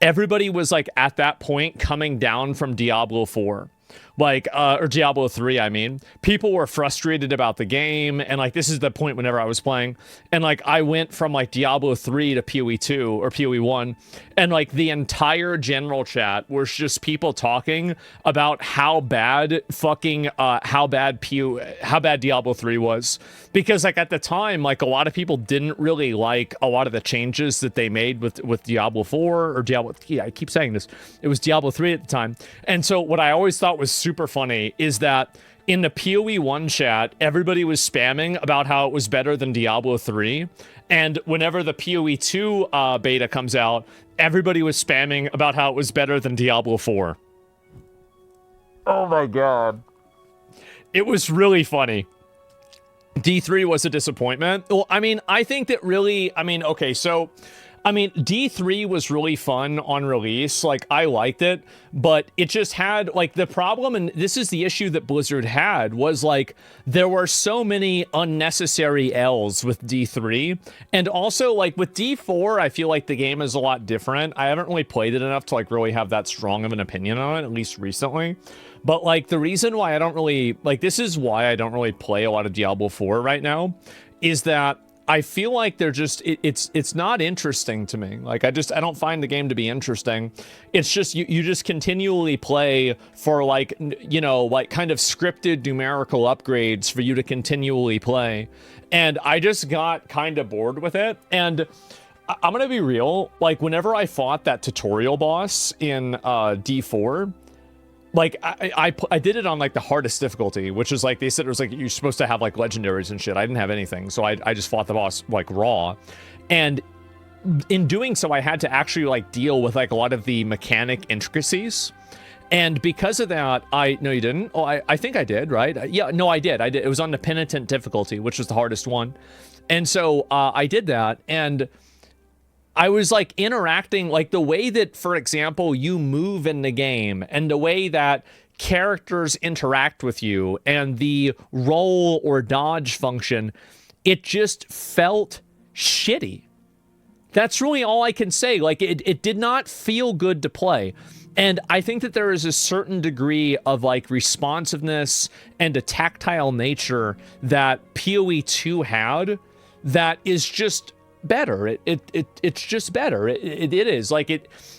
[SPEAKER 2] everybody was like at that point coming down from Diablo 4. Like, or Diablo 3, I mean. People were frustrated about the game, and, like, this is the point whenever I was playing, and, like, I went from, like, Diablo 3 to PoE 2, or PoE 1, and, like, the entire general chat was just people talking about how bad fucking, how bad Diablo 3 was. Because, like, at the time, like, a lot of people didn't really like a lot of the changes that they made with Diablo 4, or Diablo, yeah, I keep saying this, it was Diablo 3 at the time, and so what I always thought was super funny is that in the PoE 1 chat, everybody was spamming about how it was better than Diablo 3. And whenever the PoE 2 beta comes out, everybody was spamming about how it was better than Diablo 4. Oh my god. It was really funny. D3 was a disappointment. Well, I mean, I think that really, I mean, okay, so... I mean, D3 was really fun on release, like, I liked it, but it just had, like, the problem, and this is the issue that Blizzard had, was, like, there were so many unnecessary L's with D3, and also, like, with D4, I feel like the game is a lot different. I haven't really played it enough to, like, really have that strong of an opinion on it, at least recently. But, like, the reason why I don't really, like, this is why I don't really play a lot of Diablo 4 right now, is that I feel like they're just, it's not interesting to me. Like, I don't find the game to be interesting. It's just, you just continually play for, like, you know, like, kind of scripted numerical upgrades for you to continually play. And I just got kind of bored with it. And I'm gonna be real, like, whenever I fought that tutorial boss in D4, like, I did it on, like, the hardest difficulty, which is, like, they said it was, like, you're supposed to have, like, legendaries and shit. I didn't have anything, so I just fought the boss, like, raw. And in doing so, I had to actually, like, deal with, like, a lot of the mechanic intricacies. And because of that, no, you didn't? Oh, I think I did, right? Yeah, no, I did. It was on the penitent difficulty, which was the hardest one. And so I did that, and I was, like, interacting, like, the way that, for example, you move in the game and the way that characters interact with you and the roll or dodge function, it just felt shitty. That's really all I can say. Like, it did not feel good to play. And I think that there is a certain degree of, like, responsiveness and a tactile nature that PoE 2 had that is just better. It's just better. It is like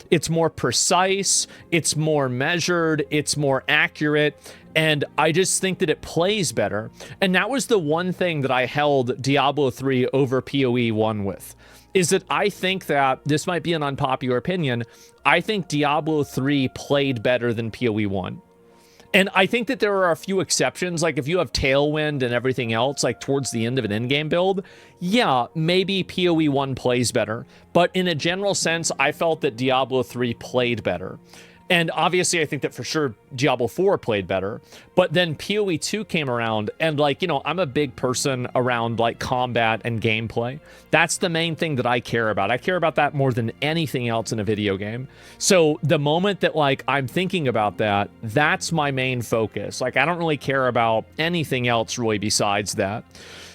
[SPEAKER 2] it's more precise, it's more measured, it's more accurate, and I just think that it plays better. And that was the one thing that I held Diablo 3 over PoE 1 with, is that I think that, this might be an unpopular opinion, I think Diablo 3 played better than PoE 1. And I think that there are a few exceptions, like if you have Tailwind and everything else, like towards the end of an in-game build, yeah, maybe PoE 1 plays better. But in a general sense, I felt that Diablo 3 played better. And obviously, I think that for sure Diablo 4 played better. But then PoE 2 came around, and, like, you know, I'm a big person around, like, combat and gameplay. That's the main thing that I care about. I care about that more than anything else in a video game. So the moment that, like, I'm thinking about that, that's my main focus. Like, I don't really care about anything else really besides that.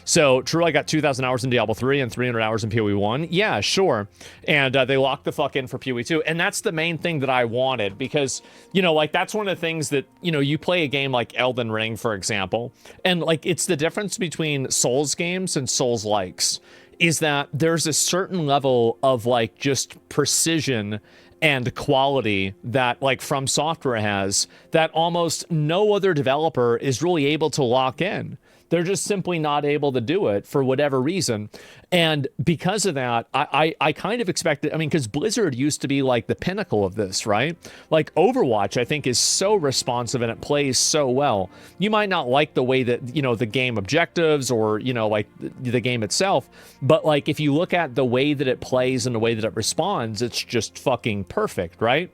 [SPEAKER 2] So, true, I got 2,000 hours in Diablo 3 and 300 hours in PoE 1. Yeah, sure. And they locked the fuck in for PoE 2. And that's the main thing that I wanted, because, you know, like, that's one of the things that, you know, you play a game like Elden Ring, for example, and, like, it's the difference between Souls games and Souls-likes, is that there's a certain level of, like, just precision and quality that, like, From Software has that almost no other developer is really able to lock in. They're just simply not able to do it for whatever reason. And because of that, I kind of expected, I mean, because Blizzard used to be, like, the pinnacle of this, right? Like, Overwatch, I think, is so responsive and it plays so well. You might not like the way that, you know, the game objectives or, you know, like, the game itself, but, like, if you look at the way that it plays and the way that it responds, it's just fucking perfect, right?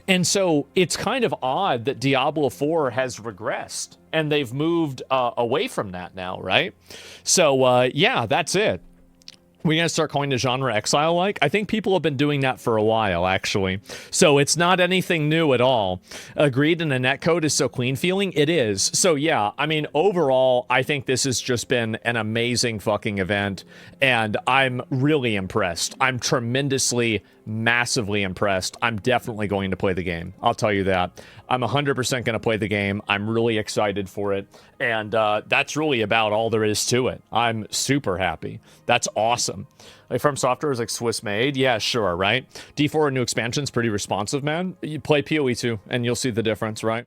[SPEAKER 2] And so it's kind of odd that Diablo 4 has regressed and they've moved away from that now, right? So, yeah, that's it. We're going to start calling the genre Exile-like? I think people have been doing that for a while, actually. So it's not anything new at all. Agreed, and the netcode is so clean feeling? It is. So yeah, I mean, overall, I think this has just been an amazing fucking event, and I'm really impressed. I'm tremendously, massively impressed. I'm definitely going to play the game. I'll tell you that. I'm 100% going to play the game. I'm really excited for it, and that's really about all there is to it. I'm super happy. That's awesome. Like, From Software is like Swiss made. Yeah, sure, right? D4 new expansion's pretty responsive, man. You play PoE 2 and you'll see the difference, right?